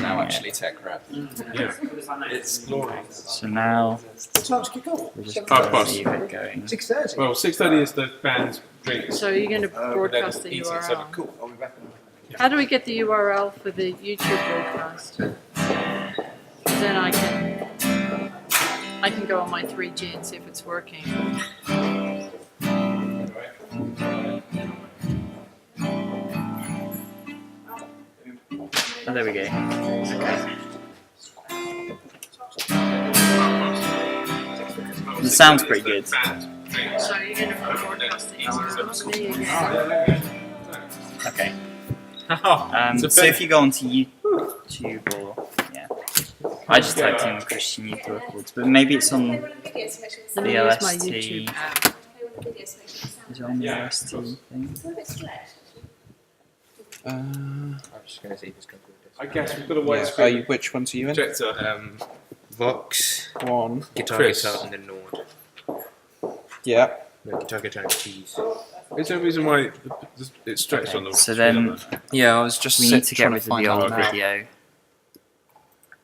now actually tech rap. Yeah, it's glorious. So now What time's kick off? we're just Half going past. to leave it going. 6:30. Well, 6:30 is the band's drinks. So you're going to broadcast the eating, so URL. Cool. I'll be back. How do we get the URL for the YouTube broadcast? 'Cause then I can go on my 3G and see if it's working. Oh, there we go. Okay. It sounds pretty good. So you're going to broadcast the URL. Okay. It's a So bit- if you go onto YouTube or yeah, I just typed in Christian Youth Records, but maybe it's on Let me use my LST. YouTube app. Is it on the LST thing? I'm just going to see if it's going to I guess we've got to wait. Are you, which ones are you in? Projector. Vox, One. guitar, Chris. guitar, and then Nord. Yeah. No, guitar, guitar, and keys. Is there a reason why it's stretched on the So then Yeah, I was just we need to get trying rid of find the out old now. video.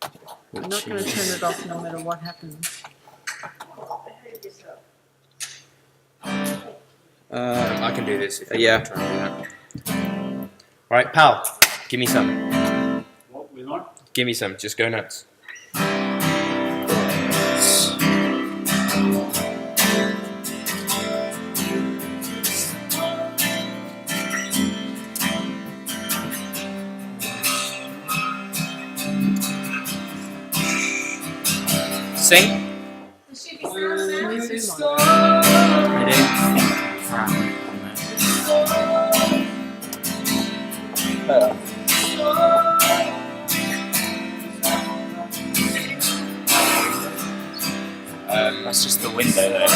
I'm not Which going to turn is it off no matter what happens. I can do this. If you yeah. want to try and do that. Right, pal, give me some. What we like? Give me some. Just go nuts. Sing. Can you zoom on I don't think Fran on there. That's just the window though.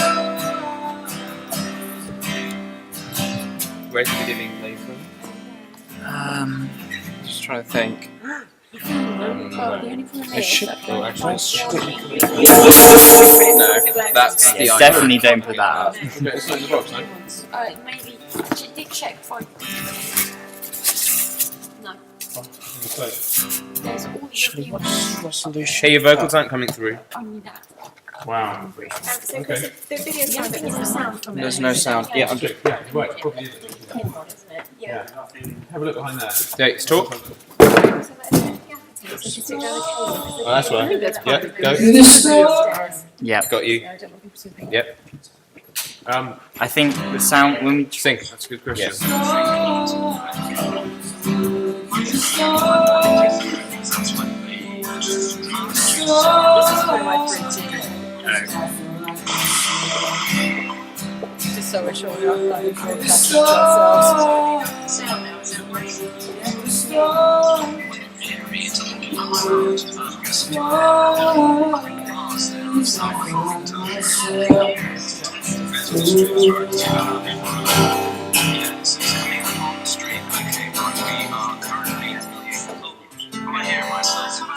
Where's the video being played from? Just trying to think. it? should. Oh, actually, No, that's the Yeah, iPhone. definitely don't put that up. It's not in the box, no? Maybe did check for no. There's all Actually, your what's the hey, your vocals aren't coming through. only that. Wow. So Okay. the video sound is the sound from it. There's no sound. Yeah, I'm just. Yeah, right. Probably is. Pinboard, isn't it? Yeah. Have a look behind there. Hey, it's talk. So that's it. Oh, that's right. That's Yeah, probably go. good. Yeah, Got you. Yep. I think the sound when we Sing. That's a good question. Yes. This is for my 3G. Just so we're sure we're not like broadcasting to ourselves.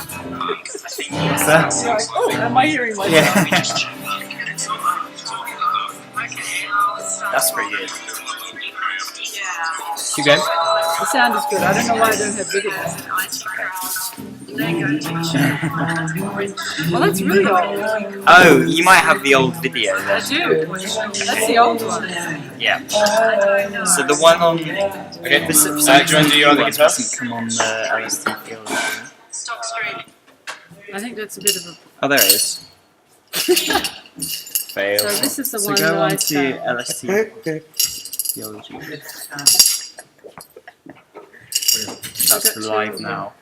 what's that? Like, oh, am I hearing myself? Yeah, that's pretty good. Keep going. The sound is good. I don't know why I don't have video. Well, that's really old. Oh, you might have the old video I then. do. That's the old one. Yeah. So the one on Okay. this Do you want to do your other guitar? doesn't come on the LST field. I think that's a bit of a. Oh, there it is. Fail. So this is the So one go that I on to found. LST Theology. That's the live now.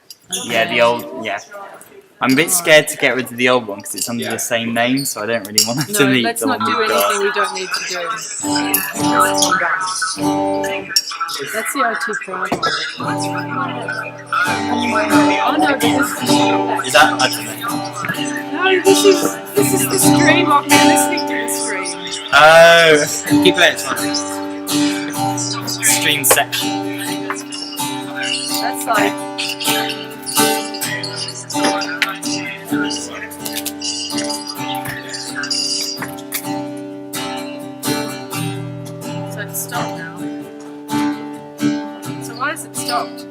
Yeah, the old. Yeah. I'm a bit scared to get rid of the old one because it's under the same name, so I don't really want to No, delete let's the not one do we've got. anything we don't need to do. That's the IT crowd one. Oh no, this Is that? I don't know. no, this is the stream of me listening to the stream. Oh, Keep playing. It's fine. stream section. That's like. So it's stopped now. So why is it stopped?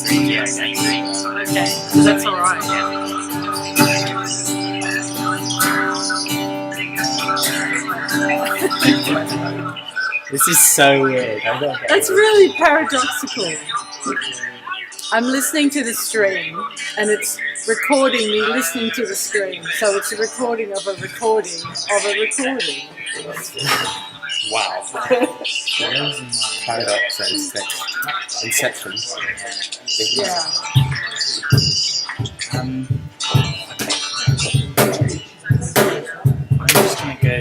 Okay, so that's alright. This is so weird. I don't get That's really paradoxical. I'm listening to the stream and it's recording me listening to the stream. So it's a recording of a recording of a recording. Wow. Paradox Inception. Yeah. I'm just gonna go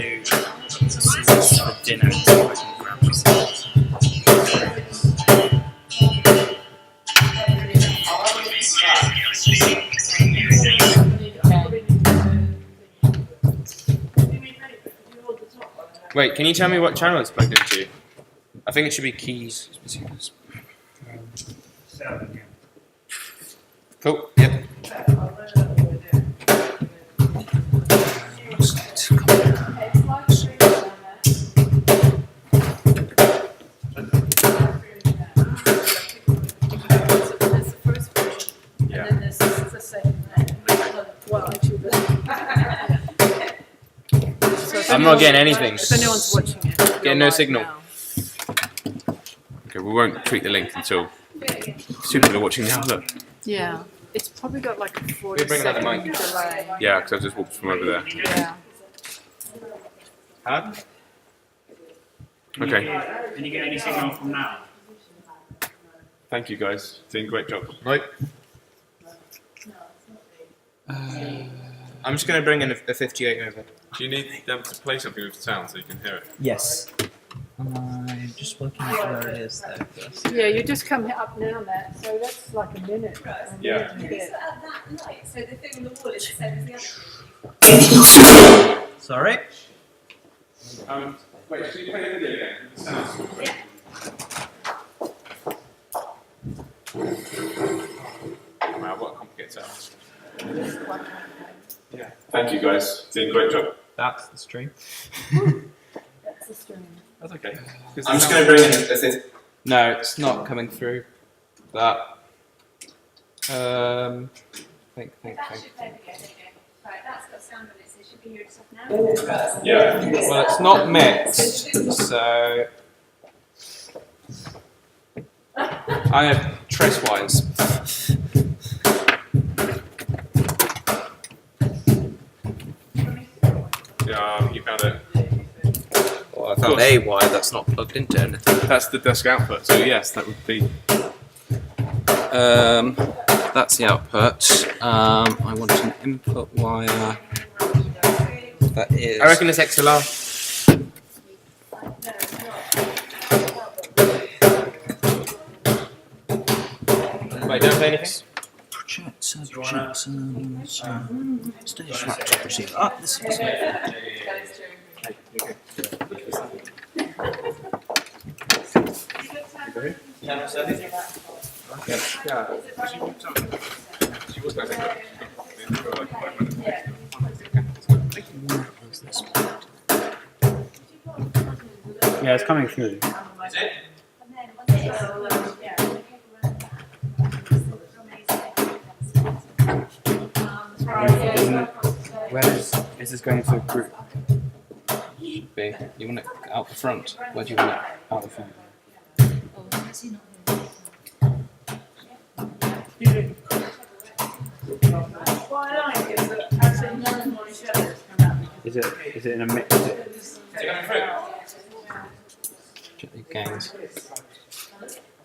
see this for dinner so I can grab some. Wait, can you tell me what channel it's plugged into? I think it should be keys. Cool, yep. There's the first version, and then there's the second. Well, actually, so if I'm not getting anything. If anyone's watching it, Getting you're no live signal. now. Okay, we won't tweet the link until people are watching now. Look. Yeah, it's probably got like a 40 bring another second mic. delay. Yeah, because I just walked from over there. Yeah. Huh? Okay. Can you get any signal from now? Thank you guys. Doing a great job. Right. I'm just going to bring in a 58 over. Do you need them to play something with sound so you can hear it? Yes. I'm just working out where it is though first. Yeah, you just come up now, Matt. So that's like a minute. Yeah. At that light, so the thing on the wall is the same as the other. Sorry? Wait, should you play the video again? The sound. Wow, what a complicated sound. Yeah. Thank you guys. Doing a great job. That's the stream. That's the stream. That's okay. I'm just going to bring in a 50. No, it's not coming through. That. Think. That should play again. Right, that's got sound on it, so it should be hearing stuff now. Yeah. Well, it's not mixed, so. I have trace wires. Yeah, you found it. Well, I found a wire that's not plugged into anything. That's the desk output, so yes, that would be. That's the output. I want an input wire. That is. I reckon it's XLR. Wait, don't play anything? Projector, stage laptop receiver. Ah, this is. Yeah, it's coming through. Where is this going to a group? Should be. You want it out the front? Where do you want it out the front? Is it in a mix? Check the gains.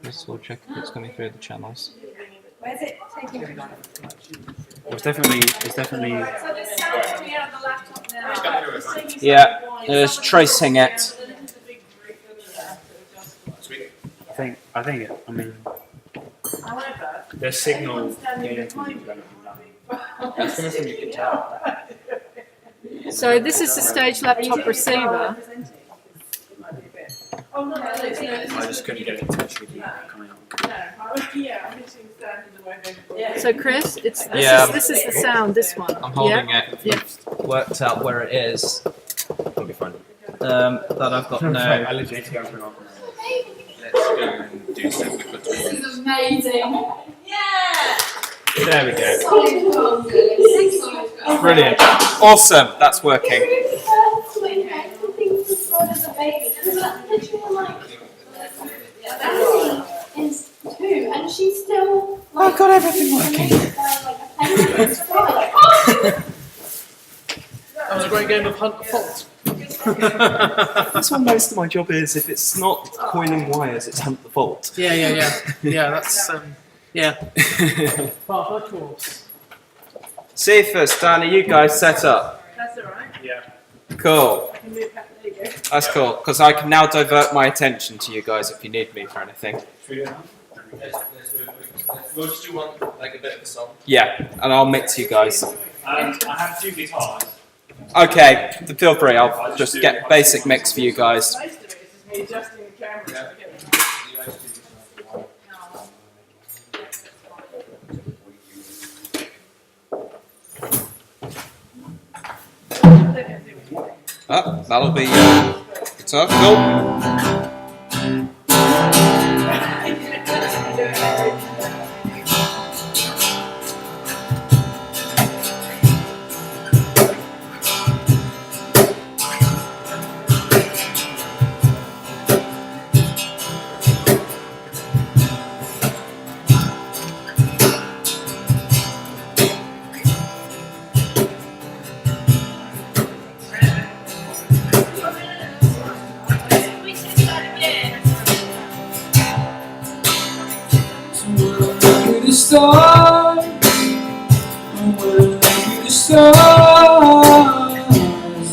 Let's all check if it's coming through the channels. Where's it taking you? It's definitely. So there's sound coming out of the laptop now. Yeah, it's tracing it. I think it. I mean, there's signal. That's coming from your guitar. So this is the stage laptop receiver. I just couldn't get in touch with you coming on. So Chris, it's this, Yeah. this is the sound. This one. I'm holding yeah? it. Yeah. Worked out where it is. That'll be fine. That I've got no. I literally need to go and bring on. Let's go and do something between. This is amazing. Yeah. There we go. Solid gold. Solid gold. Brilliant. Awesome. That's working. Is two, and she's still. I've got everything working. That was a great game of Hunt the Fault. That's what most of my job is. If it's not coiling wires, it's hunt the fault. Yeah. Yeah, that's yeah. Part of our course. Cephas, Dan, are you guys set up? That's alright. Yeah. Cool. I can move back. There you go. That's cool, because I can now divert my attention to you guys if you need me for anything. We'll just do one, like a bit of a song. Yeah, and I'll mix you guys. I have 2 guitars. Okay, feel free. I'll just get basic mix for you guys. Most of it is just me adjusting the camera to get it. Oh, that'll be guitar. Cool. The stars, when the stars,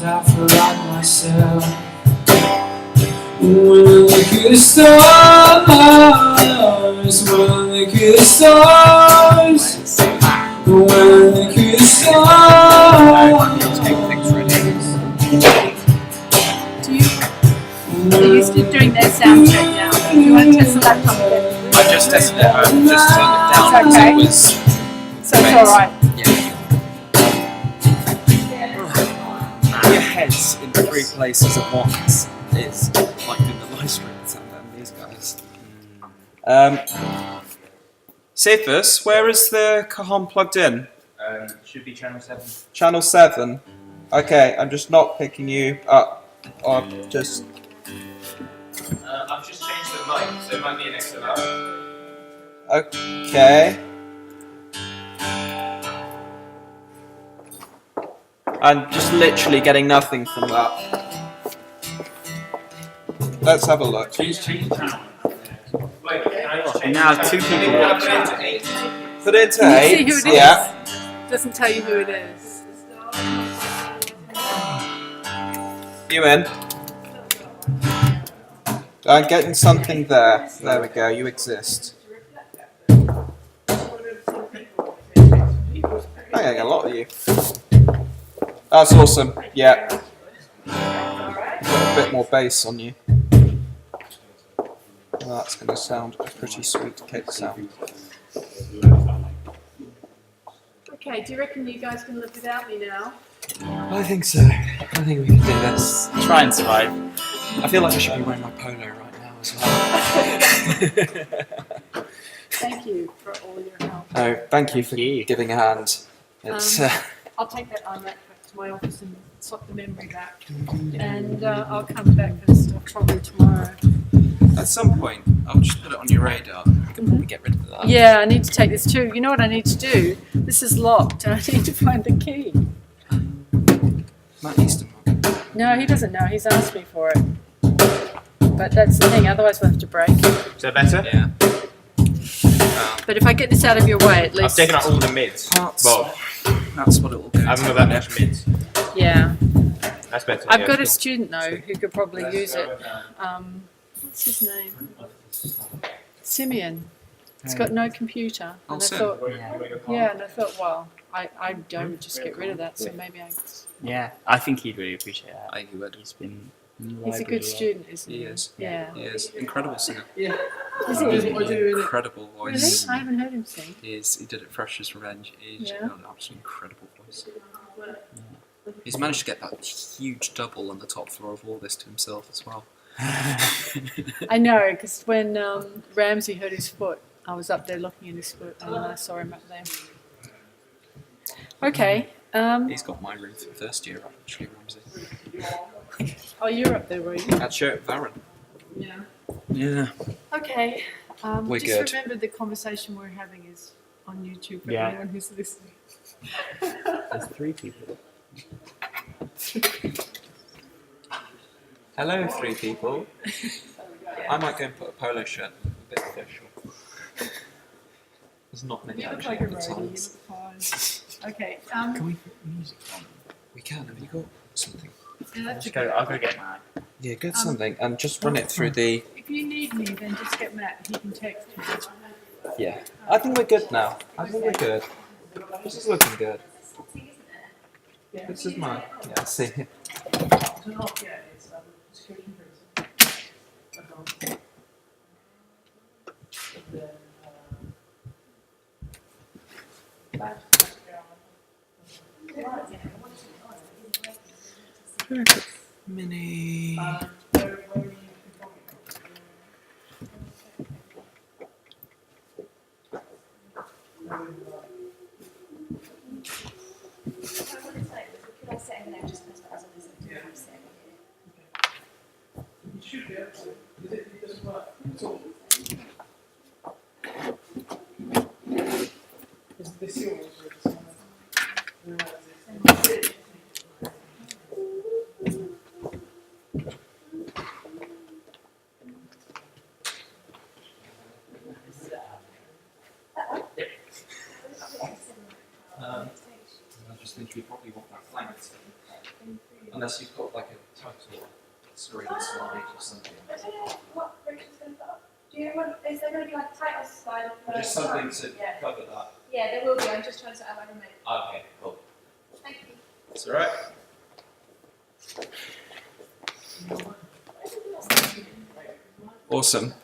I feel like myself. When I look at the stars, when I look at the stars, when I look at the Are you still doing their sound check now? Do you want to test the laptop again? I just tested it. I just turned it down It's okay. because it was. So it's alright. Your heads in 3 places at once is like in the live stream and these guys. Cephas, where is the Cajon plugged in? Should be channel 7. Channel 7. Okay, I'm just not picking you up. Or just. I've just changed the mic, so it might be an XLR. Okay. I'm just literally getting nothing from that. Let's have a look. Change the channel. Wait, can I just change Now the 2 channel? people watching. Put it to Can you 8. see who it is? Yeah. Doesn't tell you who it is. You in? I'm getting something there. There we go. You exist. I'm getting a lot of you. That's awesome. Yeah. Got a bit more bass on you. Well, that's going to sound a pretty sweet kick sound. Okay, do you reckon you guys can live without me now? I think so. I think we can do this. Try and survive. I feel like I should be wearing my polo right now as well. Thank you for all your help. No, thank you for giving a hand. It's I'll take that iMac back to my office and swap the memory back. And I'll come back and stuff probably tomorrow. at some point I'll just put it on your radar. I can probably get rid of that. Yeah, I need to take this too. You know what I need to do? This is locked and I need to find the key. Matt needs to know. No, he doesn't know. He's asked me for it. But that's the thing, otherwise we'll have to break. Is that better? Yeah. But if I get this out of your way, at I've least. taken out all the mids. That's, Bob. that's what it will go. I haven't got that much mids. Yeah. That's better. I've yeah, got a cool. student though who could probably use it. What's his name? Simeon. He's got no computer. Oh, And I Sim. thought, yeah, and I thought, well, I don't just get rid of that, so maybe I. Yeah, I think he'd really appreciate that. I think he would. He's been. He's a good student, isn't he? He is. Yeah. He is. Incredible singer. Is he? Incredible Really? voice. I haven't heard him sing. He is. He did it for Usher's Revenge. He's Yeah. got an absolutely incredible voice. He's managed to get that huge double on the top floor of all this to himself as well. I know, because when Ramsey hurt his foot, I was up there looking at his foot and I saw him up there. Okay. He's got my room for first year, actually, Ramsey. Oh, you're up there, were you? At Shirt Baron. Yeah. Yeah. Okay. We're just good. remember the conversation we're having is on YouTube for Yeah. anyone who's listening. There's 3 people. Hello, 3 people. I might go and put a polo shirt, a bit official. There's not many You look actually like a at the roadie. You times. look fine. Okay. Can we put music on? We can. Have you got something? Yeah, that's Just okay. go, I'll go get mine. Yeah, get something and just run it through the. If you need me, then just get Matt. He can text me. Yeah. I think we're good now. I think we're good. This is looking good. This is mine. Yeah, see. Mini. Could I sit over there and just press buttons on this and sit over here? You should be able to. It doesn't work at all. Is this yours or is someone else's? I just think we probably want that flanked. Unless you've got like a total screen slide or something. I don't know what Rachel's going to put up. Do you want, is there going to be like a title slide? Just something to Yeah. cover that. Yeah, there will be. I'm just trying to sort out my remote. Okay, cool. Thank you. It's alright. Awesome.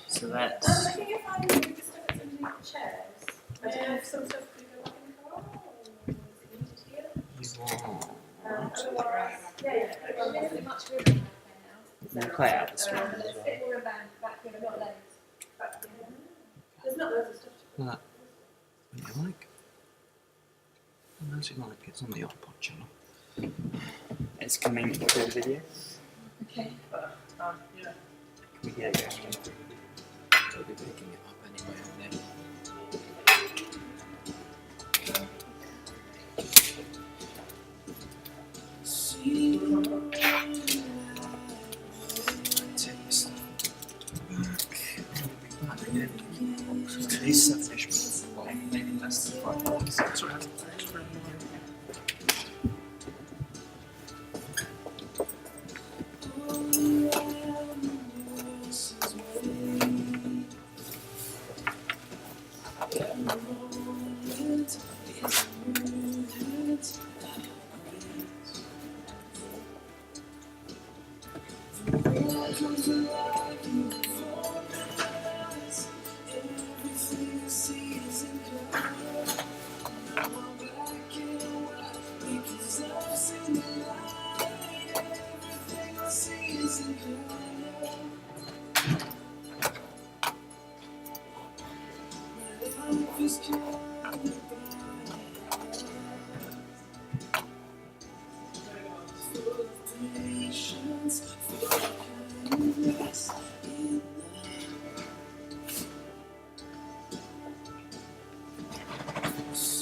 So that's. I think if I move the stuff that's underneath the chairs, I don't know if some stuff could go up in the car or is it easy to get? Otherwise, yeah. Well, there's not much room in my now. We'll play out this one as There's a well. bit more room back here, but not loads. Back here. There's not loads of stuff. That. You like? How's it like? It's on the iPod channel. It's coming to the video. Okay. Can we get it? I'll be picking it up anyway, and then. Take this stuff back. Today's 7-ish, well, maybe less than 5 minutes. That's alright.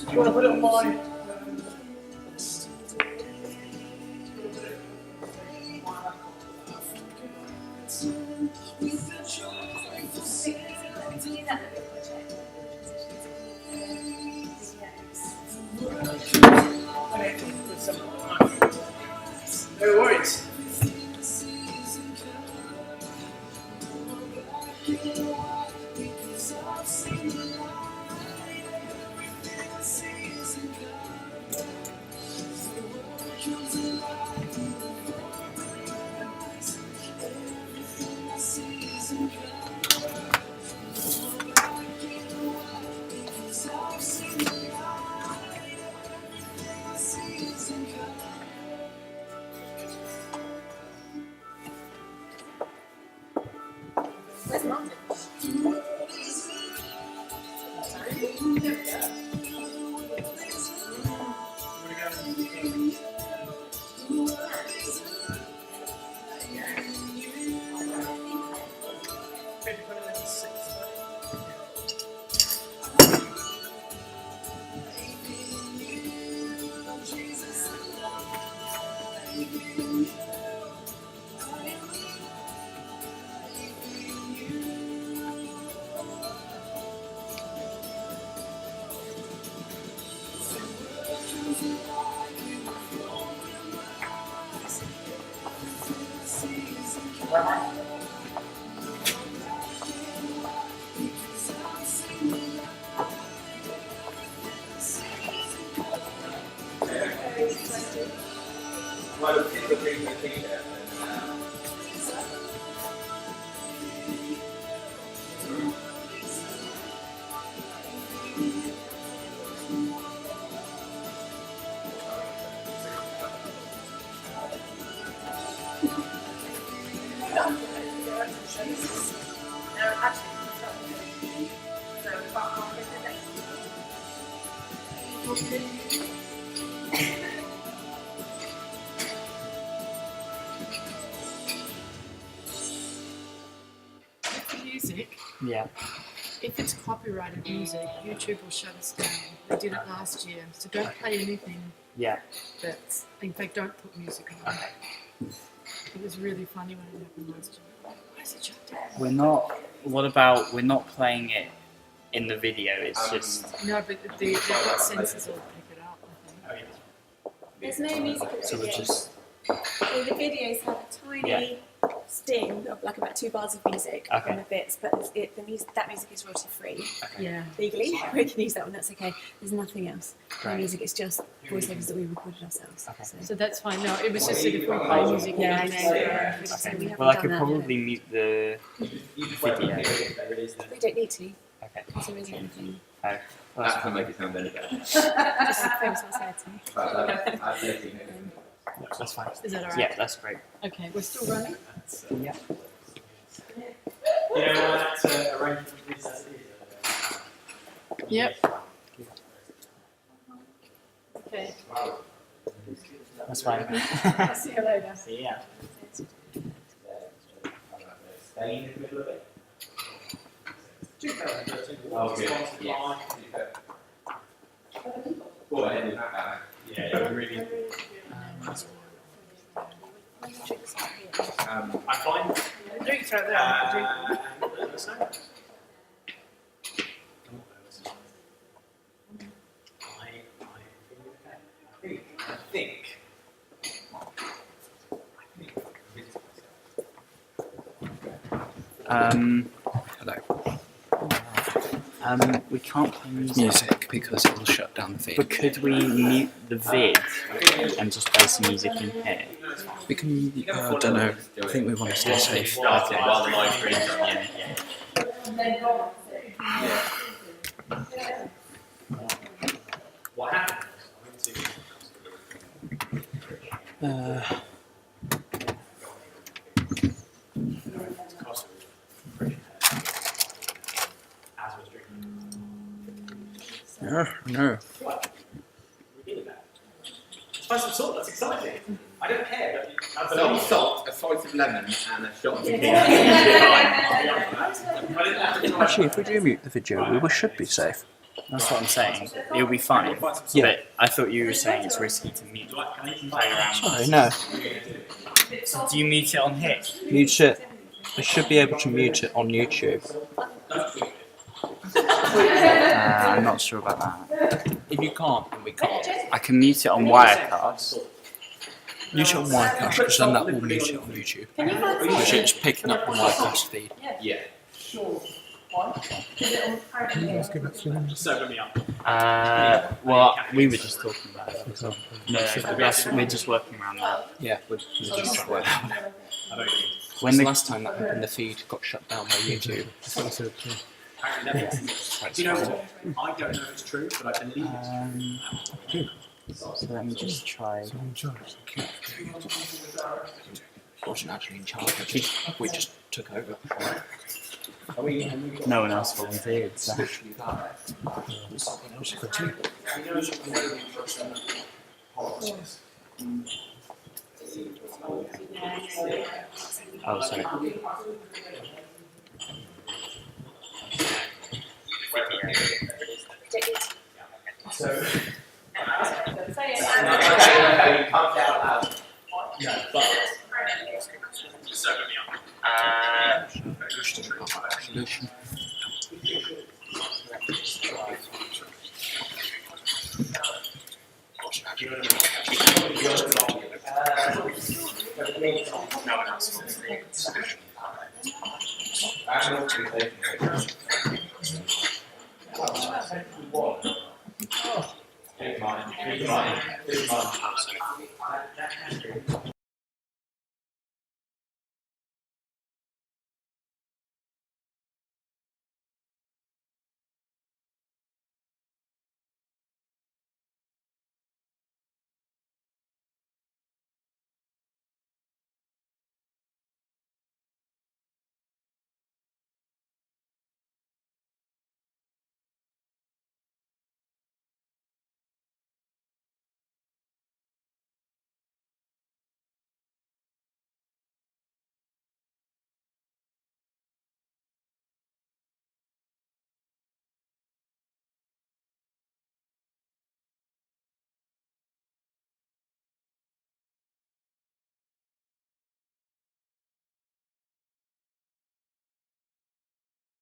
Do you want to put it on mine? No worries. Where's Martin? No, actually, it's not good. So, back on with the next With the music, Yeah. if it's copyrighted music, YouTube will shut us down. They did it last year, so don't play anything Yeah. that's. In fact, don't put music on. It was really funny when it happened last year. Why is it shut down? We're not. What about we're not playing it in the video? It's just. No, but they've got sensors that'll pick it up, I think. There's no music in the So we're videos. just. So the videos have a tiny sting of like about 2 bars of music Okay. on the bits, but the music, that music is royalty free Yeah. legally. We can use that one. That's okay. There's nothing else. No Great. music. It's just voiceovers that we recorded ourselves. Okay. So that's fine. No, it was just that if we play music, Yeah, I it know. would Yeah. be- So we haven't Well, I done could that. probably mute the video. We don't need to. Okay. Because there isn't anything. Oh, well, That that's doesn't make it sound any better. Just famous society. that's fine. Is that alright? Yeah, that's great. Okay, we're still running. Yeah. Yep. Okay. That's fine. See you later. See ya. Drink throw there. Hello. We can't play music. Music because it will shut down the feed. But could we mute the vid and just play some music in here? We can. I don't know. I think we want to stay safe. While the live stream's on, No, no. Spice of salt, that's exciting. I don't care. Some salt, a slice of lemon, and a shot of Actually, if we do mute the video, we should be safe. That's what I'm saying. It'll be fine. Yeah. But I thought you were saying it's risky to mute. Play around. Oh no. So do you mute it on here? Mute it. I should be able to mute it on YouTube. I'm not sure about that. If you can't, then we can't. I can mute it on Wirecast. Mute it on Wirecast because then that will mute it on YouTube. Because it's picking up the Wirecast feed. Yeah. Sober me up. Well, we were just talking about it. We're just working around that. Yeah, we're just trying to work out. When the Last time that happened, the feed got shut down by YouTube. Do you know what? I don't know if it's true, but I believe it's so let me just try. Wasn't actually in charge. We just took over. No one else volunteered. So. Oh, sorry. Solution.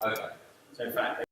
Okay. So in fact,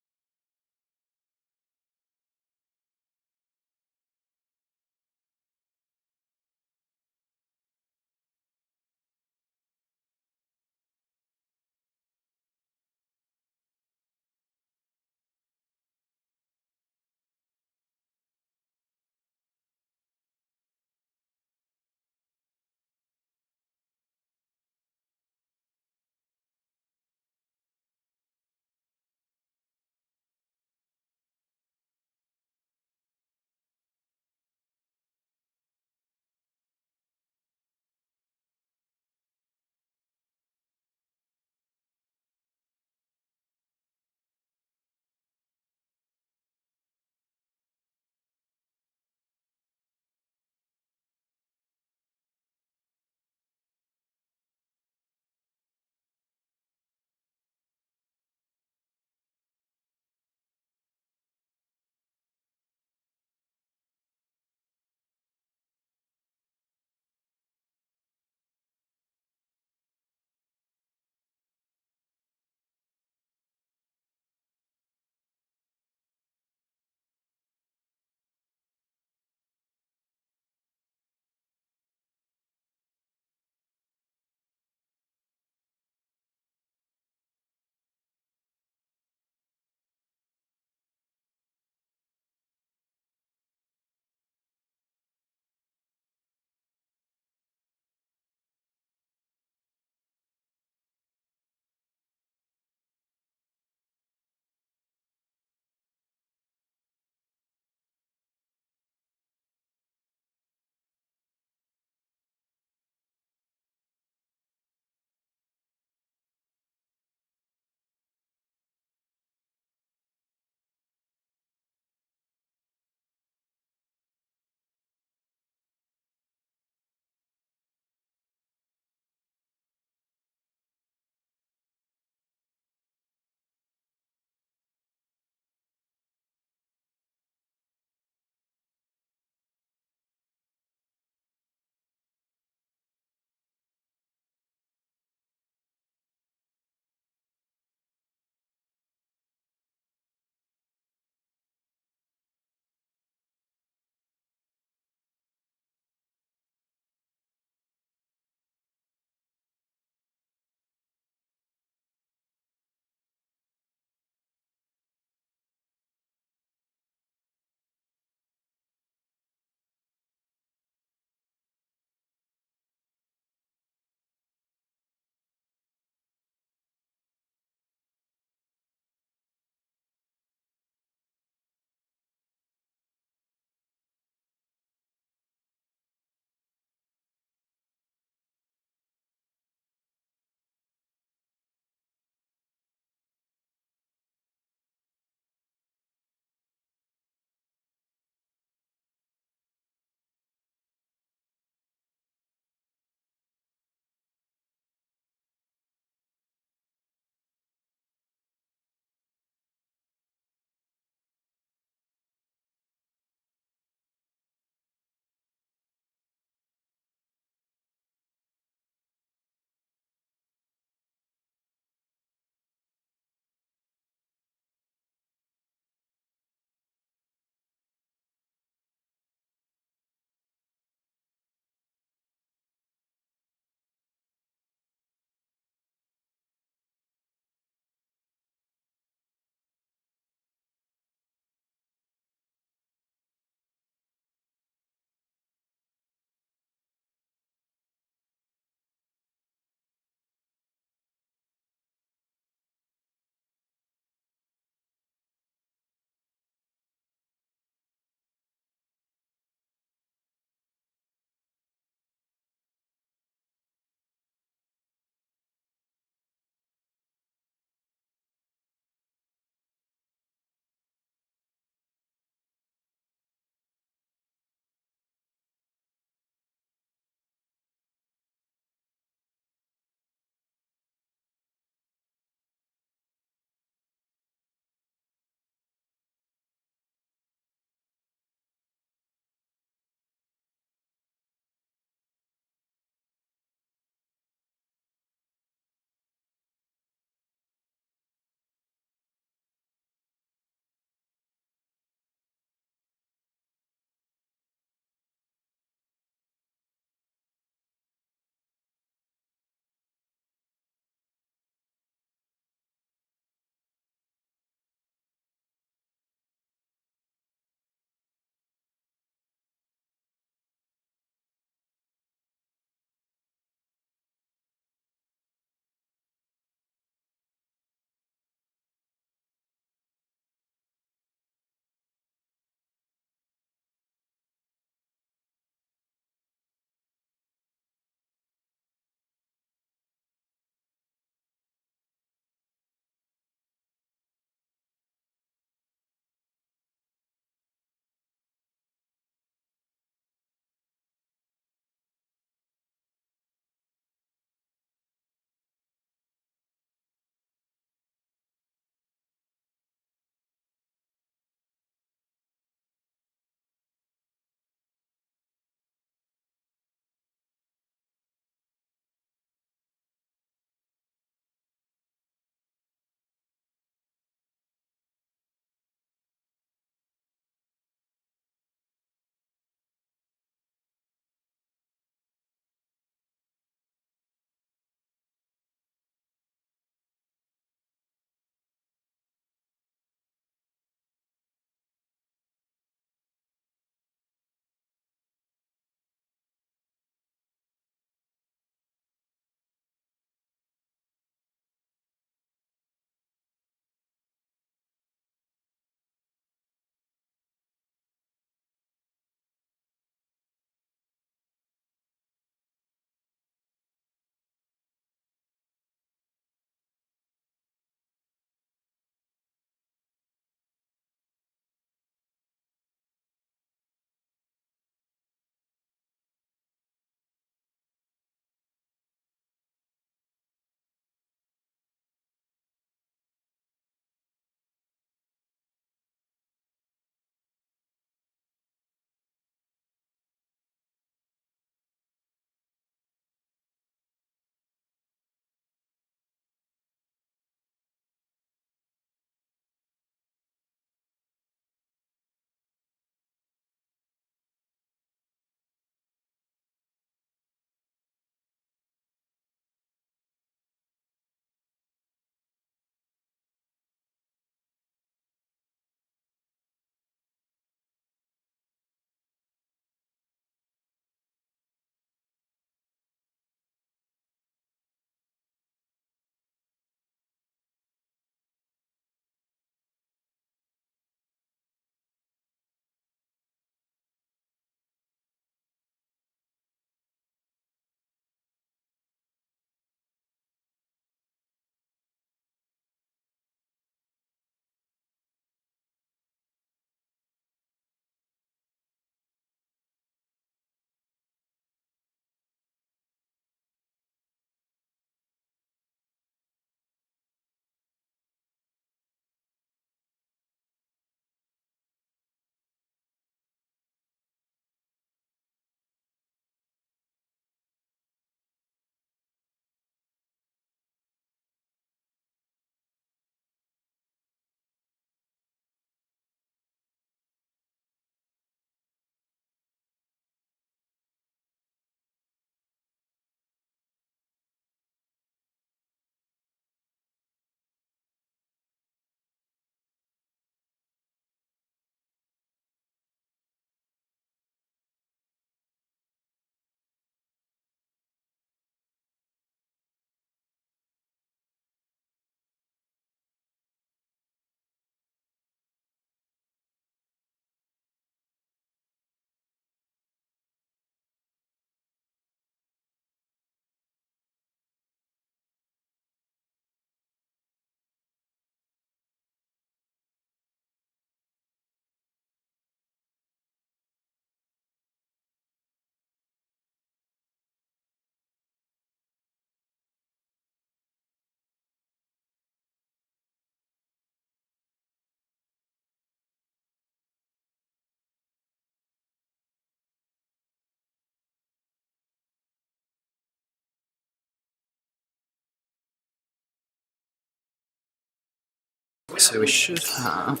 So we should have.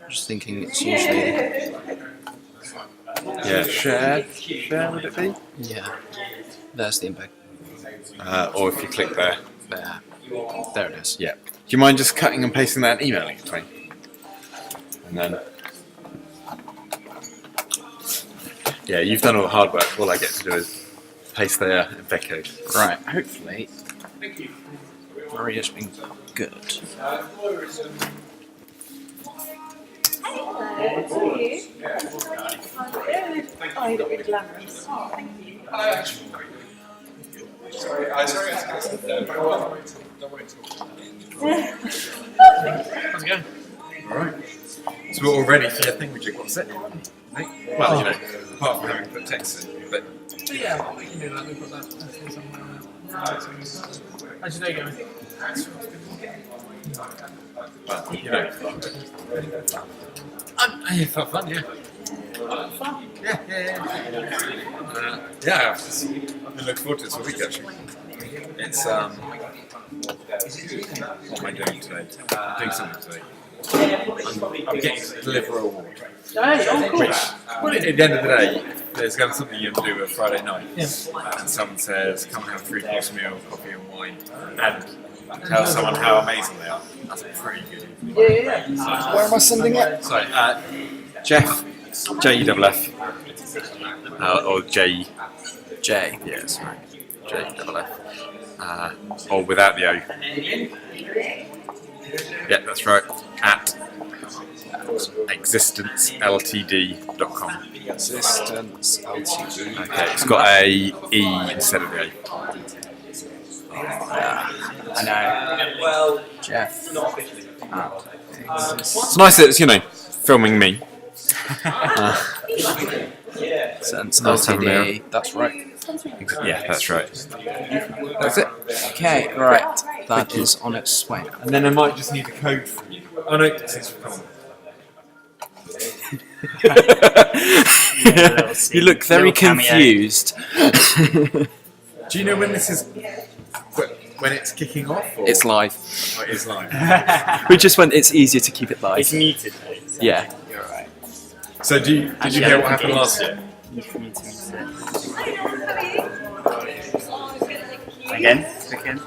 Just thinking it's usually. Yeah, share would it be? Yeah. There's the embed. Or if you click there. There. There it is. Yeah. Do you mind just cutting and pasting that and emailing it to me? And then. Yeah, you've done all the hard work. All I get to do is paste the embed code. Right, hopefully. Maria's been good. Oh, you look really glamorous. Sorry, How's it going? Alright. So we're all ready for your thing, Richard. What's it? Well, you know, apart from having put text in, but Yeah, we can do that. We've got that. That's the somewhere around. How's your day going? well, you know. Yeah, for fun, yeah. Yeah, I look forward to this all week actually. It's what am I doing today? I'm doing something today. I'm getting to deliver an award. Oh, cool. Which, at the end of the day, if there's going to be something you can do a Friday night, and someone says, come and have a 3-course meal, coffee and wine, and tell someone how amazing they are. That's a pretty good evening. Yeah. Where am I sending it? So, Jeff, J-E-F-F. Or J. J. Yeah, sorry. J-E-F-F. Or without the O. Yeah, that's right. At existenceltd.com. Existence LTD. Okay, it's got a E instead of the A. I know. Jeff. It's nice that it's, you know, filming me. Existence Nice having LTD. That's right. Yeah, that's right. That's it. Okay, right. That is on its way. and then I might just need a code from you. Oh no, since you've come. You look very Little cameo. confused. Do you know when this is? When it's kicking off? Or? It's live. Oh, it is live. We just went. It's easier to keep it live. It's muted though. So Yeah. You're alright. So did you hear what happened last year? Again? Again?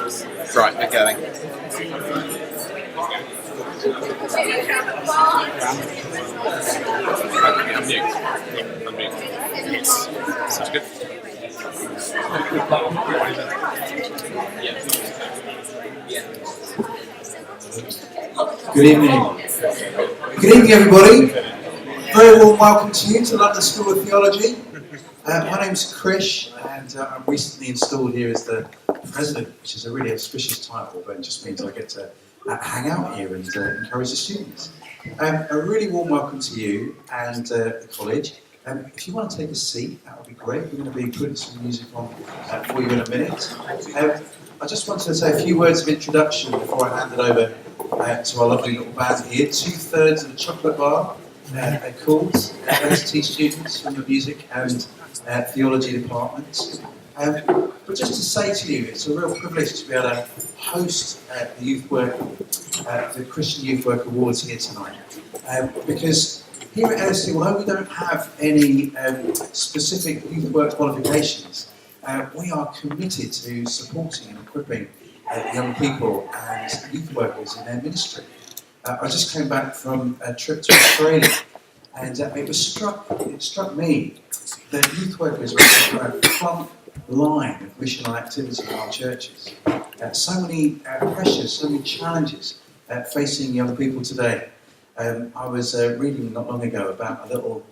Right, we're going. Unmute. Yes. Sounds good. Good evening. Good evening, everybody. Very warm welcome to you to London School of Theology. My name's Krish, and I'm recently installed here as the president, which is a really auspicious title, but it just means I get to hang out here and encourage the students. A really warm welcome to you and the college. If you want to take a seat, that would be great. We're going to be putting some music on for you in a minute. I just wanted to say a few words of introduction before I hand it over to our lovely little band here. 2/3 of the chocolate bar, they're called, ST students from the music and theology departments. But just to say to you, it's a real privilege to be able to host the Youth Work, the Christian Youth Work Awards here tonight. Because here at LSD, although we don't have any specific youth work qualifications, we are committed to supporting and equipping young people and youth workers in their ministry. I just came back from a trip to Australia, and it struck me that youth workers are at the front line of missional activity in our churches. So many pressures, so many challenges facing young people today. I was reading not long ago about a little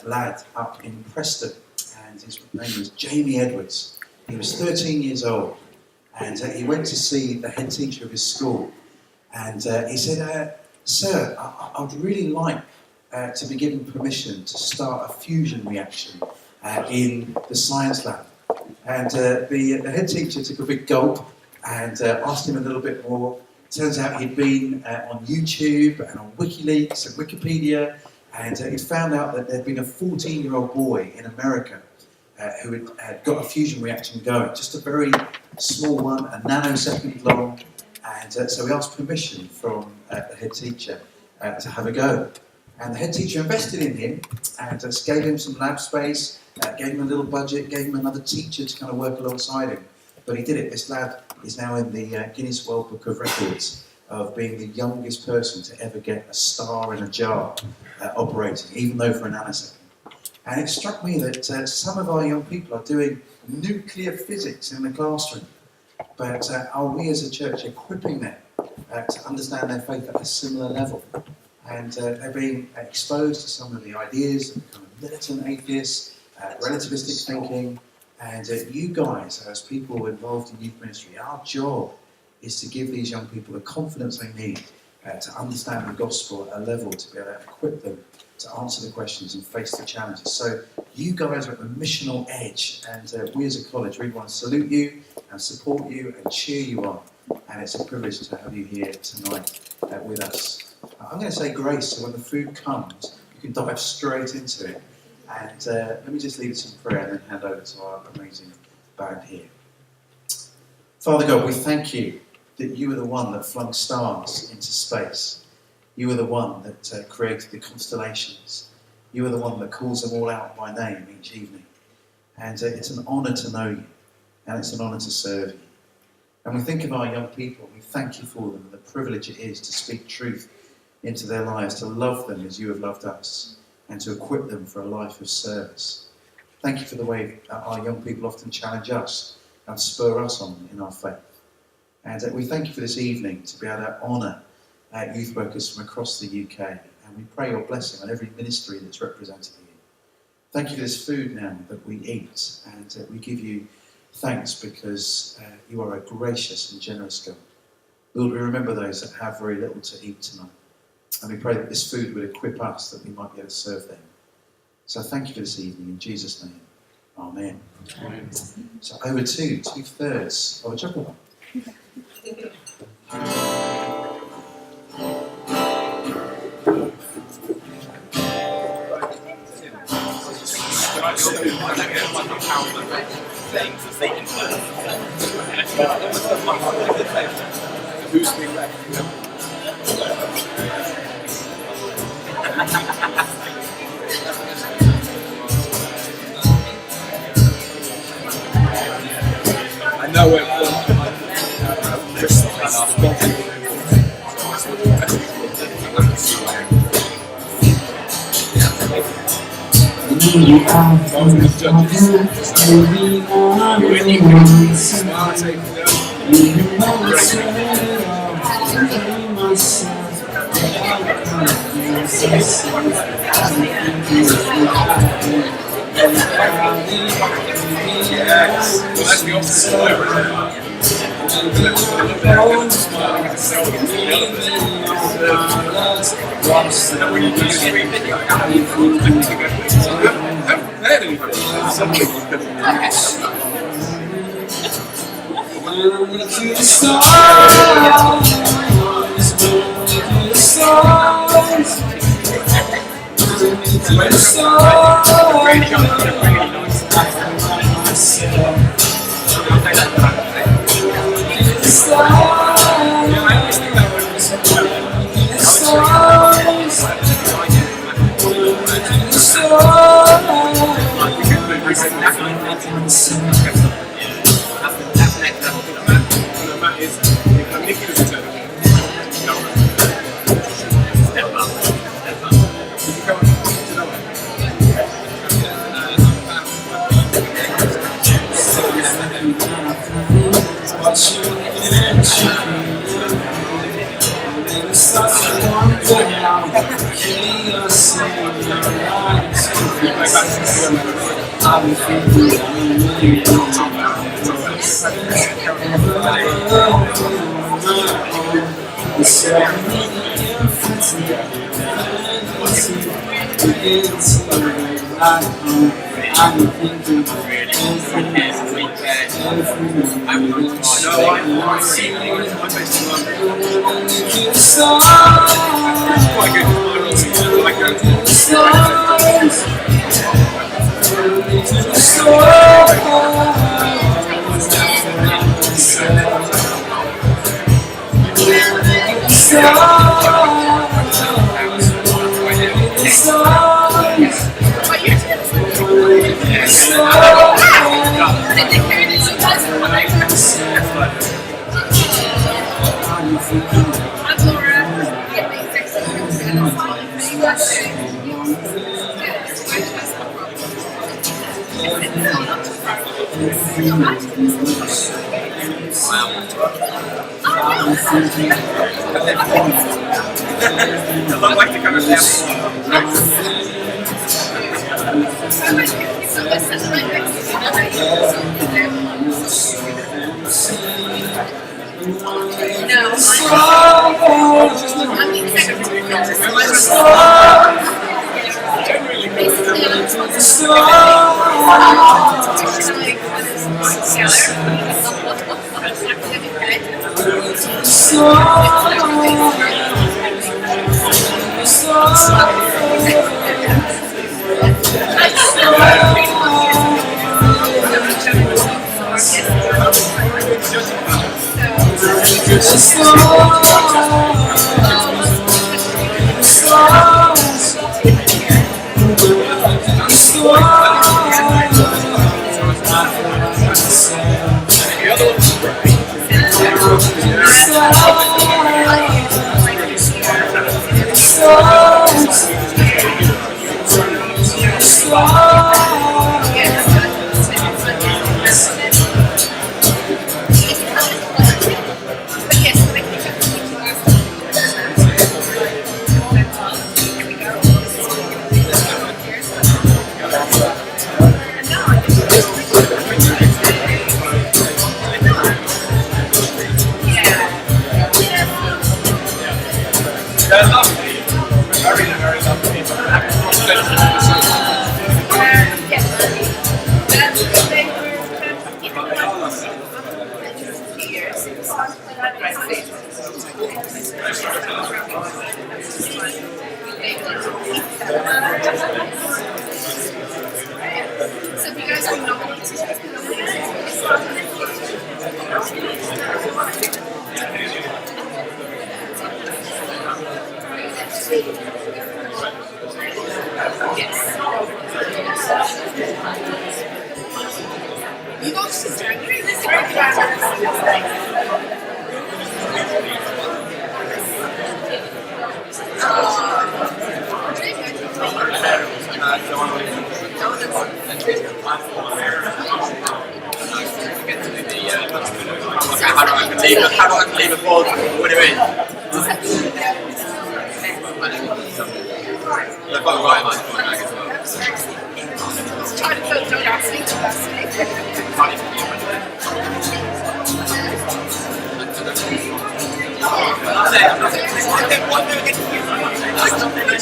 lad up in Preston, and his name was Jamie Edwards. He was 13 years old, and he went to see the head teacher of his school, and he said, "Sir, I'd really like to be given permission to start a fusion reaction in the science lab." And the head teacher took a big gulp and asked him a little bit more. Turns out he'd been on YouTube and on WikiLeaks and Wikipedia, and he'd found out that there'd been a 14-year-old boy in America who had got a fusion reaction going, just a very small one, a nanosecond long, and so he asked permission from the head teacher to have a go. And the head teacher invested in him and gave him some lab space, gave him a little budget, gave him another teacher to kind of work alongside him. But he did it. This lad is now in the Guinness World Book of Records of being the youngest person to ever get a star in a jar operating, even though for a nanosecond. And it struck me that some of our young people are doing nuclear physics in the classroom, but are we as a church equipping them to understand their faith at a similar level? And they're being exposed to some of the ideas of kind of militant atheists, relativistic thinking, and you guys, as people involved in youth ministry, our job is to give these young people the confidence they need to understand the gospel at a level to be able to equip them to answer the questions and face the challenges. So you guys are at the missional edge, and we as a college really want to salute you and support you and cheer you on. And it's a privilege to have you here tonight with us. I'm going to say grace, so when the food comes, you can dive straight into it. And let me just lead us in prayer and then hand over to our amazing band here. Father God, we thank you that you are the one that flung stars into space. You are the one that created the constellations. You are the one that calls them all out by name each evening. And it's an honour to know you, and it's an honour to serve you. And we think of our young people, we thank you for them, and the privilege it is to speak truth into their lives, to love them as you have loved us, and to equip them for a life of service. Thank you for the way that our young people often challenge us and spur us on in our faith. And we thank you for this evening to be able to honour youth workers from across the UK, and we pray your blessing on every ministry that's represented here. Thank you for this food now that we eat, and we give you thanks because you are a gracious and generous God. Lord, we remember those that have very little to eat tonight, and we pray that this food would equip us that we might be able to serve them. So thank you for this evening, in Jesus' name. Amen. Amen. So over to 2/3 of a chocolate bar. Who's been left? I know it. how long leave a pause when it is? Trying to build your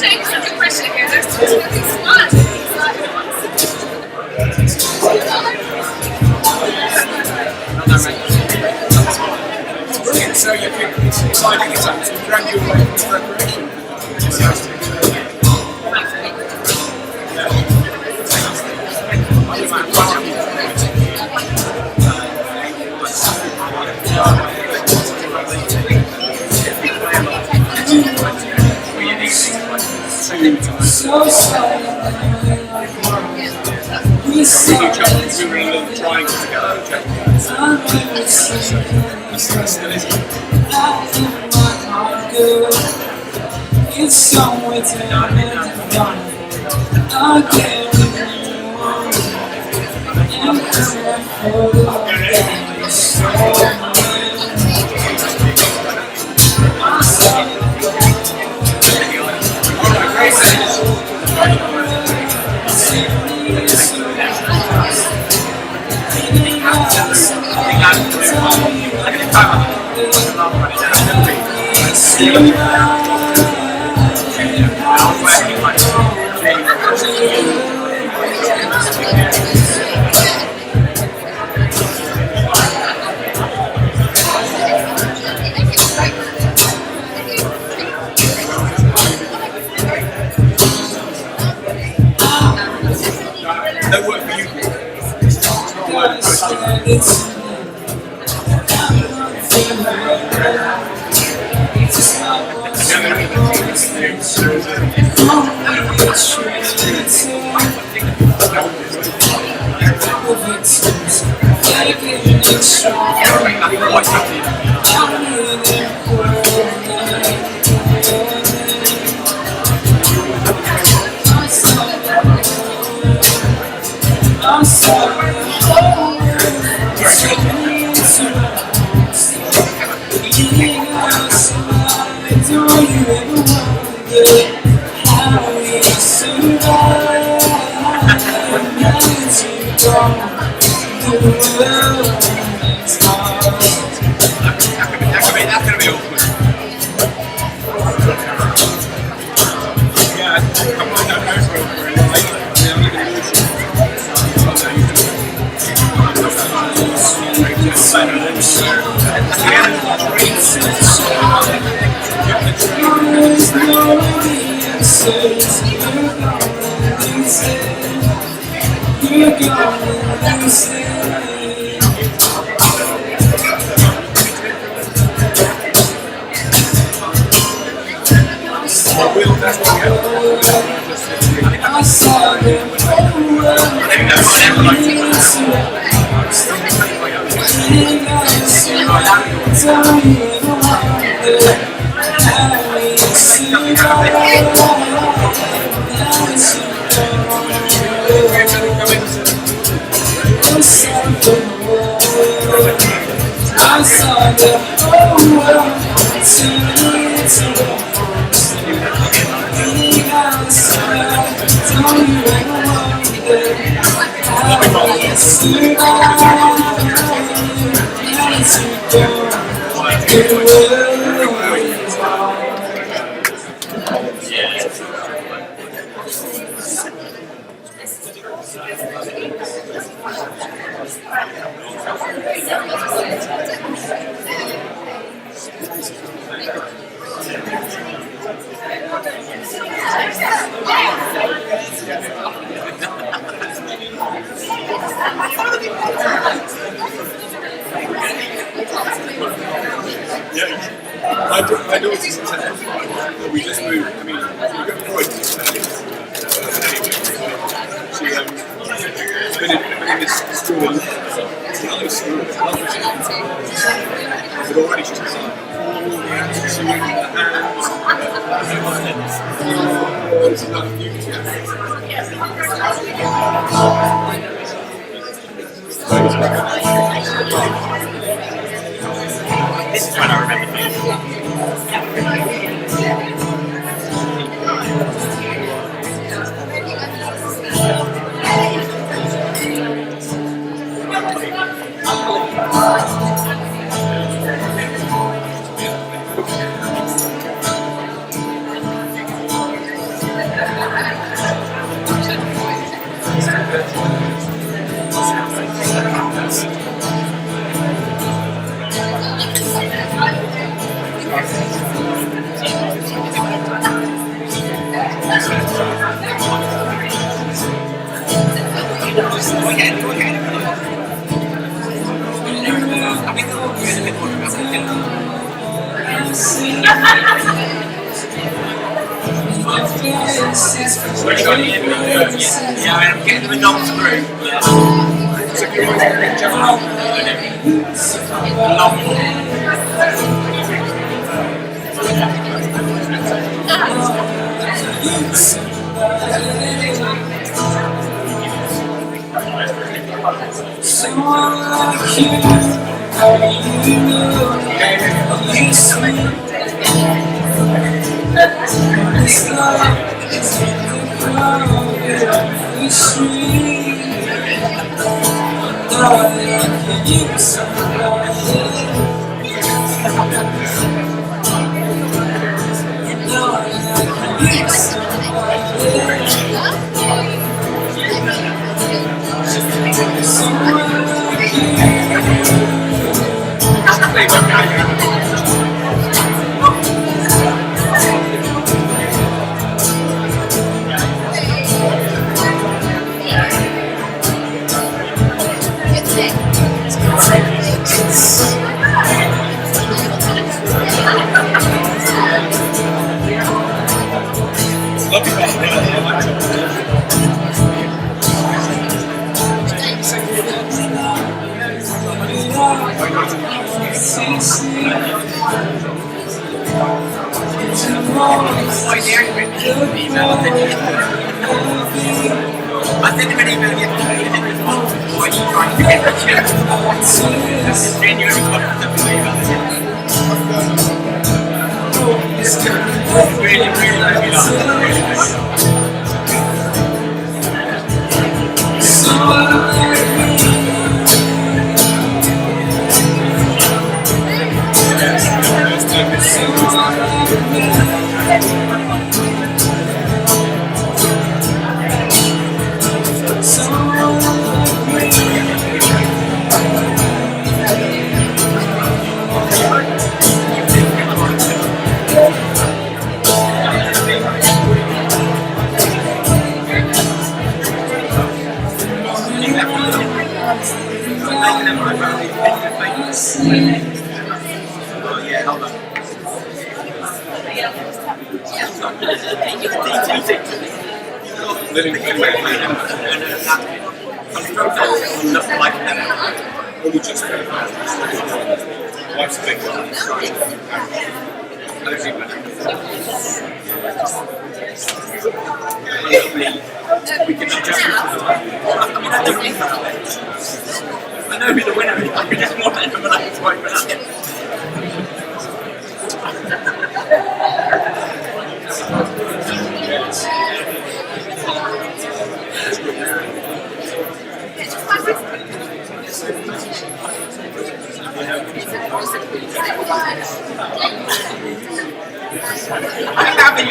James has a question here. There's two smart. Brilliant. So you think it's exciting, it's actually drag you away from preparation. So silent. We silent. Trying to get out of check. It's somewhere down in the dawn. I can't remember. I'm crying for the No work for you. I'm sorry. Do you ever wonder how we survive? As you go, the world is hard. That's gonna be awkward. Yeah, I might not know for a There's no answers. You're gonna lose it. I saw them I saw the whole world turning into don't you ever wonder how we survive as you go, the world is hard. My daughter's in town. We just moved. I mean, we've got Croydon. She's been in this school. It's a lovely school. It's a lovely school. But already she's like all the answers to the hands. It's another beauty. This is when I remember things. Yeah, I'm getting the adults through. I sent him an email yesterday and it was why are you trying to get the chance? Genuinely really, really let me laugh. I know who the winner is, I just want it from the last point, but that's it.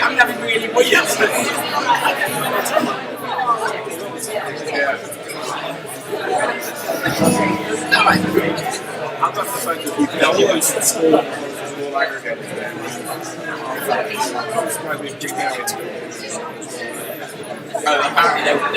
I'm having really weird. I've got the photo of people. Now, all those small all aggregated there. Apparently they were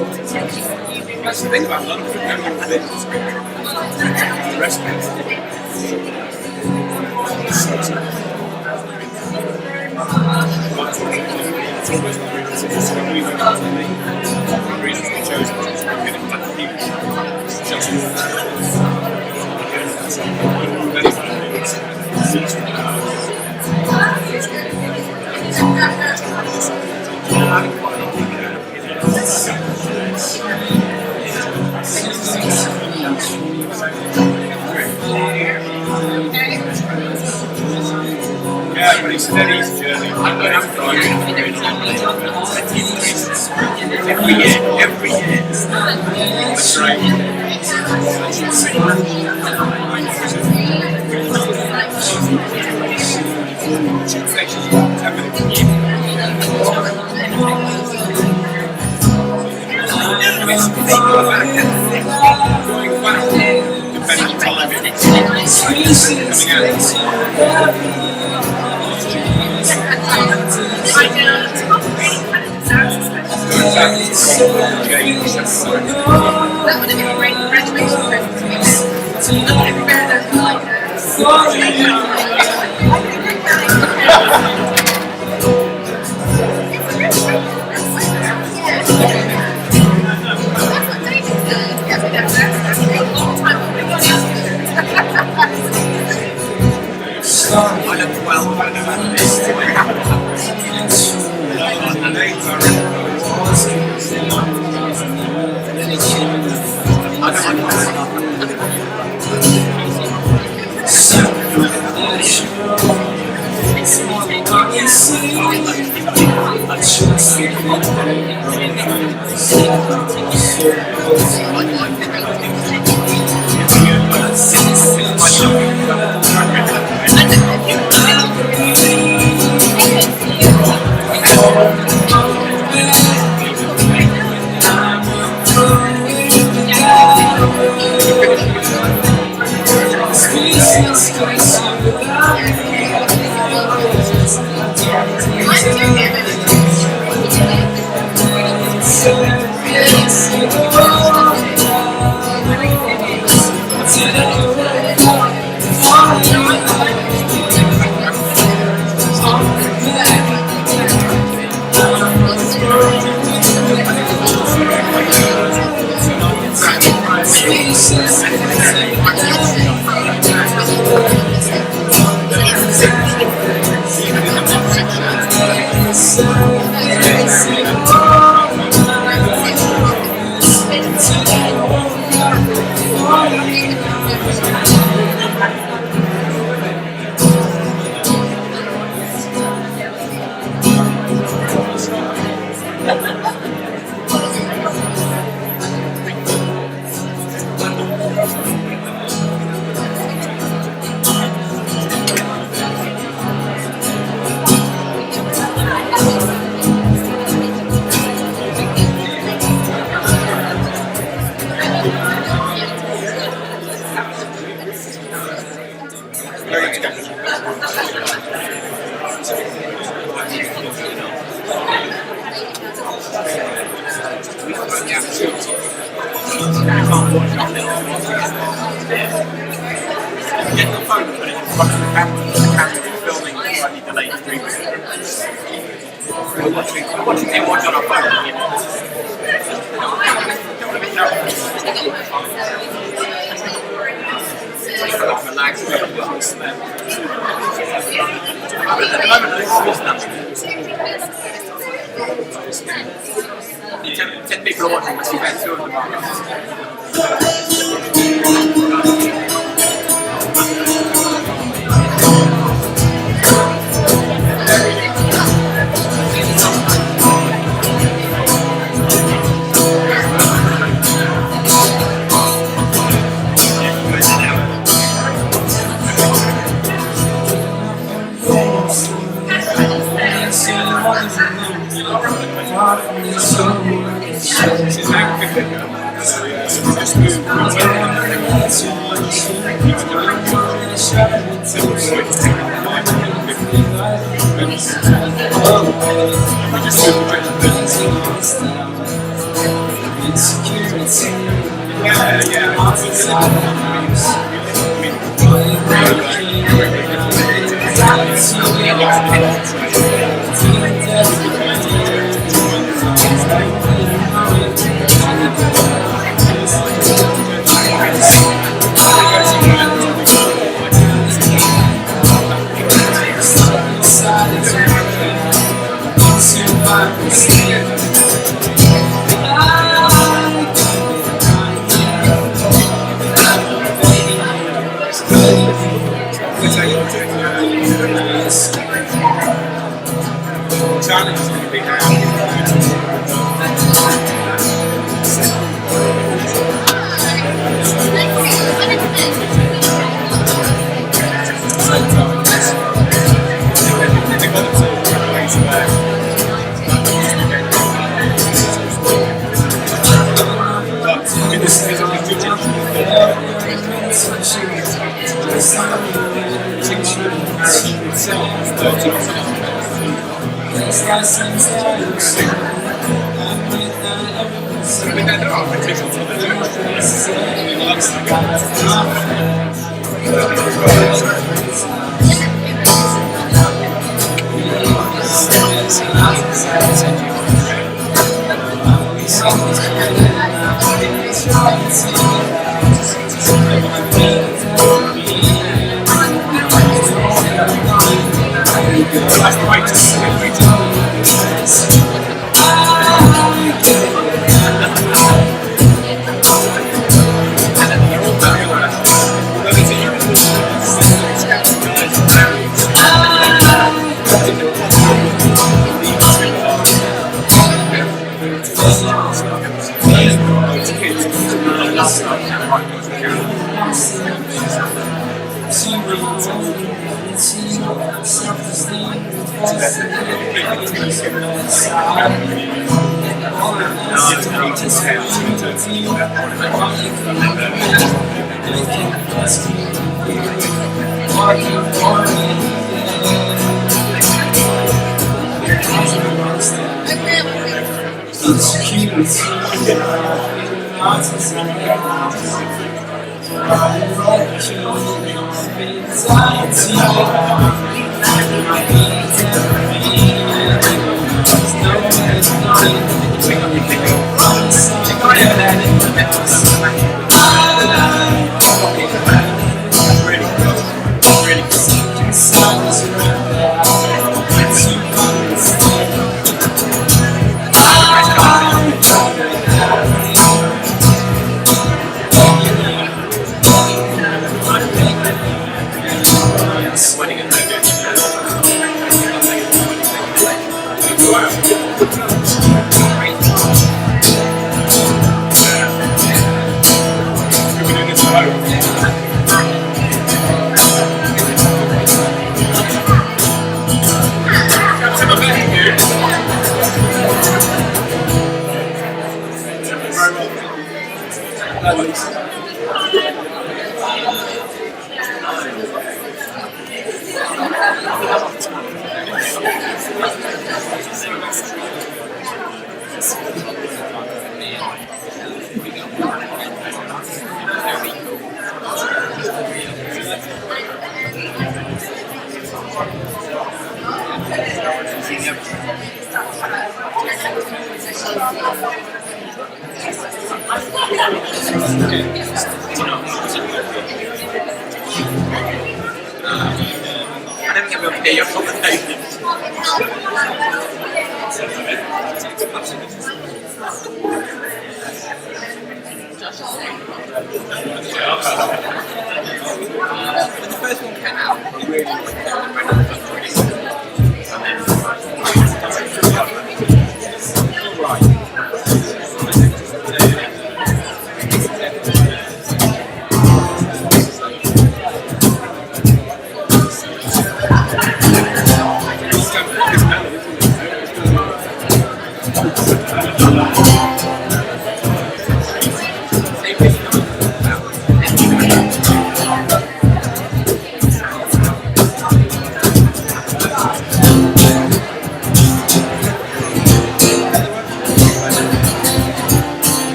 That's the thing about London, we don't have this. The rest of it. It's always the reasons when we went out to the reasons we chose was getting black people. Just yeah, but it's a very easy journey. I'm driving every year. That's right. That would have been a great graduation present to me. Get the phone and put it in front of the camera. The camera is filming slightly delayed stream. We're watching him watch on our phone. Relax. Ten people are watching this event, 2 of them Challenge is going to be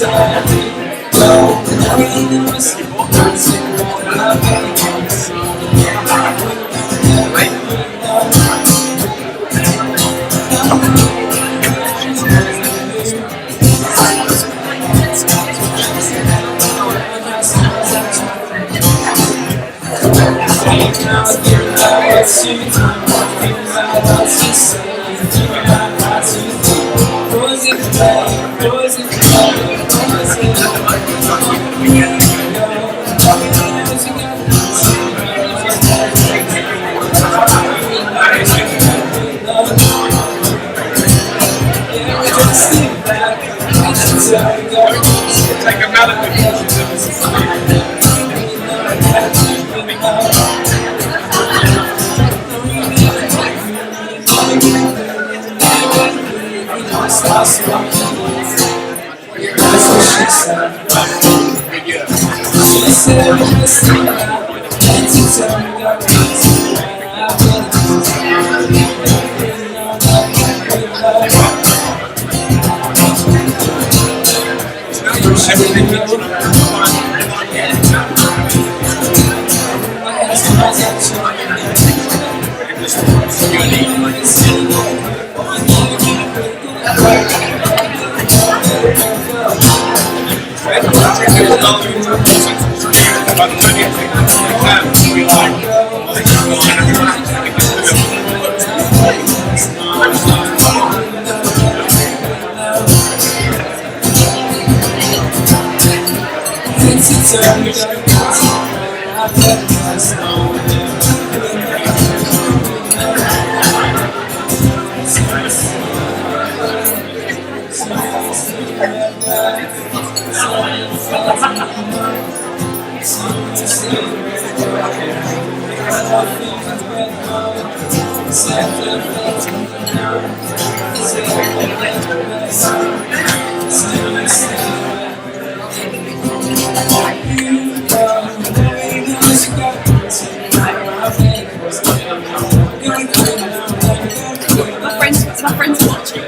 Take a melody. My friends are watching.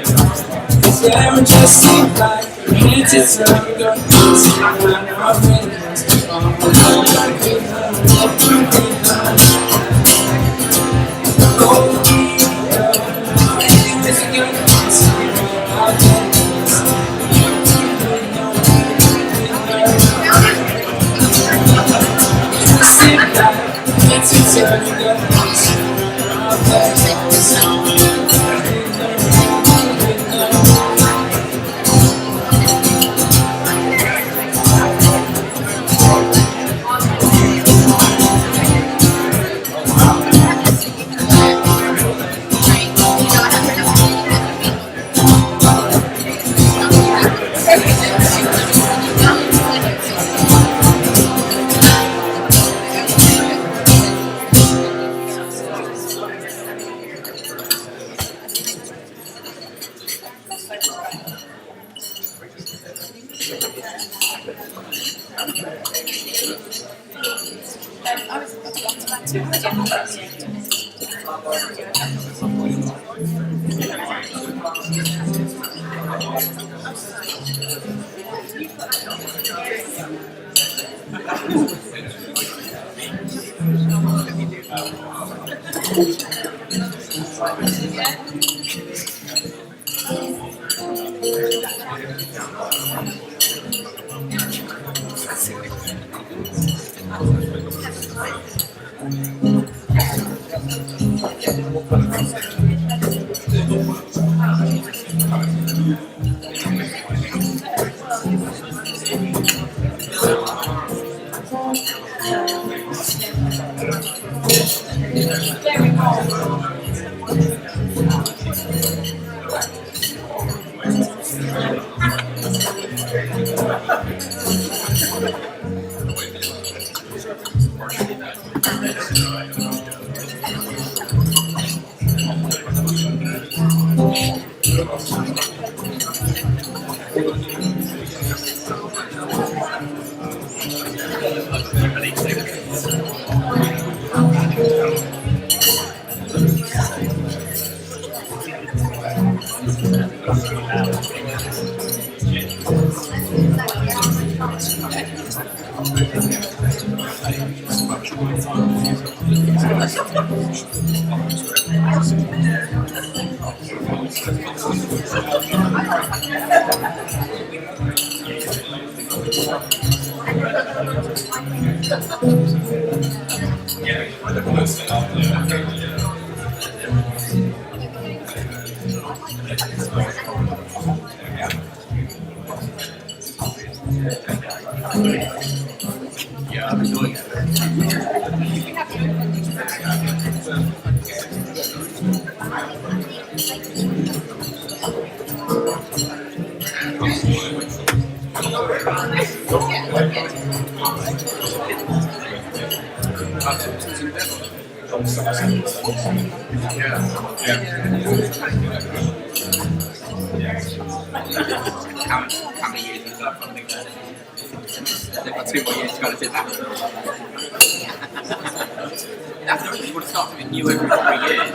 How many years is that funding? They've got 2 more years to go to do that. That's not really want to start something new every 3 years.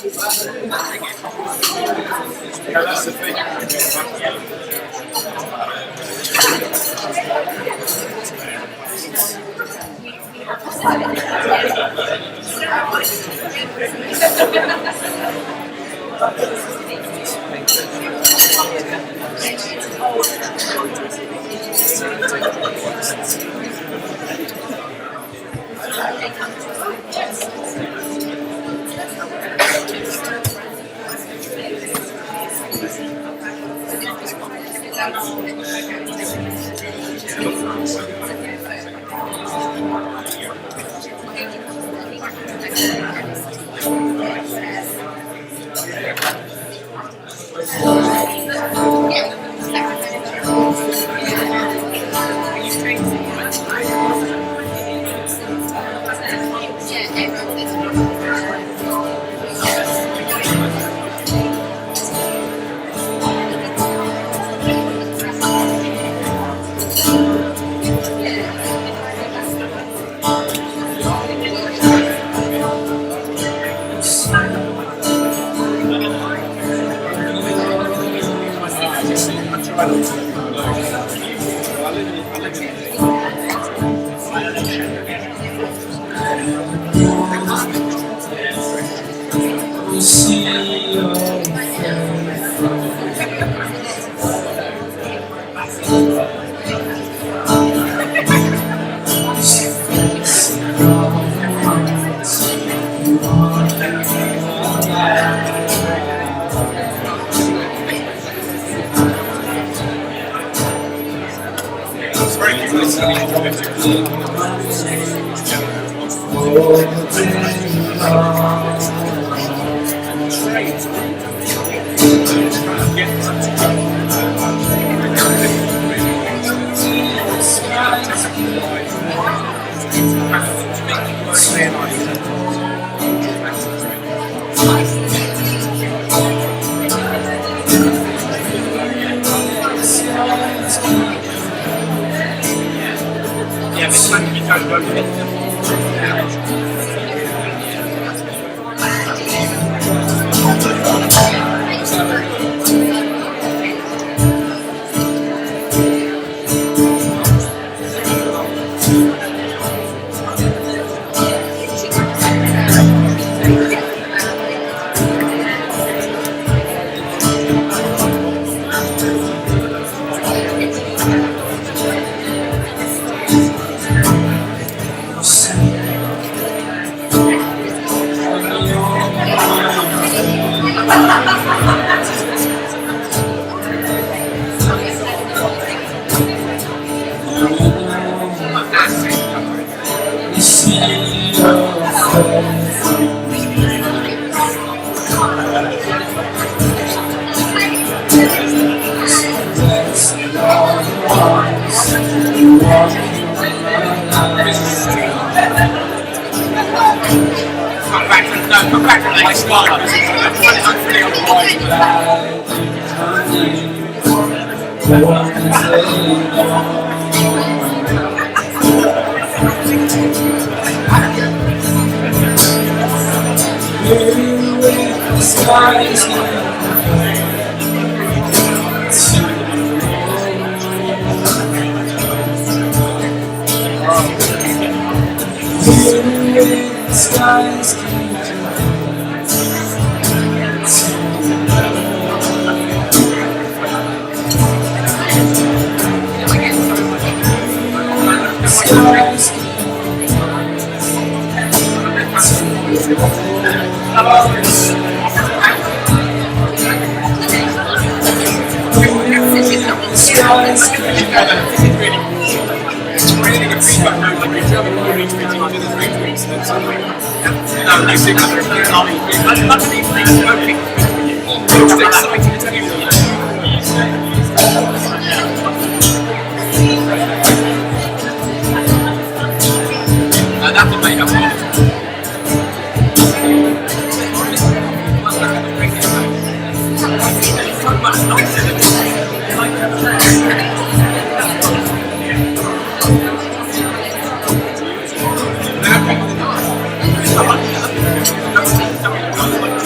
that's the thing.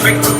Thank you.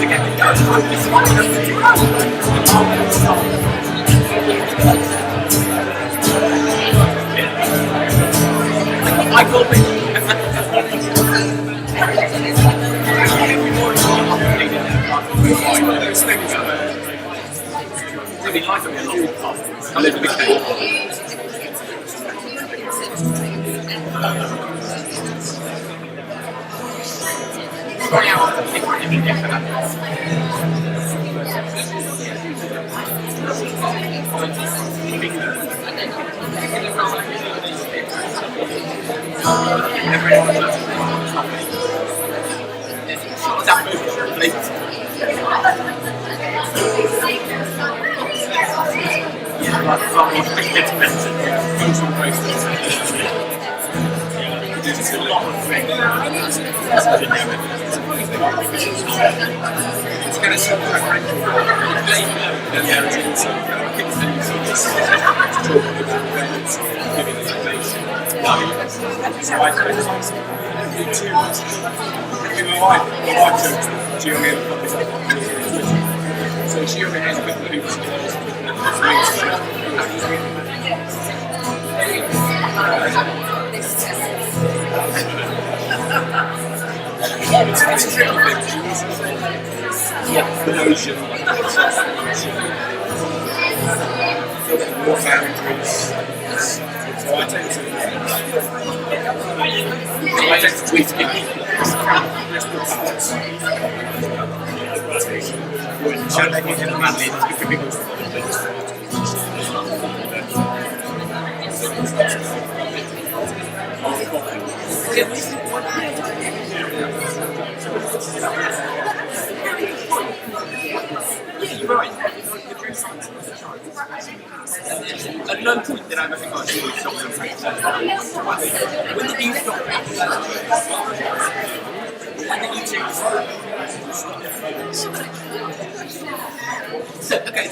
At no point did I ever think I should stop them. When did you stop? When did you change? So, okay,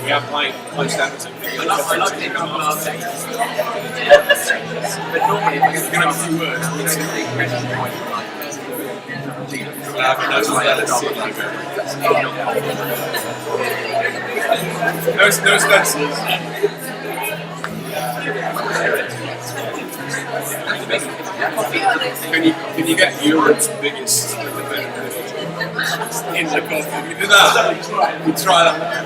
we have my standards. I like to take up our things. But normally, if I'm going to have a few words, I'm going to take questions point. No stencils. Can you get Europe's biggest in the coffee? We do that. We try that.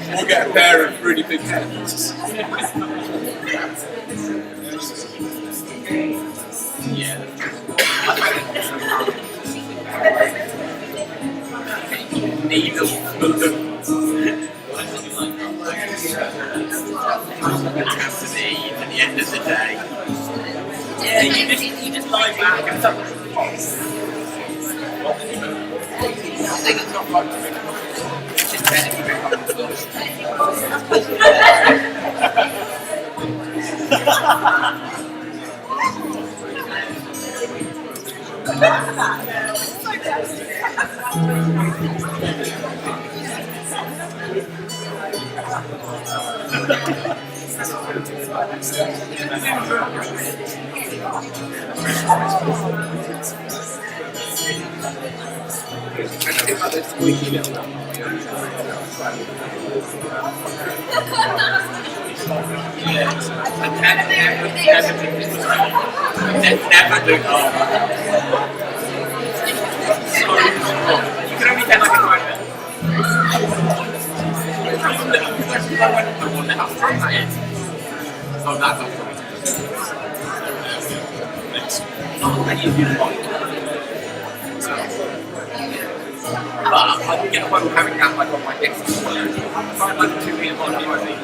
We'll get a pair of really big heads. Needle. At the end of the day. Yeah, you just lie back and stuff. I think it's not fun to make it's just never do. You can only get like a driver. I wonder how strong that is. Oh, that's not strong. But I can get away with having that like on my next if I'm like 2 feet on I think.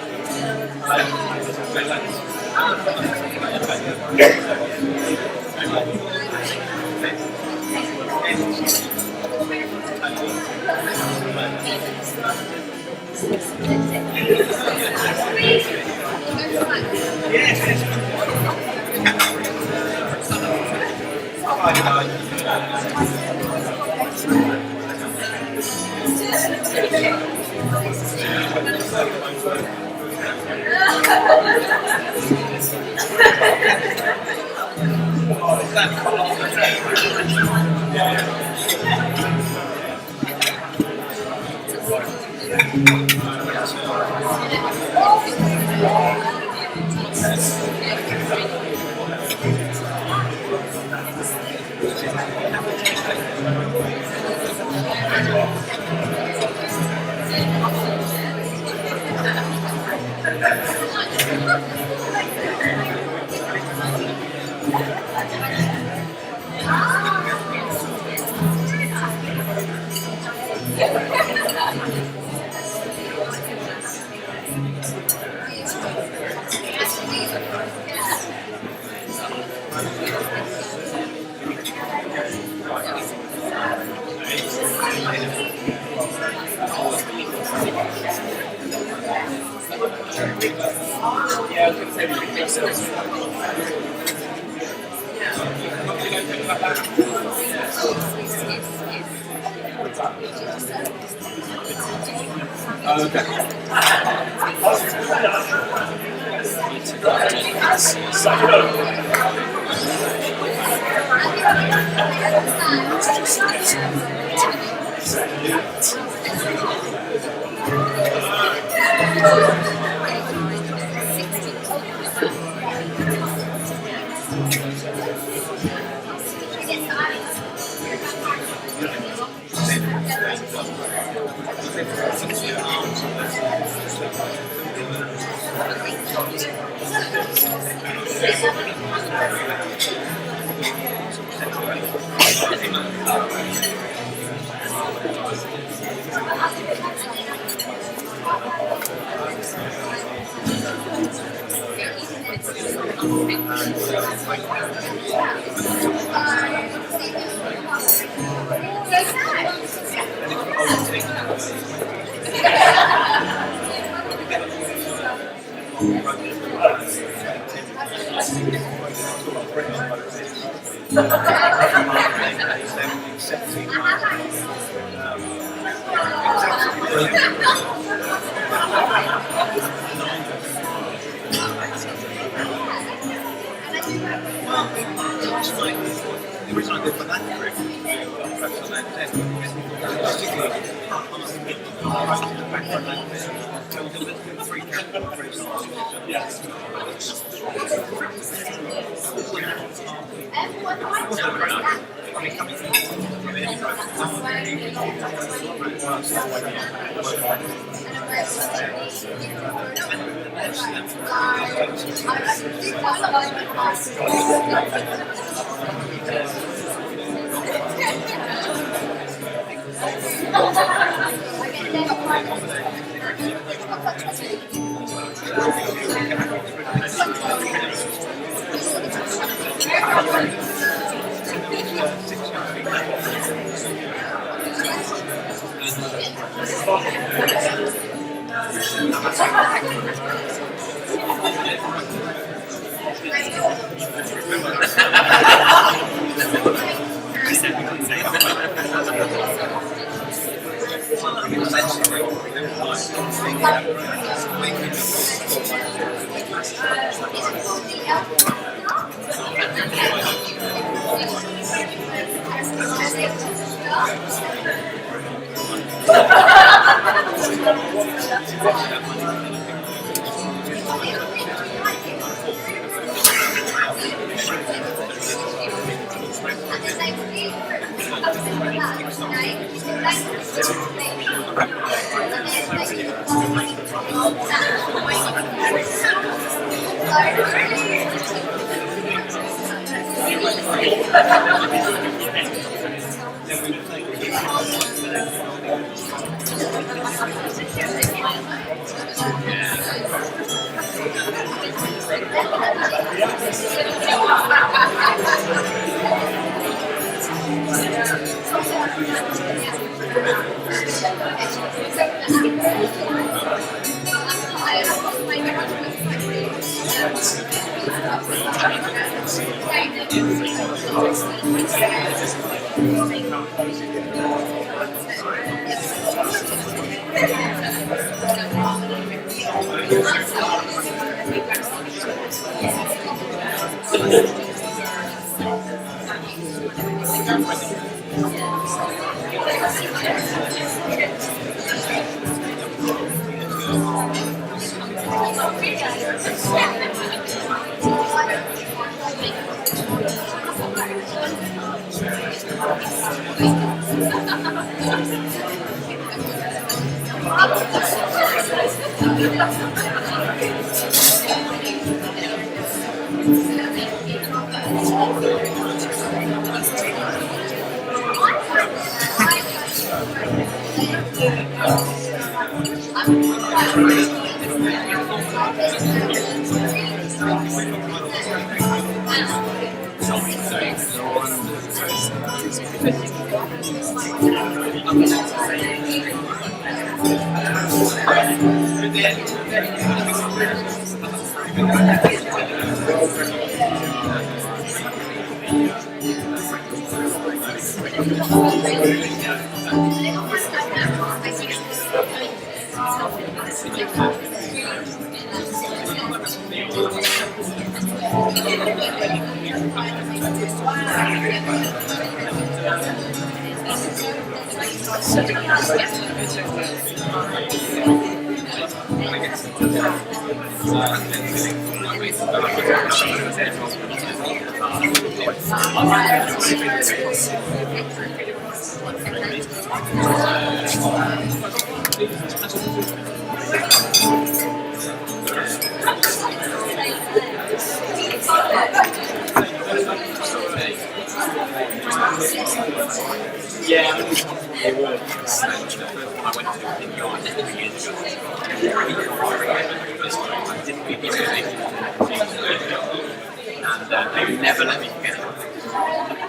They would never let me forget it.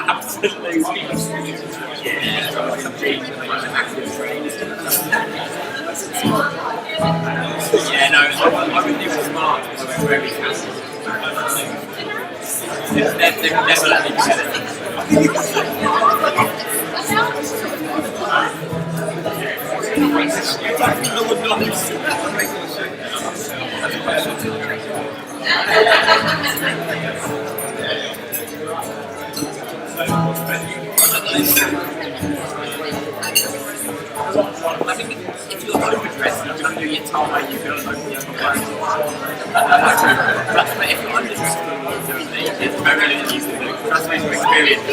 Absolutely. Yeah. Yeah, no, I would do it smart because I went very fast. They would never let me forget I think if you're overdressed, you're going to do your tie, you're going to open your but if you're underdressed, it's very easy to do. That's my experience.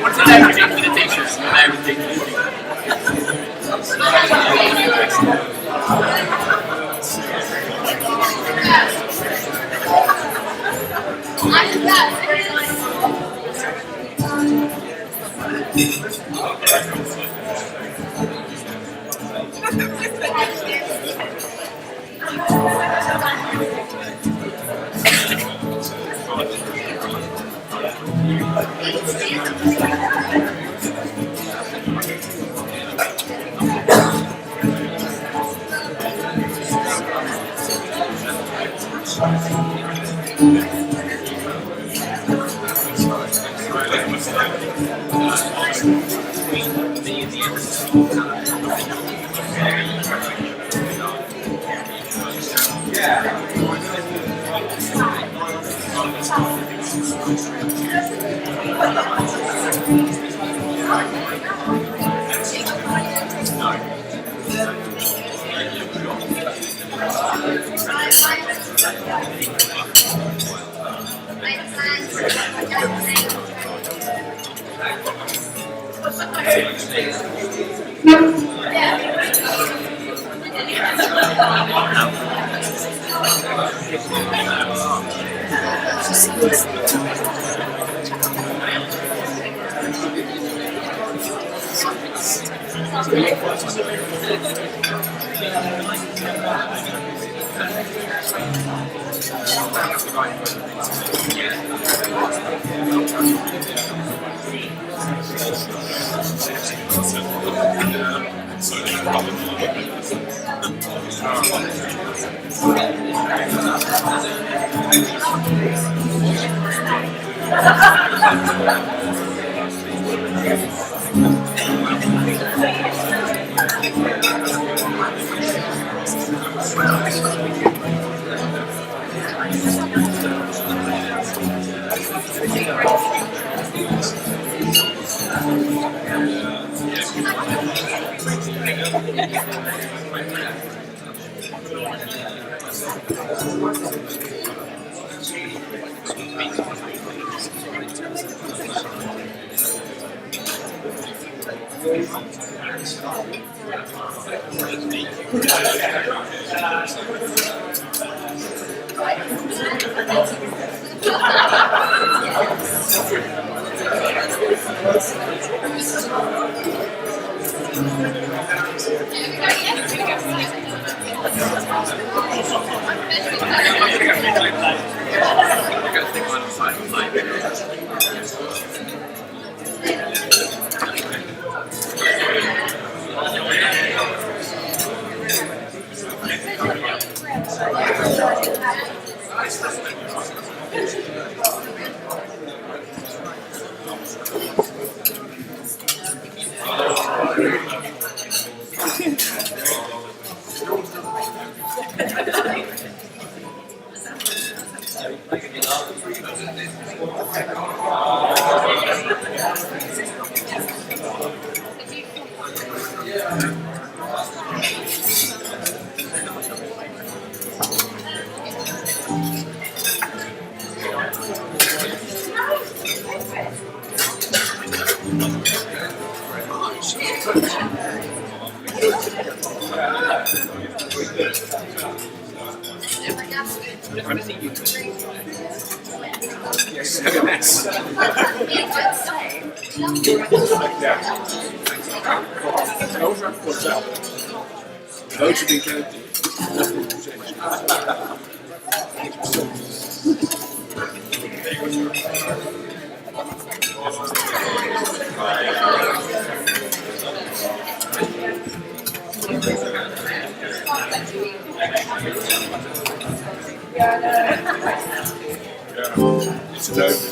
Once you're there with a t-shirt, you're there with t-shirt. Those have been counted. It's an over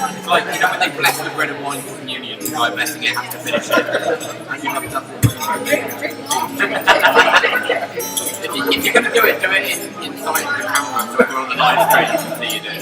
It's like, you know when they bless the bread and wine for communion, by blessing it has to finish it. And you have a double. If you're going to do it inside the camera, so we're on the live stream, you can see you do it.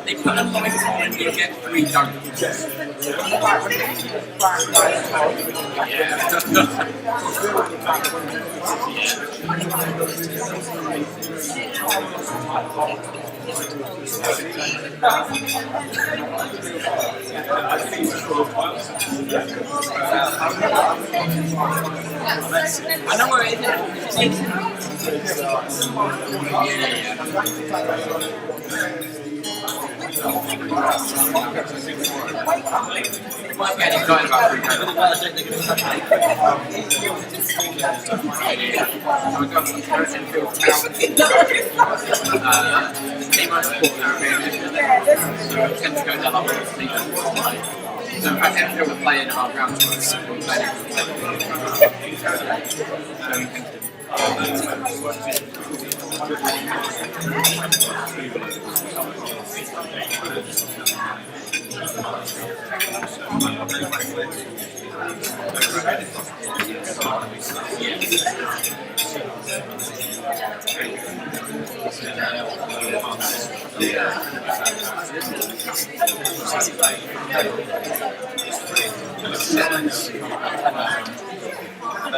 They put a light on and you get 3 dunks. I know where it is. Might get excited about free code. We've got some Enfield talent. The team I support now so I tend to go to other seasons. So in fact, Enfield are playing our ground tours. We're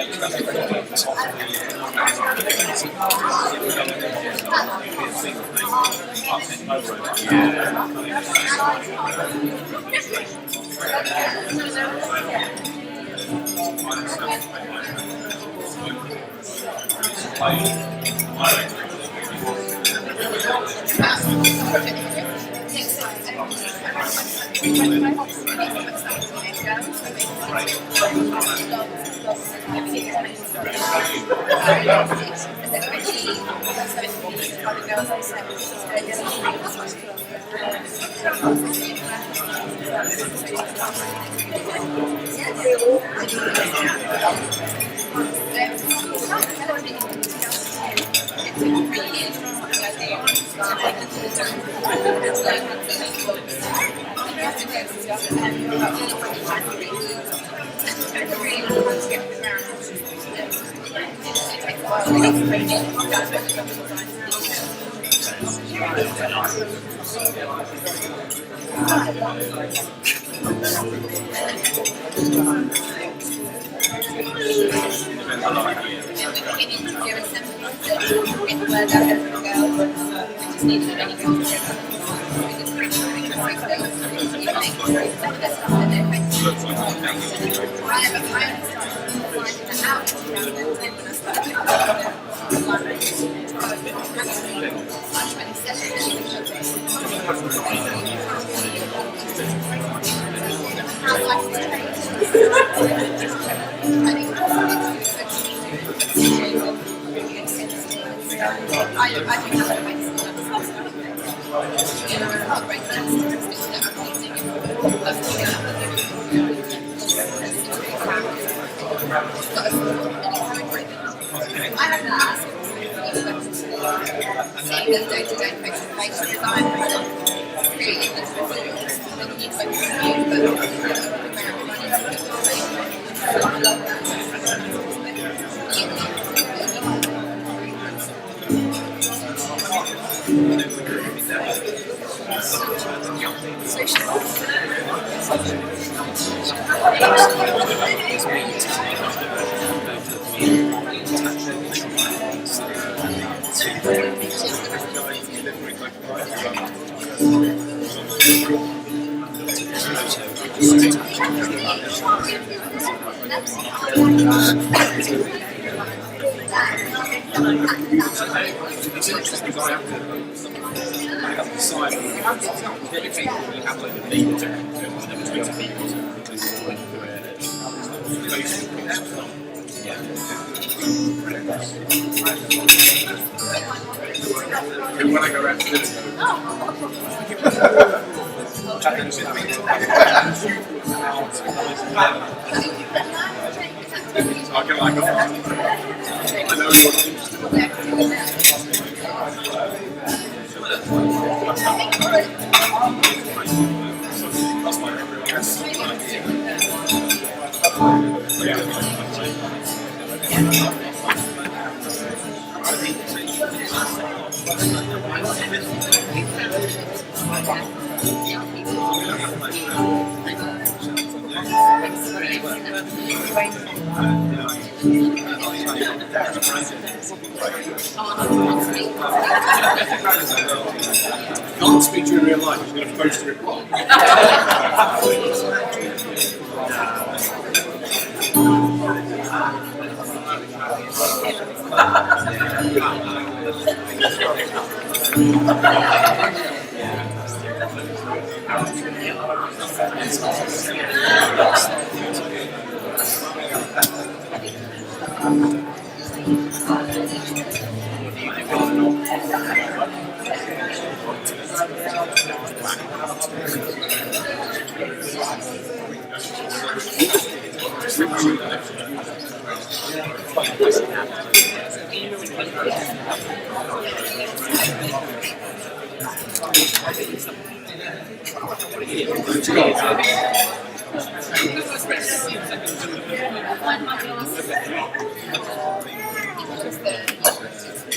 Can't speak to you in real life, you're going to post a reply.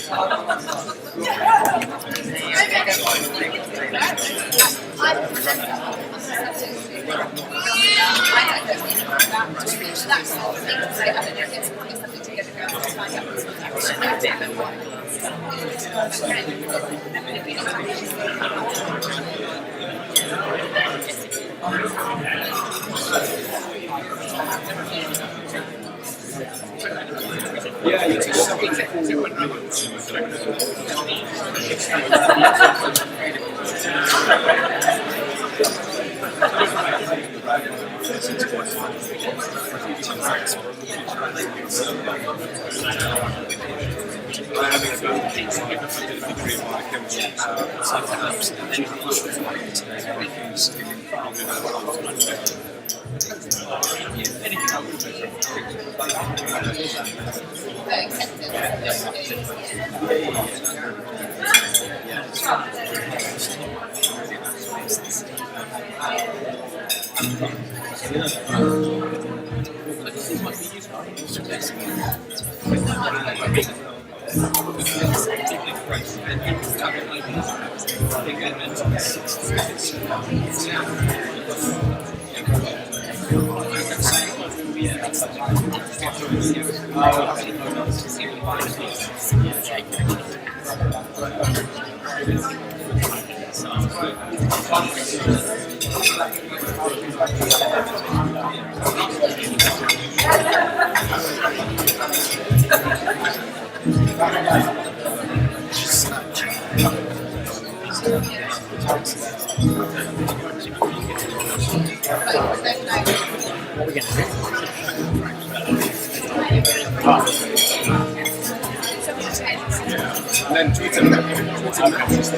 I don't know. Yeah, you just then Twitter matches.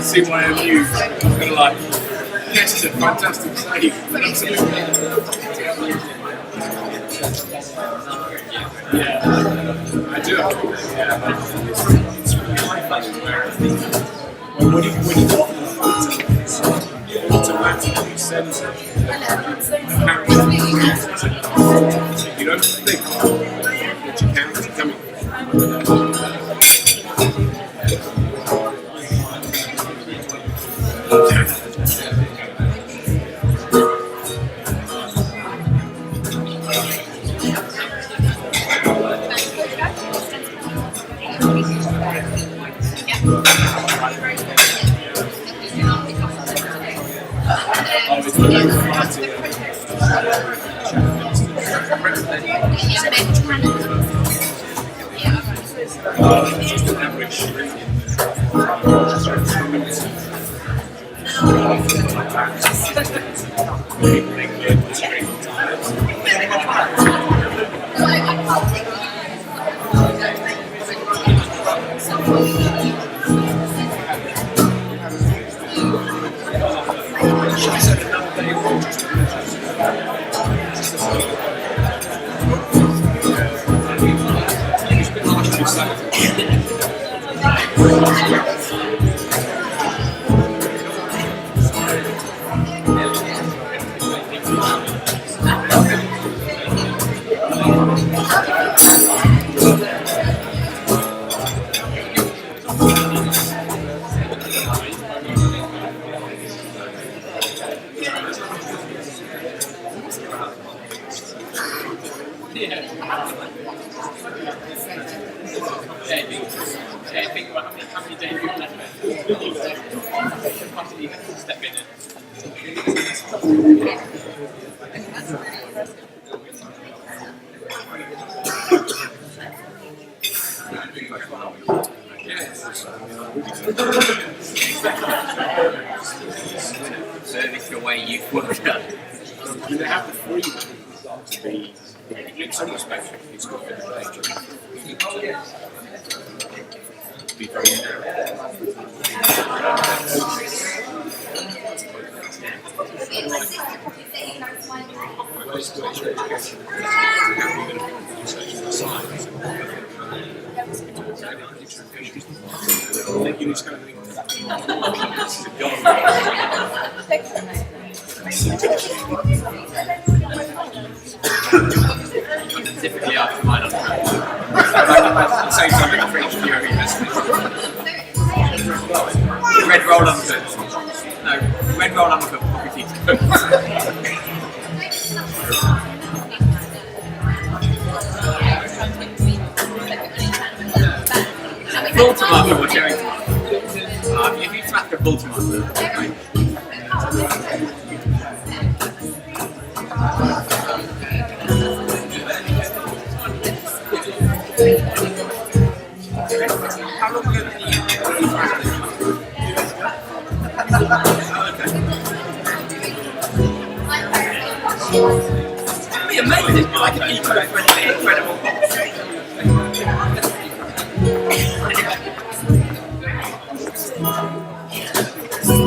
See one of you kind of like, yes, it's a fantastic save. Yeah, I do. It's really funny where when you automatically sends it, you don't think that your camera's coming. Service the way you've worked out. You have the freedom to be, in some respects, it's good for the page. Be very narrow. think you need to kind of Typically after mine on the same time with French Fury. Red roll undercoat. No, red roll undercoat. Coffee full tomato or cherry tomato? If you smash a full tomato, right? How long ago did you smash it? It'd be amazing, like an eco-friendly, incredible box.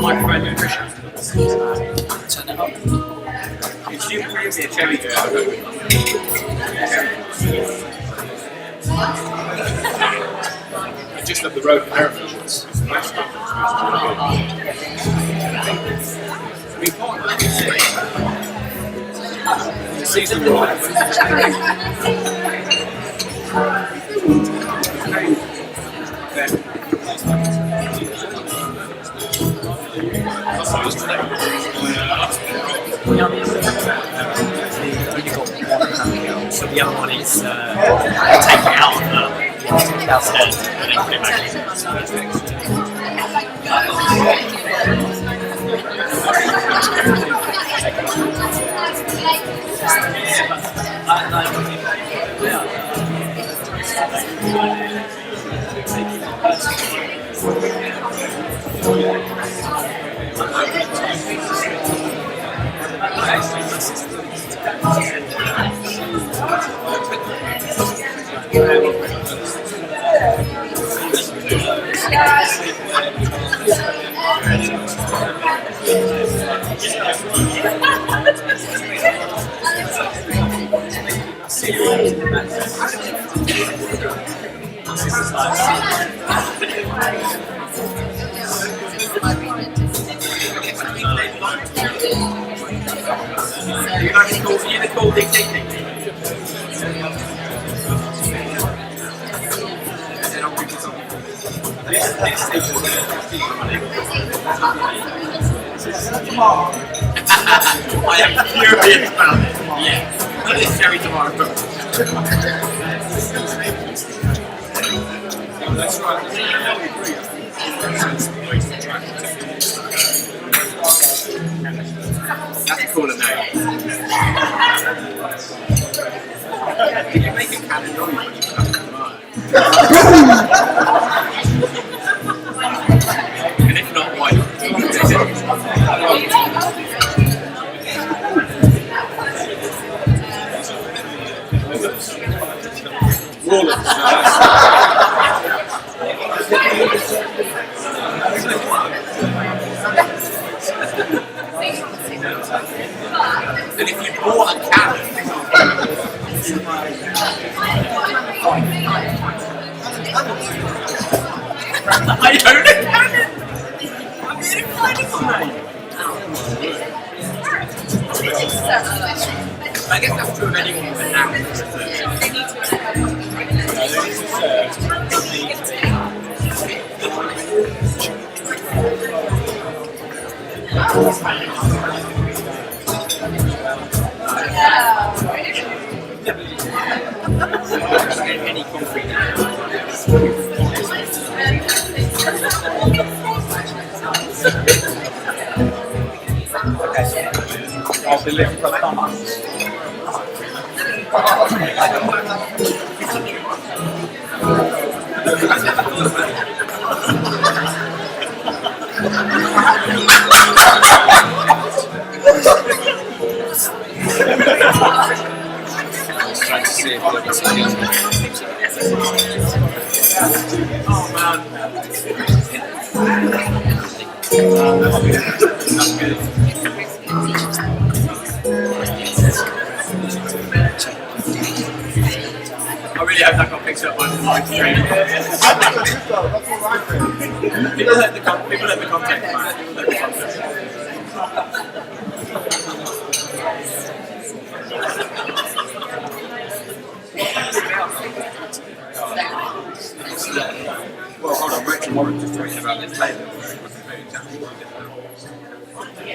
Microphone nutrition. Turn it up. It's super easy, a cherry just up the road from Hereford. The seasonal wine. So the other one is take it out and then put it back I am furious about it. Yeah. That is cherry tomato. That's right. That's a cooler name. Did you make a cannoli when you cut the tomato? And if not, why not? And if you bought a can, I own a cannon! I'm being excited tonight! I guess that's true of anyone with a knack any concrete. I'll be looking for Thomas. Oh man. That's good. I really hope that got picked up on the live stream. People let the context, man. People let the context. Well, hold on, Rachel Warren just talking about this paper. You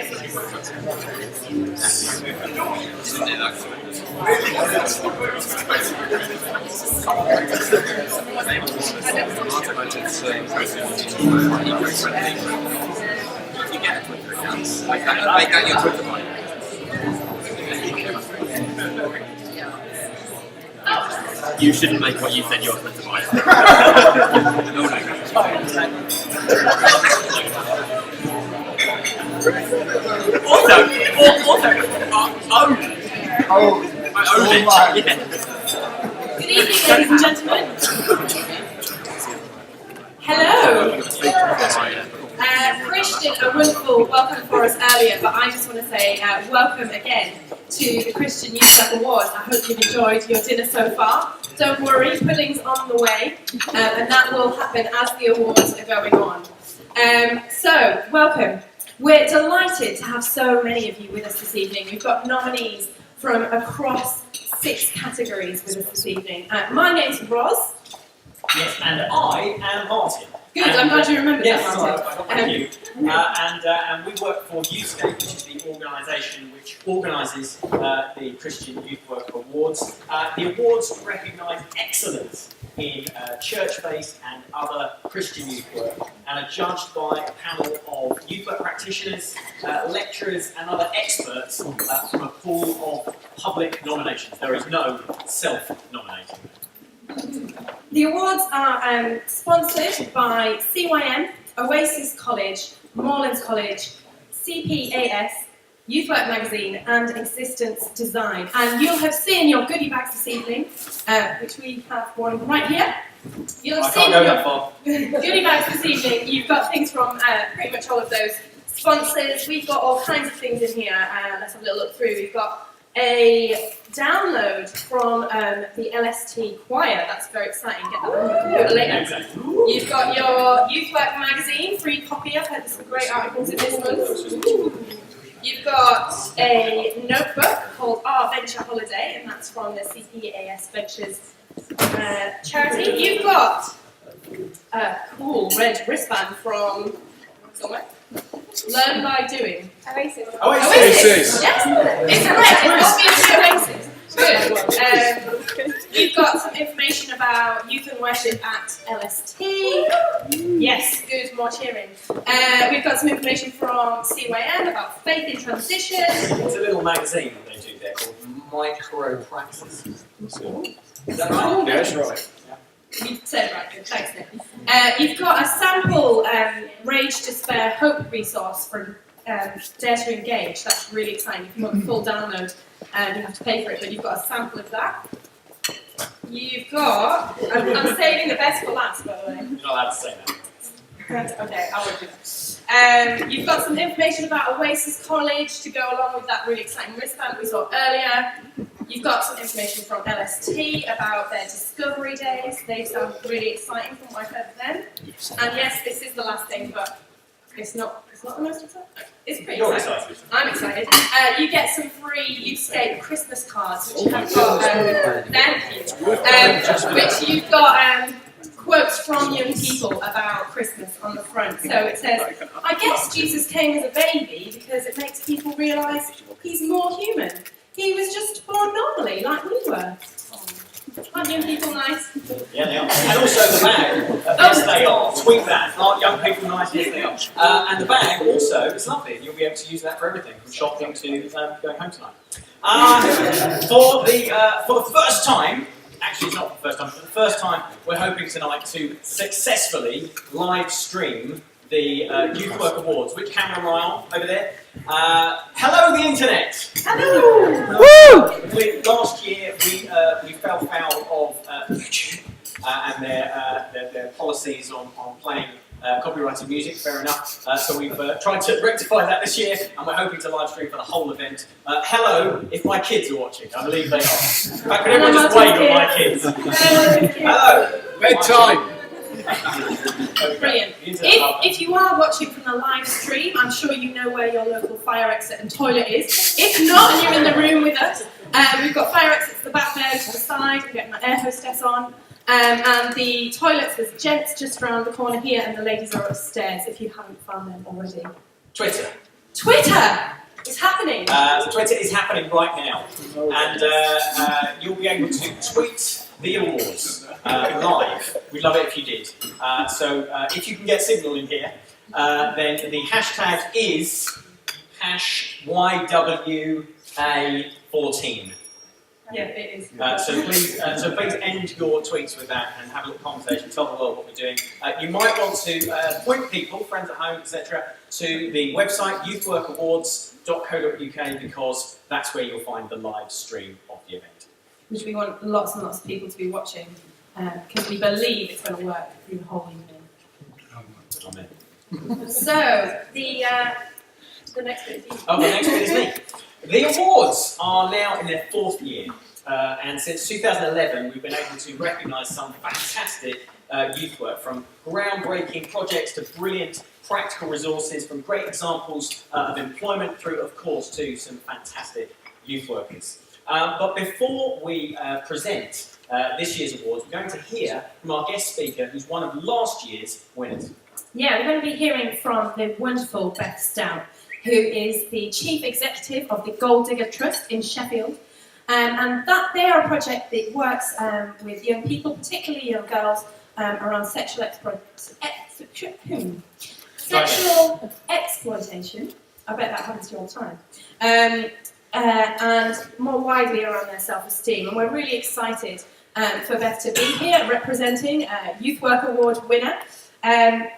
get a Twitter account. Make that your Twitter bio. You shouldn't make what you said your Twitter bio. Also, I own it. Yeah. Good evening, ladies and gentlemen. Hello. Krish did a wonderful welcome for us earlier, but I just want to say welcome again to the Christian Youth Club Awards. I hope you've enjoyed your dinner so far. Don't worry, pudding's on the way, and that will happen as the awards are going on. So, welcome. We're delighted to have so many of you with us this evening. We've got nominees from across 6 categories with us this evening. My name's Roz. Yes, and I am Martin. Good, I'm glad you remembered yes, that, Martin. Thank you. And we work for Youthscape, which is the organisation which organises the Christian Youth Work Awards. The awards recognise excellence in church-based and other Christian youth work, and are judged by a panel of youth work practitioners, lecturers and other experts from a pool of public nominations. There is no self-nominating. The awards are sponsored by CYM, Oasis College, Moorlands College, CPAS, Youth Work Magazine and Existence Design. And you'll have seen your goodie bags this evening, which we have one right here. You'll have seen your goodie bags this evening. You've got things from pretty much all of those sponsors. We've got all kinds of things in here. Let's have a little look through. We've got a download from the LST choir. That's very exciting. Get that on the computer later. You've got your Youth Work Magazine, free copy. I've heard some great articles in this one. You've got a notebook called Our Venture Holiday, and that's from the CPAS Ventures charity. You've got a cool red wristband from somewhere. Learn by doing. Oasis. Oasis. Yes, it's correct. It's obviously Oasis. Good. You've got some information about youth and worship at LST. Yes, good. More cheering. We've got some information from CYM about faith in transition. It's a little magazine that they do there called Micro Praxis. Is that right? Yeah, that's right. You said it right, good. Thanks, Nick. You've got a sample Rage, Despair, Hope resource from Dare to Engage. That's really exciting. If you want the full download, you have to pay for it, but you've got a sample of that. You've got, I'm saving the best for last, by the way. You're not allowed to say that. Okay, I won't do that. You've got some information about Oasis College to go along with that really exciting wristband we saw earlier. You've got some information from LST about their Discovery Days. They sound really exciting from what I've heard of them. And yes, this is the last thing, but it's not the most exciting. It's pretty exciting. I'm excited. You get some free Youthscape Christmas cards, which have got, which you've got quotes from young people about Christmas on the front. So it says, I guess Jesus came as a baby because it makes people realise he's more human. He was just born normally, like we were. Aren't young people nice? Yeah, they are. And also the bag. Yes, they are. Tweet that. Aren't young people nice? Yes, they are. And the bag also is lovely. You'll be able to use that for everything, from shopping to going home tonight. For the first time, actually it's not the first time, but the first time we're hoping tonight to successfully live stream the Youth Work Awards. Which camera am I on over there? Hello, the internet. Hello. Woo! Last year we fell foul of YouTube and their policies on playing copyrighted music, fair enough. So we've tried to rectify that this year, and we're hoping to live stream for the whole event. Hello, if my kids are watching, I believe they are. In fact, could everyone just wave at my kids? Hello! Bedtime! Brilliant. If you are watching from the live stream, I'm sure you know where your local fire exit and toilet is. If not, and you're in the room with us, we've got fire exits at the back there, to the side, we're getting my air hostess on. And the toilets, there's gents just around the corner here, and the ladies are upstairs, if you haven't found them already. Twitter. Twitter! It's happening. Twitter is happening right now. And you'll be able to tweet the awards live. We'd love it if you did. So if you can get signal in here, then the hashtag is #YWA14. Yeah, it is. So please end your tweets with that and have a little conversation. Tell the world what we're doing. You might want to point people, friends at home, etc., to the website youthworkawards.co.uk, because that's where you'll find the live stream of the event. Which we want lots and lots of people to be watching, because we believe it's going to work through the whole evening. Amen. So the next bit is you. Oh, the next bit is me. The awards are now in their 4th year, and since 2011 we've been able to recognise some fantastic youth work, from groundbreaking projects to brilliant practical resources, from great examples of employment through, of course, to some fantastic youth workers. But before we present this year's awards, we're going to hear from our guest speaker, who's one of last year's winners. Yeah, we're going to be hearing from the wonderful Beth Stout, who is the Chief Executive of the Gold Digger Trust in Sheffield. And that they are a project that works with young people, particularly young girls, around sexual exploitation. I bet that happens to you all the time. And more widely around their self-esteem. And we're really excited for Beth to be here representing a Youth Work Award winner. And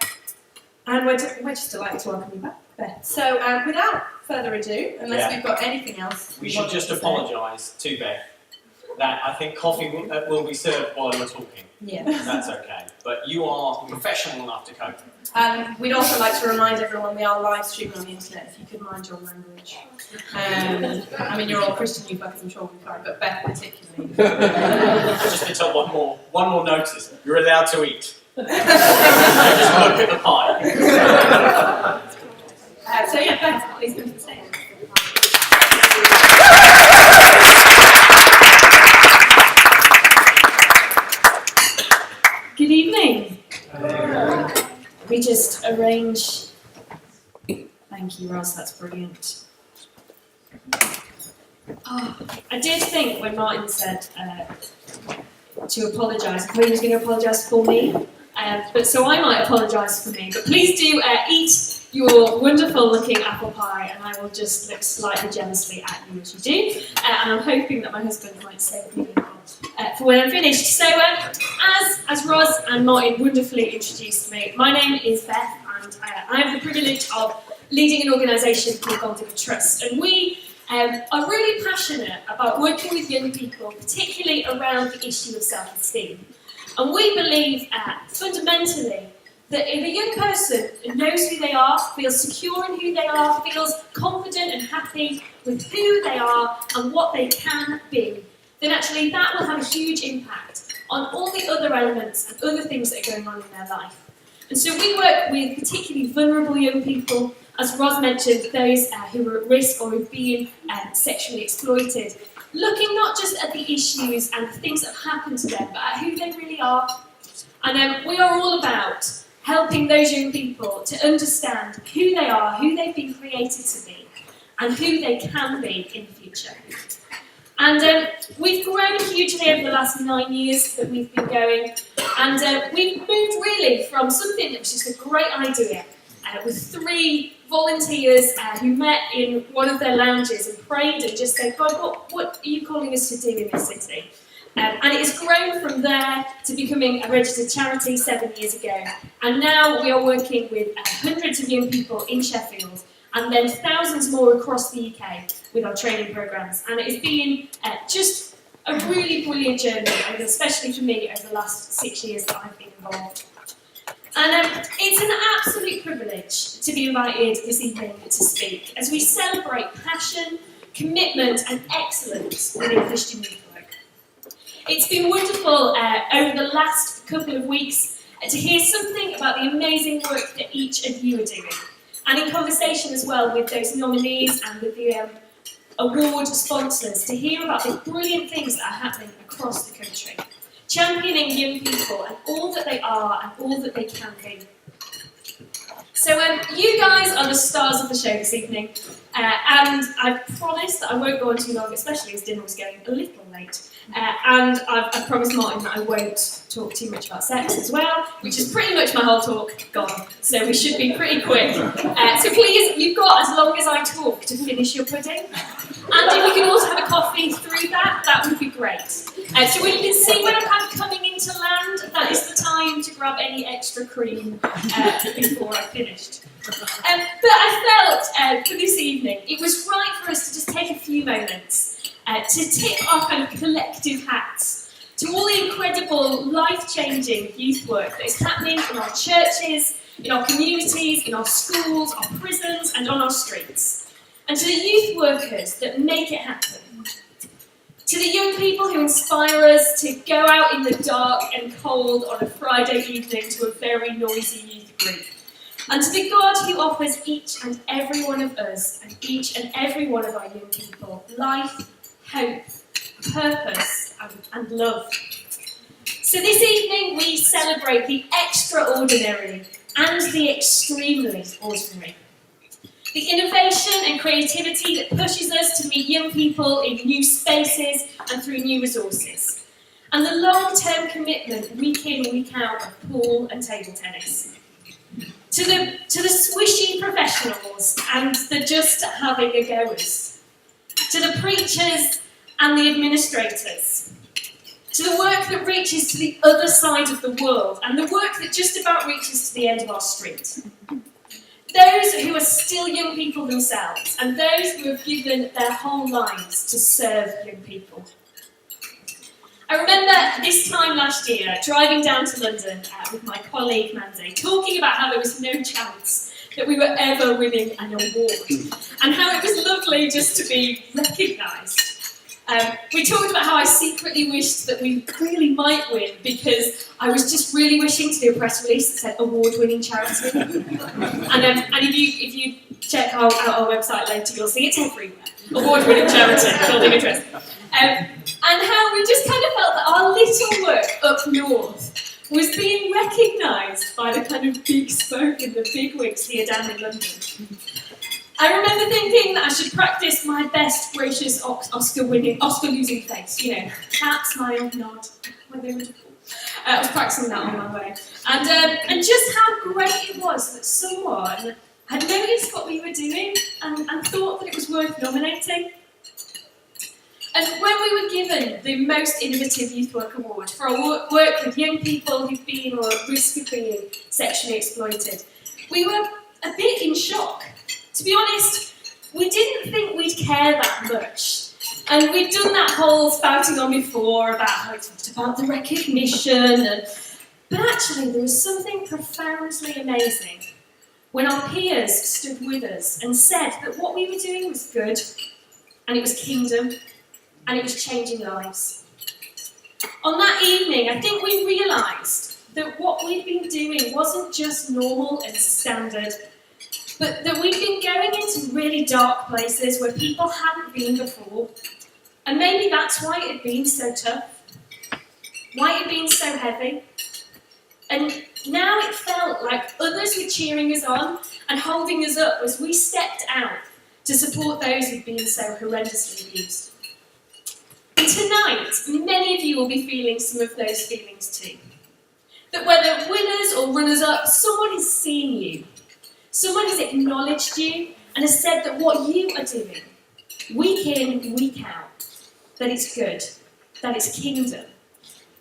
we're just delighted to welcome you back, Beth. So without further ado, unless we've got anything else... We should just apologise to Beth that I think coffee will be served while we're talking. Yeah. That's okay. But you are professional enough to cope. And we'd also like to remind everyone we are live streaming on the internet, if you could mind your language. I mean, you're all Christian youth workers, I'm sure we'll be fine, but Beth particularly. I've just been told one more notice. You're allowed to eat. Just look at the pie. So yeah, Beth, please come to the stage. Good evening. We just arrange. Thank you, Roz, that's brilliant. Oh, I did think when Martin said to apologise, I thought he was going to apologise for me, but so I might apologise for me. But please do eat your wonderful looking apple pie, and I will just look slightly jealously at you as you do. And I'm hoping that my husband might say me for when I'm finished. So as Roz and Martin wonderfully introduced me, my name is Beth, and I have the privilege of leading an organisation called Gold Digger Trust, and we are really passionate about working with young people, particularly around the issue of self-esteem. And we believe fundamentally that if a young person knows who they are, feels secure in who they are, feels confident and happy with who they are and what they can be, then actually that will have a huge impact on all the other elements and other things that are going on in their life. And so we work with particularly vulnerable young people, as Roz mentioned, those who are at risk or who've been sexually exploited, looking not just at the issues and the things that have happened to them, but at who they really are. And we are all about helping those young people to understand who they are, who they've been created to be, and who they can be in the future. And we've grown hugely over the last 9 years that we've been going, and we've moved really from something that was just a great idea, with 3 volunteers who met in one of their lounges and prayed and just said, God, what are you calling us to do in this city? And it has grown from there to becoming a registered charity 7 years ago. And now we are working with hundreds of young people in Sheffield, and then thousands more across the UK with our training programmes. And it has been just a really brilliant journey, and especially for me over the last 6 years that I've been involved. And it's an privilege to be invited this evening to speak as we celebrate passion, commitment and excellence within Christian youth work. It's been wonderful over the last couple of weeks to hear something about the amazing work that each of you are doing, and in conversation as well with those nominees and with the award sponsors to hear about the brilliant things that are happening across the country, championing young people and all that they are and all that they can be. So you guys are the stars of the show this evening, and I've promised that I won't go on too long, especially as dinner was getting a little late. And I've promised Martin that I won't talk too much about sex as well, which is pretty much my whole talk gone, so we should be pretty quick. So please, you've got as long as I talk to finish your pudding. And if you can also have a coffee through that, that would be great. So when you can see when I'm kind of coming into land, that is the time to grab any extra cream before I finished. But I felt for this evening, it was right for us to just take a few moments to tip our kind of collective hats to all the incredible, life-changing youth work that is happening in our churches, in our communities, in our schools, our prisons, and on our streets. And to the youth workers that make it happen. To the young people who inspire us to go out in the dark and cold on a Friday evening to a very noisy youth group. And to the God who offers each and every one of us and each and every one of our young people life, hope, purpose and love. So this evening we celebrate the extraordinary and the extremely ordinary. The innovation and creativity that pushes us to meet young people in new spaces and through new resources. And the long-term commitment week in, week out of pool and table tennis. To the swishy professionals and the just having a goers. To the preachers and the administrators. To the work that reaches to the other side of the world and the work that just about reaches to the end of our street. Those who are still young people themselves and those who have given their whole lives to serve young people. I remember this time last year driving down to London with my colleague Mandy, talking about how there was no chance that we were ever winning an award and how it was lovely just to be recognised. We talked about how I secretly wished that we really might win because I was just really wishing to do a press release that said award-winning charity. And if you check out our website later, you'll see it's everywhere. Award-winning charity, building a trust. And how we just kind of felt that our little work up north was being recognised by the kind of big spoke and the big wigs here down in London. I remember thinking that I should practice my best gracious Oscar-losing face, you know, tap, smile, nod. I was practicing that on my way. And just how great it was that someone had noticed what we were doing and thought that it was worth nominating. And when we were given the Most Innovative Youth Work Award for our work with young people who've been or at risk of being sexually exploited, we were a bit in shock. To be honest, we didn't think we'd care that much. And we'd done that whole spouting on before about how it's about the recognition. But actually, there was something profoundly amazing when our peers stood with us and said that what we were doing was good, and it was kingdom, and it was changing lives. On that evening, I think we realised that what we'd been doing wasn't just normal and standard, but that we'd been going into really dark places where people hadn't been before. And maybe that's why it had been so tough, why it had been so heavy. And now it felt like others were cheering us on and holding us up as we stepped out to support those who'd been so horrendously abused. And tonight, many of you will be feeling some of those feelings too. That whether winners or runners-up, someone has seen you. Someone has acknowledged you and has said that what you are doing, week in, week out, that it's good, that it's kingdom,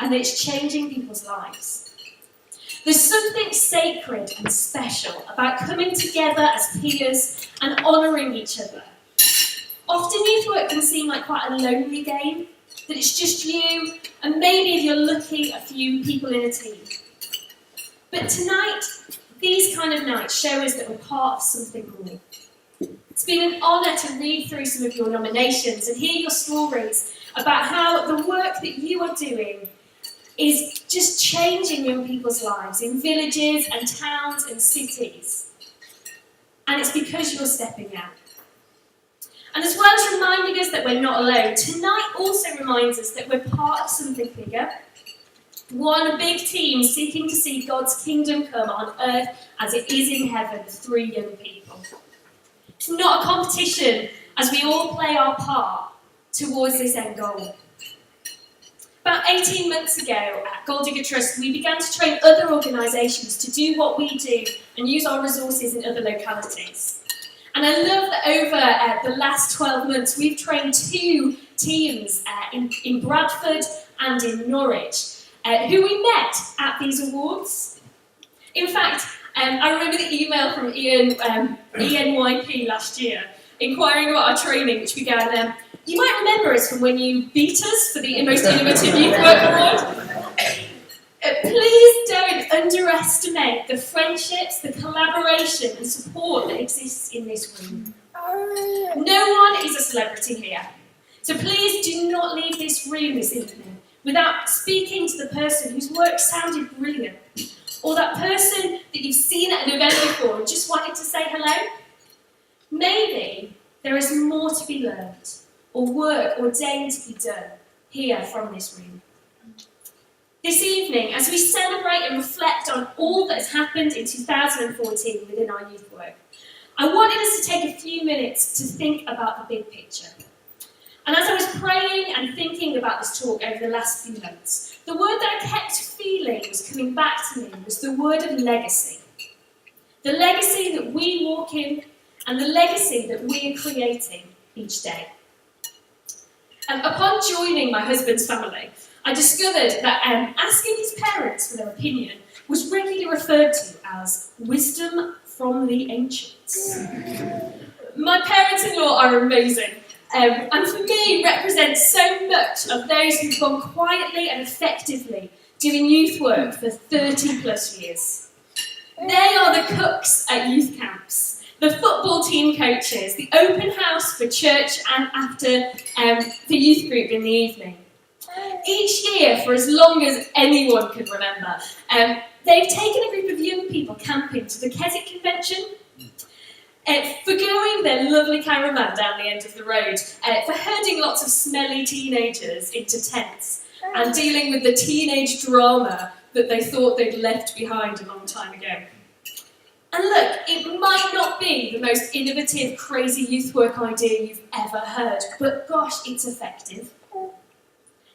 and that it's changing people's lives. There's something sacred and special about coming together as peers and honouring each other. Often youth work can seem like quite a lonely game, that it's just you, and maybe if you're lucky, a few people in a team. But tonight, These kind of nights show us that we're part of something more. It's been an honour to read through some of your nominations and hear your stories about how the work that you are doing is just changing young people's lives in villages and towns and cities. And it's because you're stepping out. And as well as reminding us that we're not alone, tonight also reminds us that we're part of something bigger. One big team seeking to see God's kingdom come on earth as it is in heaven through young people. It's not a competition as we all play our part towards this end goal. About 18 months ago at Golddigger Trust, we began to train other organisations to do what we do and use our resources in other localities. And I love that over the last 12 months, we've trained 2 teams in Bradford and in Norwich, who we met at these awards. In fact, I remember the email from ENYP last year, inquiring about our training, which began, you might remember us from when you beat us for the Most Innovative Youth Work Award. Please don't underestimate the friendships, the collaboration and support that exists in this room. No one is a celebrity here. So please do not leave this room this evening without speaking to the person whose work sounded brilliant, or that person that you've seen at an event before and just wanted to say hello. Maybe there is more to be learned, or work ordained to be done here from this room. This evening, as we celebrate and reflect on all that has happened in 2014 within our youth work, I wanted us to take a few minutes to think about the big picture. And as I was praying and thinking about this talk over the last few months, the word that I kept feeling was coming back to me was the word of legacy. The legacy that we walk in and the legacy that we are creating each day. Upon joining my husband's family, I discovered that asking his parents for their opinion was regularly referred to as wisdom from the ancients. My parents-in-law are amazing, and for me represent so much of those who've gone quietly and effectively doing youth work for 30 plus years. They are the cooks at youth camps, the football team coaches, the open house for church and after the youth group in the evening. Each year, for as long as anyone can remember, they've taken a group of young people camping to the Keswick Convention, forgoing their lovely caravan down the end of the road, for herding lots of smelly teenagers into tents, and dealing with the teenage drama that they thought they'd left behind a long time ago. And look, it might not be the most innovative, crazy youth work idea you've ever heard, but gosh, it's effective.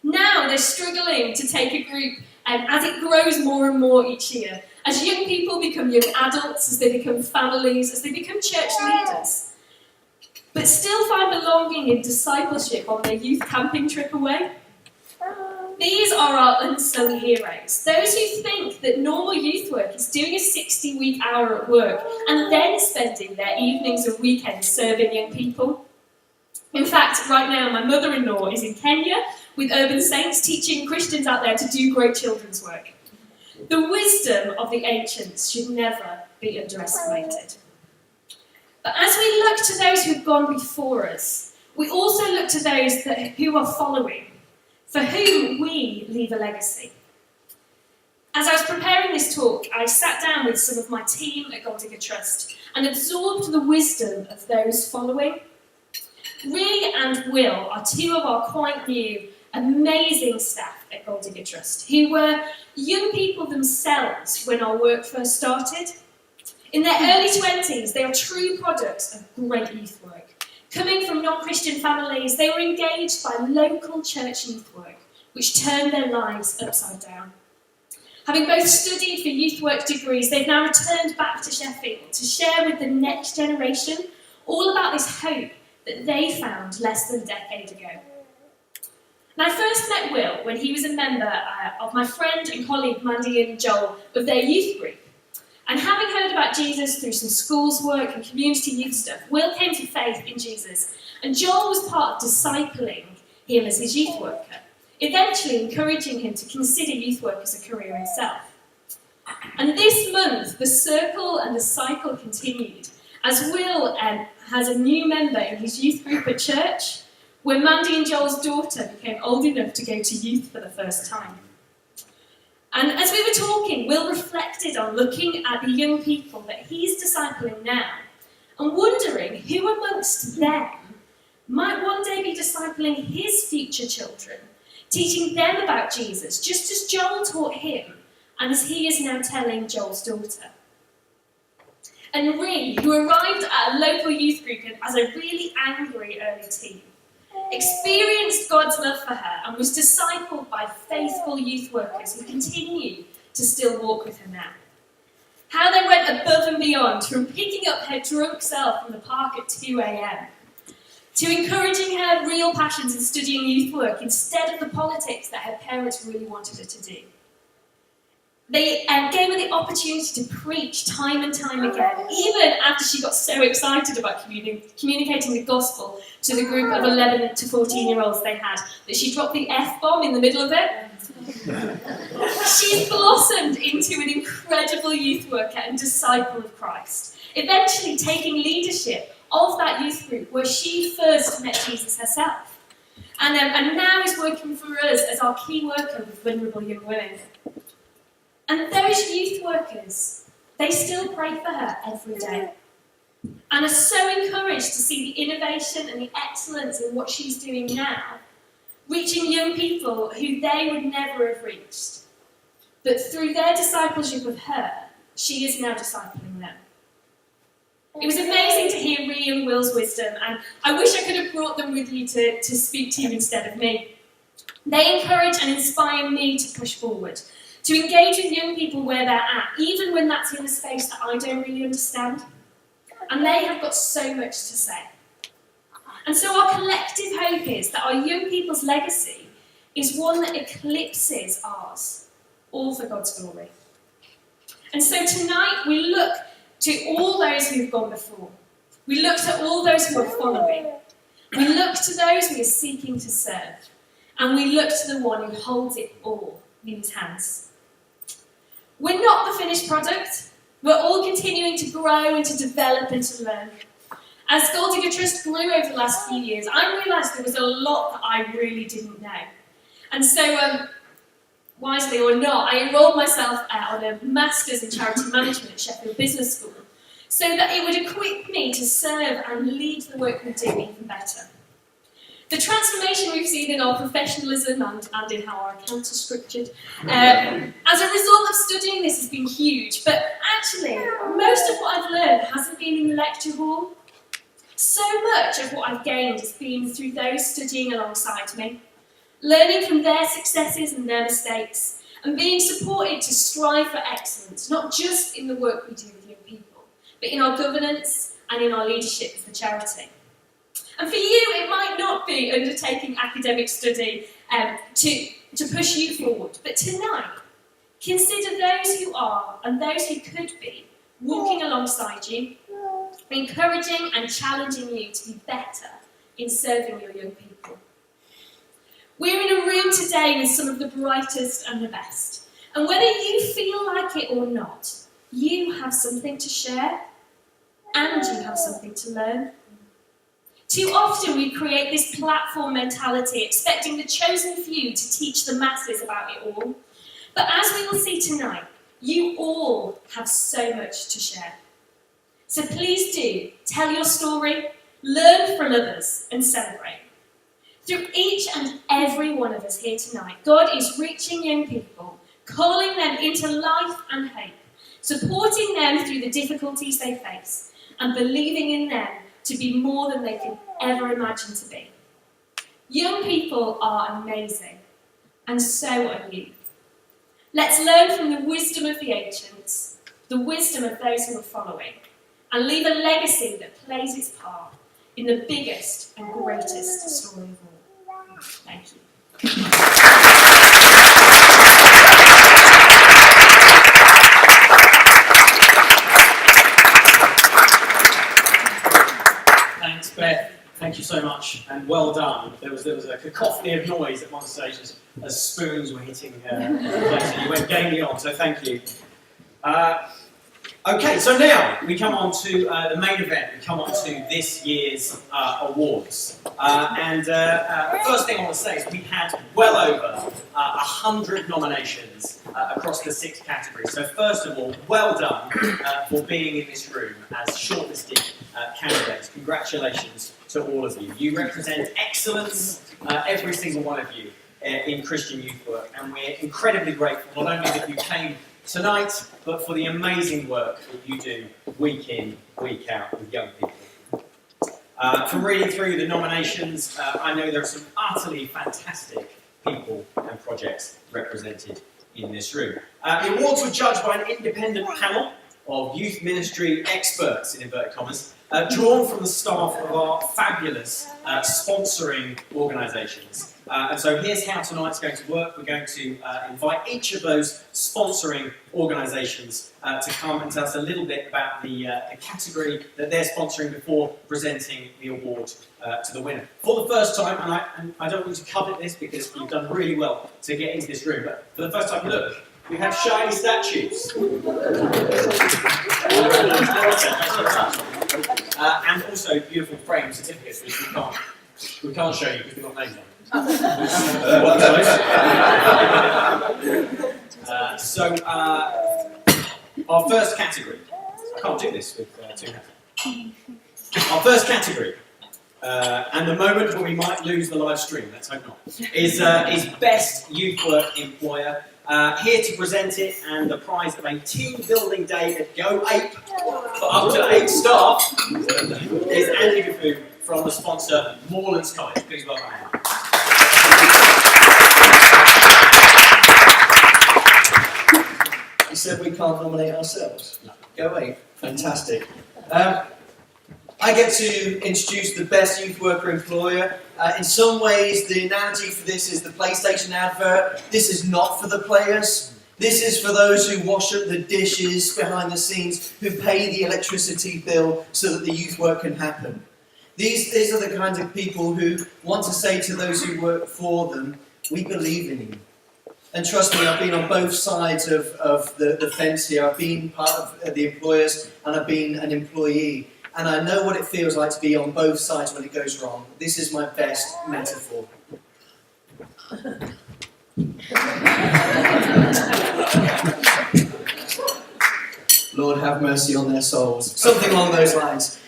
Now they're struggling to take a group as it grows more and more each year. As young people become young adults, as they become families, as they become church leaders. But still find belonging in discipleship on their youth camping trip away. These are our unsung heroes. Those who think that normal youth work is doing a 60-week hour at work and then spending their evenings and weekends serving young people. In fact, right now my mother-in-law is in Kenya with Urban Saints, teaching Christians out there to do great children's work. The wisdom of the ancients should never be underestimated. But as we look to those who've gone before us, we also look to those who are following, for whom we leave a legacy. As I was preparing this talk, I sat down with some of my team at Golddigger Trust and absorbed the wisdom of those following. Ree and Will are 2 of our quite new, amazing staff at Golddigger Trust, who were young people themselves when our work first started. In their early 20s, they are true products of great youth work. Coming from non-Christian families, they were engaged by local church youth work, which turned their lives upside down. Having both studied for youth work degrees, they've now returned back to Sheffield to share with the next generation all about this hope that they found less than a decade ago. And I first met Will when he was a member of my friend and colleague Mandy and Joel of their youth group. And having heard about Jesus through some schools work and community youth stuff, Will came to faith in Jesus, and Joel was part of discipling him as his youth worker, eventually encouraging him to consider youth work as a career himself. And this month, the circle and the cycle continued, as Will has a new member in his youth group at church, where Mandy and Joel's daughter became old enough to go to youth for the first time. And as we were talking, Will reflected on looking at the young people that he's discipling now, and wondering who amongst them might one day be discipling his future children, teaching them about Jesus, just as Joel taught him, and as he is now telling Joel's daughter. And Ree, who arrived at a local youth group as a really angry early teen, experienced God's love for her and was discipled by faithful youth workers who continue to still walk with her now. How they went above and beyond, from picking up her drunk self from the park at 2 a.m, to encouraging her real passions in studying youth work instead of the politics that her parents really wanted her to do. They gave her the opportunity to preach time and time again, even after she got so excited about communicating the gospel to the group of 11 to 14-year-olds they had, that she dropped the F-bomb in the middle of it. She's blossomed into an incredible youth worker and disciple of Christ, eventually taking leadership of that youth group where she first met Jesus herself. And now is working for us as our key worker with vulnerable young women. And those youth workers, they still pray for her every day and are so encouraged to see the innovation and the excellence in what she's doing now, reaching young people who they would never have reached. But through their discipleship of her, she is now discipling them. It was amazing to hear Ree and Will's wisdom, and I wish I could have brought them with you to speak to you instead of me. They encourage and inspire me to push forward, to engage with young people where they're at, even when that's in a space that I don't really understand. And they have got so much to say. And so our collective hope is that our young people's legacy is one that eclipses ours, all for God's glory. And so tonight we look to all those who've gone before. We look to all those who are following. We look to those we are seeking to serve. And we look to the one who holds it all in his hands. We're not the finished product. We're all continuing to grow and to develop and to learn. As Gold Digger Trust grew over the last few years, I realised there was a lot that I really didn't know. And so, wisely or not, I enrolled myself on a Masters in Charity Management at Sheffield Business School, so that it would equip me to serve and lead the work we do even better. The transformation we've seen in our professionalism and in how our accounts are structured, as a result of studying this, has been huge. But actually, most of what I've learned hasn't been in the lecture hall. So much of what I've gained has been through those studying alongside me, learning from their successes and their mistakes, and being supported to strive for excellence, not just in the work we do with young people, but in our governance and in our leadership as a charity. And for you, it might not be undertaking academic study to push you forward, but tonight, consider those who are and those who could be walking alongside you, encouraging and challenging you to be better in serving your young people. We're in a room today with some of the brightest and the best, and whether you feel like it or not, you have something to share and you have something to learn. Too often we create this platform mentality, expecting the chosen few to teach the masses about it all. But as we will see tonight, you all have so much to share. So please do tell your story, learn from others, and celebrate. Through each and every one of us here tonight, God is reaching young people, calling them into life and hope, supporting them through the difficulties they face, and believing in them to be more than they can ever imagine to be. Young people are amazing, and so are you. Let's learn from the wisdom of the ancients, the wisdom of those who are following, and leave a legacy that plays its part in the biggest and greatest story of all. Thank you. Thanks, Beth. Thank you so much, and well done. There was a cacophony of noise at one stage as spoons were hitting the place, and you went gamely on, so thank you. Okay, so now we come on to the main event. We come on to this year's awards. The first thing I want to say is we had well over 100 nominations across the 6 categories. So first of all, well done for being in this room as shortlisted candidates. Congratulations to all of you. You represent excellence, every single one of you, in Christian youth work, and we're incredibly grateful not only that you came tonight, but for the amazing work that you do week in, week out with young people. From reading through the nominations, I know there are some utterly fantastic people and projects represented in this room. The awards were judged by an independent panel of youth ministry experts, in inverted commas, drawn from the staff of our fabulous sponsoring organisations. And so here's how tonight's going to work. We're going to invite each of those sponsoring organisations to come and tell us a little bit about the category that they're sponsoring before presenting the award to the winner. For the first time, and I don't want to covet this because you've done really well to get into this room, but for the first time, look, we have shiny statues. And also beautiful frame certificates, which we can't show you because we've got names on them. Our first category. I can't do this with 2 hands. Our first category, and the moment when we might lose the live stream, let's hope not, is Best Youth Work Employer. Here to present it, and the prize of a team building day at Go Ape for up to 8 staff is Andy Gafu from the sponsor Moorlands College. Please welcome Andy. You said we can't nominate ourselves? No. Go away. Fantastic. I get to introduce the Best Youth Worker Employer. In some ways, the analogy for this is the PlayStation advert. This is not for the players. This is for those who wash up the dishes behind the scenes, who pay the electricity bill so that the youth work can happen. These are the kinds of people who want to say to those who work for them, we believe in you. And trust me, I've been on both sides of the fence here. I've been part of the employers and I've been an employee. And I know what it feels like to be on both sides when it goes wrong. This is my best metaphor. Lord have mercy on their souls. Something along those lines.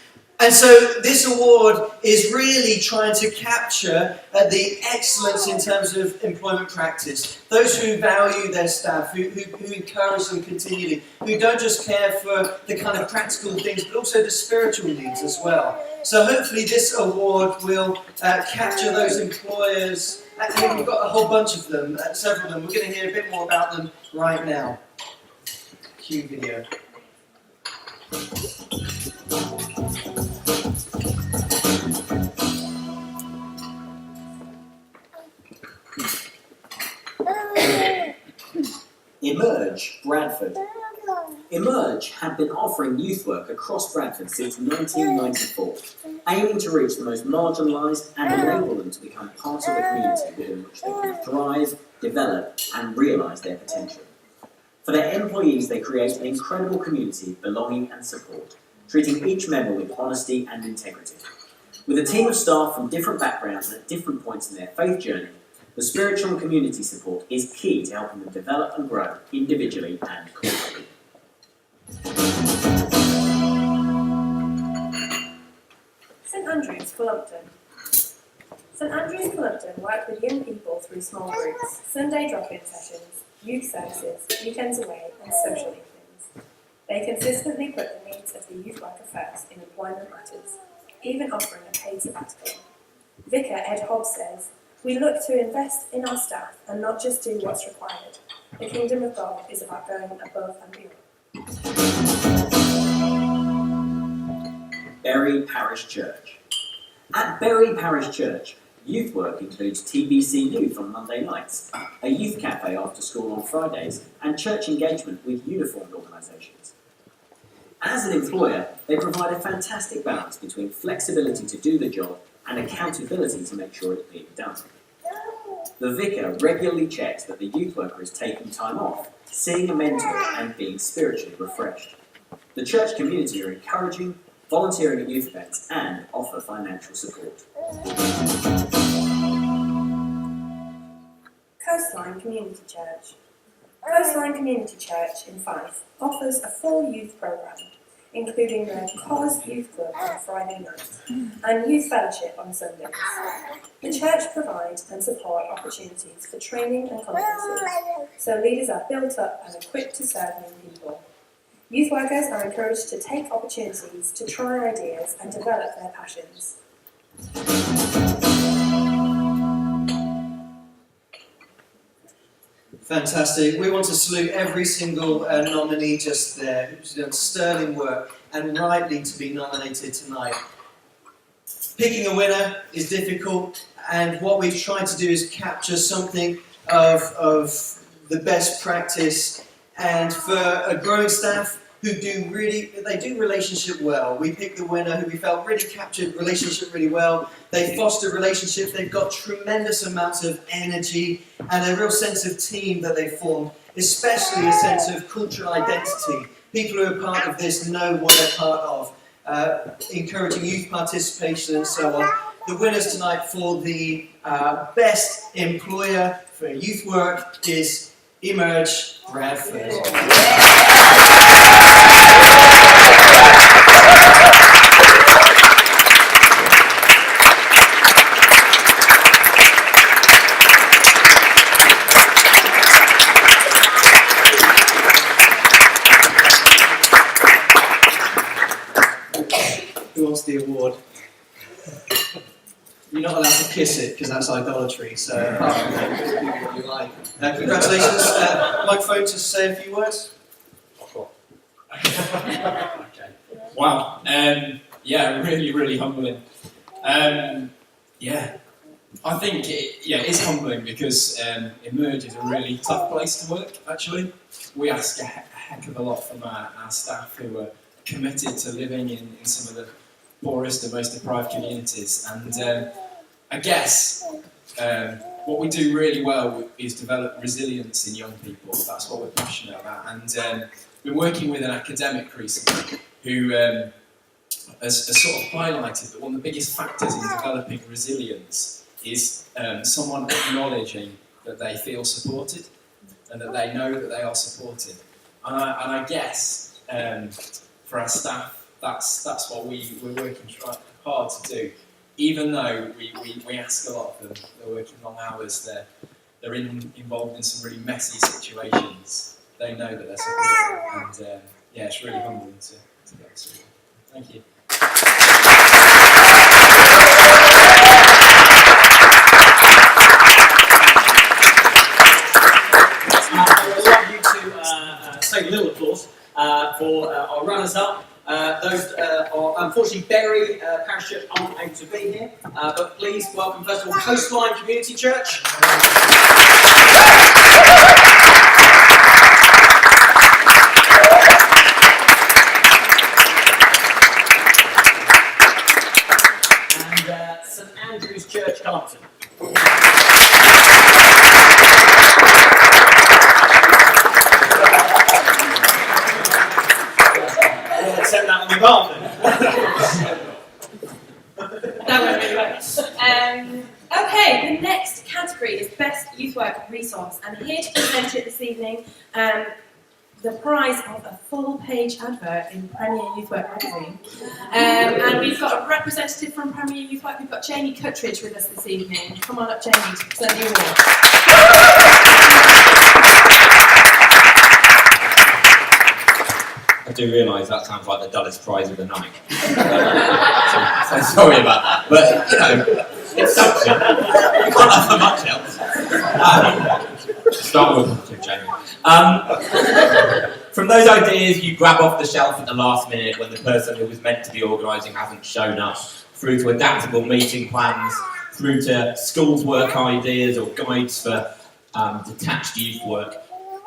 And so this award is really trying to capture the excellence in terms of employment practice. Those who value their staff, who encourage them continually, who don't just care for the kind of practical things, but also the spiritual needs as well. So hopefully this award will capture those employers. And we've got a whole bunch of them, several of them. We're going to hear a bit more about them right now. Cue video. Emerge, Bradford. Emerge had been offering youth work across Bradford since 1994, aiming to reach the most marginalised and enable them to become part of the community within which they can thrive, develop and realise their potential. For their employees, they create an incredible community of belonging and support, treating each member with honesty and integrity. With a team of staff from different backgrounds and at different points in their faith journey, the spiritual and community support is key to helping them develop and grow individually and corporately. St Andrews, Cullompton. St Andrews, Cullompton work with young people through small groups, Sunday drop-in sessions, youth services, weekends away and social evenings. They consistently put the needs of the youth worker first in employment matters, even offering a paid sabbatical. Vicar Ed Hobbs says, "We look to invest in our staff and not just do what's required. The kingdom of God is about going above and beyond." Bury Parish Church. At Bury Parish Church, youth work includes TBC Youth on Monday nights, a youth cafe after school on Fridays, and church engagement with uniformed organisations. As an employer, they provide a fantastic balance between flexibility to do the job and accountability to make sure it's being done. The vicar regularly checks that the youth worker is taking time off seeing a mentor and being spiritually refreshed. The church community are encouraging, volunteering at youth events and offer financial support. Coastline Community Church. Coastline Community Church in Fife offers a full youth programme, including their COS Youth Club on Friday night and Youth Fellowship on Sundays. The church provides and supports opportunities for training and conferences, so leaders are built up and equipped to serve young people. Youth workers are encouraged to take opportunities to try ideas and develop their passions. Fantastic. We want to salute every single nominee just there who's done sterling work and rightly to be nominated tonight. Picking a winner is difficult, and what we've tried to do is capture something of the best practice, and for a growing staff who do relationship well. We picked the winner who we felt really captured relationship really well. They foster relationships, they've got tremendous amounts of energy and a real sense of team that they formed, especially a sense of cultural identity. People who are part of this know what they're part of, encouraging youth participation and so on. The winners tonight for the best employer for youth work is Emerge Bradford. Who wants the award? You're not allowed to kiss it because that's idolatry, so apart from that, you can do what you like. Congratulations. Microphone to say a few words. Okay. Wow. Yeah, really, really humbling. Yeah, I think it's humbling because Emerge is a really tough place to work, actually. We ask a heck of a lot from our staff who are committed to living in some of the poorest and most deprived communities, and I guess what we do really well is develop resilience in young people. That's what we're passionate about, and we're working with an academic recently who has sort of highlighted that one of the biggest factors in developing resilience is someone acknowledging that they feel supported and that they know that they are supported, and I guess for our staff, that's what we're working hard to do. Even though we ask a lot of them, they're working long hours, they're involved in some really messy situations, they know that they're supported, and yeah, it's really humbling to get to. Thank you. I would love you to take a little applause for our runners-up. Those are unfortunately Bury Parish Church aren't able to be here, but please welcome first of all Coastline Community Church. And St Andrew's Church, Carlton. Accept that on your behalf then. That went really well. Okay, the next category is Best Youth Work Resource, and here to present it this evening, the prize of a full-page advert in Premier Youth Work magazine. And we've got a representative from Premier Youth Work. We've got Jamie Cuttridge with us this evening. Come on up, Jamie, to present the award. I do realise that sounds like the dullest prize of the night. so sorry about that, but you know, it's something. You can't offer much else. Start with Jamie. From those ideas you grab off the shelf at the last minute when the person who was meant to be organising hasn't shown up, through to adaptable meeting plans, through to schools work ideas or guides for detached youth work.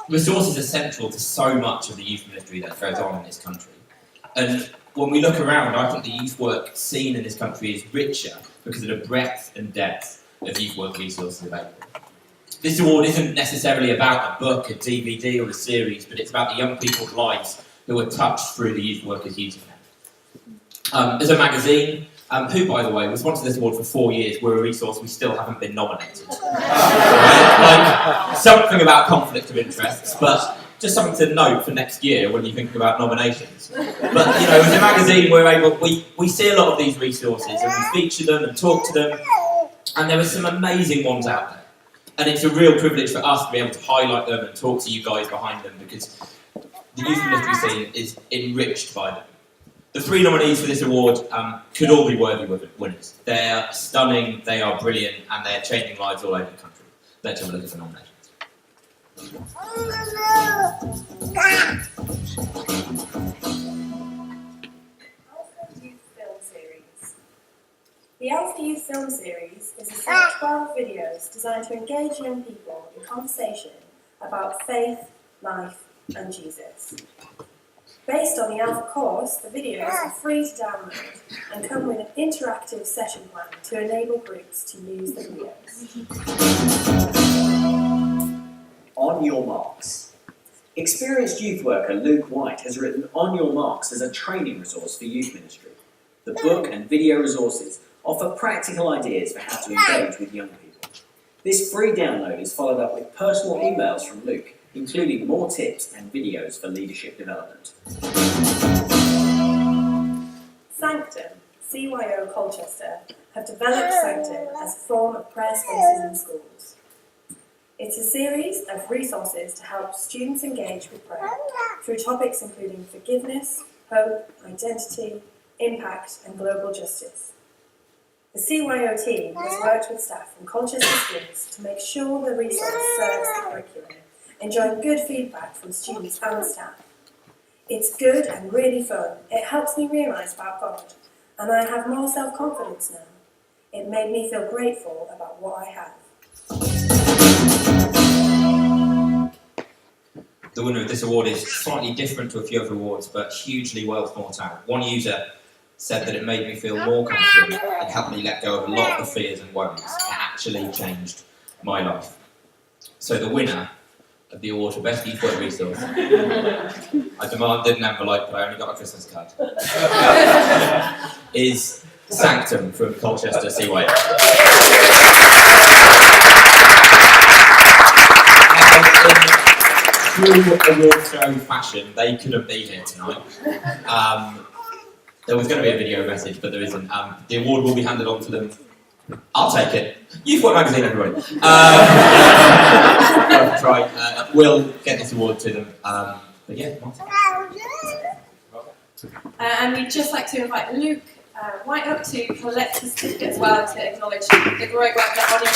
Resources are central to so much of the youth ministry that goes on in this country. And when we look around, I think the youth work scene in this country is richer because of the breadth and depth of youth work resources available. This award isn't necessarily about a book, a DVD or a series, but it's about the young people's lives who are touched through the youth workers using it. As a magazine, who, by the way, was sponsored this award for 4 years, we're a resource we still haven't been nominated. Like, something about conflict of interests, but just something to note for next year when you're thinking about nominations. But, you know, as a magazine, we see a lot of these resources and we feature them and talk to them, and there are some amazing ones out there. And it's a real privilege for us to be able to highlight them and talk to you guys behind them, because the youth ministry scene is enriched by them. The 3 nominees for this award could all be worthy winners. They're stunning, they are brilliant, and they're changing lives all over the country. Let's have a look at the nominations. The Alpha Youth Film Series is a set of 12 videos designed to engage young people in conversation about faith, life and Jesus. Based on the Alpha course, the videos are free to download and come with an interactive session plan to enable groups to use the videos. On Your Marks. Experienced youth worker Luke White has written On Your Marks as a training resource for youth ministry. The book and video resources offer practical ideas for how to engage with young people. This free download is followed up with personal emails from Luke, including more tips and videos for leadership development. Sanctum, CYO Colchester, have developed Sanctum as a form of prayer spaces in schools. It's a series of resources to help students engage with prayer through topics including forgiveness, hope, identity, impact and global justice. The CYO team has worked with staff from Colchester schools to make sure the resource serves the curriculum, enjoying good feedback from students and staff. It's good and really fun. It helps me realise about God, and I have more self-confidence now. It made me feel grateful about what I have. The winner of this award is slightly different to a few other awards, but hugely well thought out. One user said that it made me feel more confident and helped me let go of a lot of the fears and worries. It actually changed my life. So the winner of the award for Best Youth Work Resource, I demanded an envelope, but I only got a Christmas card, is Sanctum from Colchester CYO. True award show fashion, they couldn't be here tonight. There was going to be a video message, but there isn't. The award will be handed on to them. I'll take it. Youth Work Magazine, everybody. We'll get this award to them. But yeah, and we'd just like to invite Luke White up to collect the certificate as well to acknowledge the great work that On Your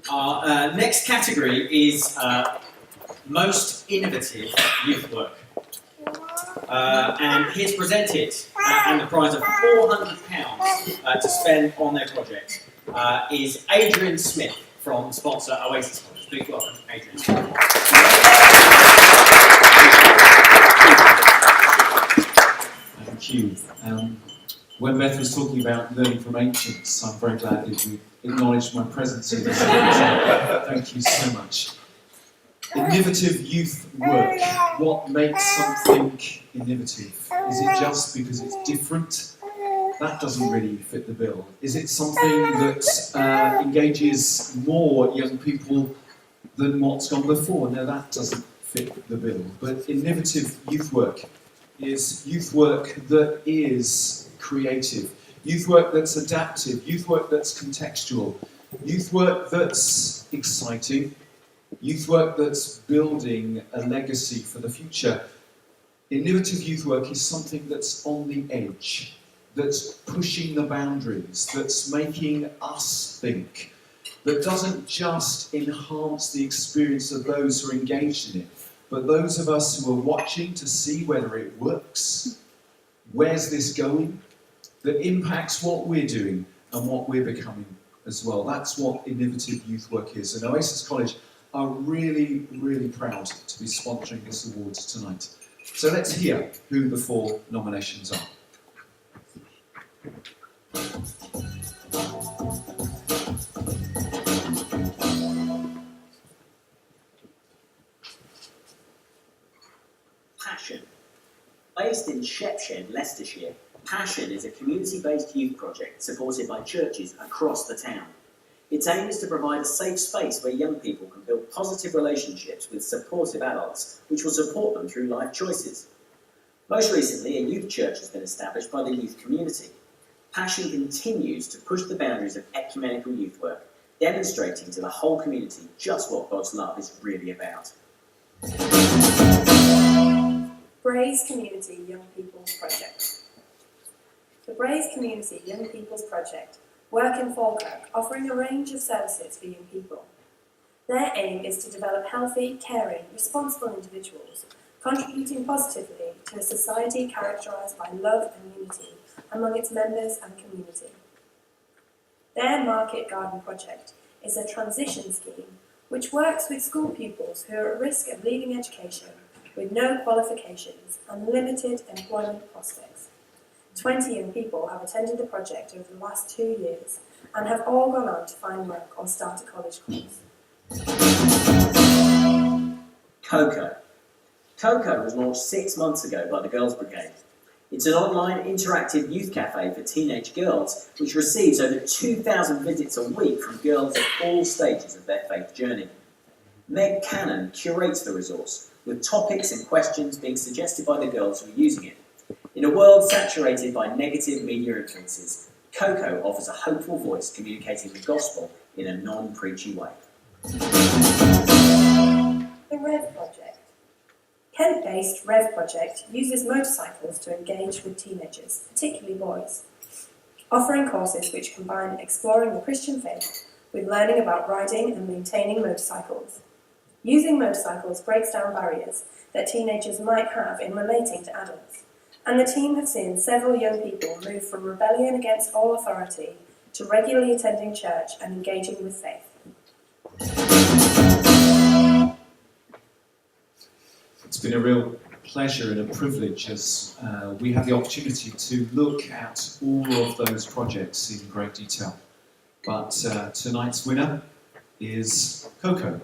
Our next category is Most Innovative Youth Work. And here's presented, and the prize of £400 to spend on their project, is Adrian Smith from sponsor Oasis College. Please welcome Adrian Smith. Thank you. When Beth was talking about learning from ancients, I'm very glad that you acknowledged my presence in this. Thank you so much. Innovative youth work. What makes something innovative? Is it just because it's different? That doesn't really fit the bill. Is it something that engages more young people than what's gone before? No, that doesn't fit the bill. But innovative youth work is youth work that is creative, youth work that's adaptive, youth work that's contextual, youth work that's exciting, youth work that's building a legacy for the future. Innovative youth work is something that's on the edge, that's pushing the boundaries, that's making us think, that doesn't just enhance the experience of those who are engaged in it, but those of us who are watching to see whether it works, where's this going, that impacts what we're doing and what we're becoming as well. That's what innovative youth work is. And Oasis College are really, really proud to be sponsoring this award tonight. So let's hear who the 4 nominations are. Passion. Based in Shepshed, Leicestershire, Passion is a community-based youth project supported by churches across the town. Its aim is to provide a safe space where young people can build positive relationships with supportive adults, which will support them through life choices. Most recently, a youth church has been established by the youth community. Passion continues to push the boundaries of ecumenical youth work, demonstrating to the whole community just what God's love is really about. Braze Community Young People's Project. The Braze Community Young People's Project work in Falkirk, offering a range of services for young people. Their aim is to develop healthy, caring, responsible individuals, contributing positively to a society characterised by love and unity among its members and community. Their Market Garden project is a transition scheme which works with school pupils who are at risk of leaving education with no qualifications and limited employment prospects. 20 young people have attended the project over the last 2 years and have all gone on to find work or start a college course. Coco. Coco was launched 6 months ago by the Girls Brigade. It's an online interactive youth cafe for teenage girls which receives over 2,000 visits a week from girls at all stages of their faith journey. Meg Cannon curates the resource, with topics and questions being suggested by the girls who are using it. In a world saturated by negative media influences, Coco offers a hopeful voice communicating the gospel in a non-preachy way. The Rev Project. Kent-based Rev Project uses motorcycles to engage with teenagers, particularly boys, offering courses which combine exploring the Christian faith with learning about riding and maintaining motorcycles. Using motorcycles breaks down barriers that teenagers might have in relating to adults, and the team have seen several young people move from rebellion against all authority to regularly attending church and engaging with faith. It's been a real pleasure and a privilege as we have the opportunity to look at all of those projects in great detail. But tonight's winner is Coco.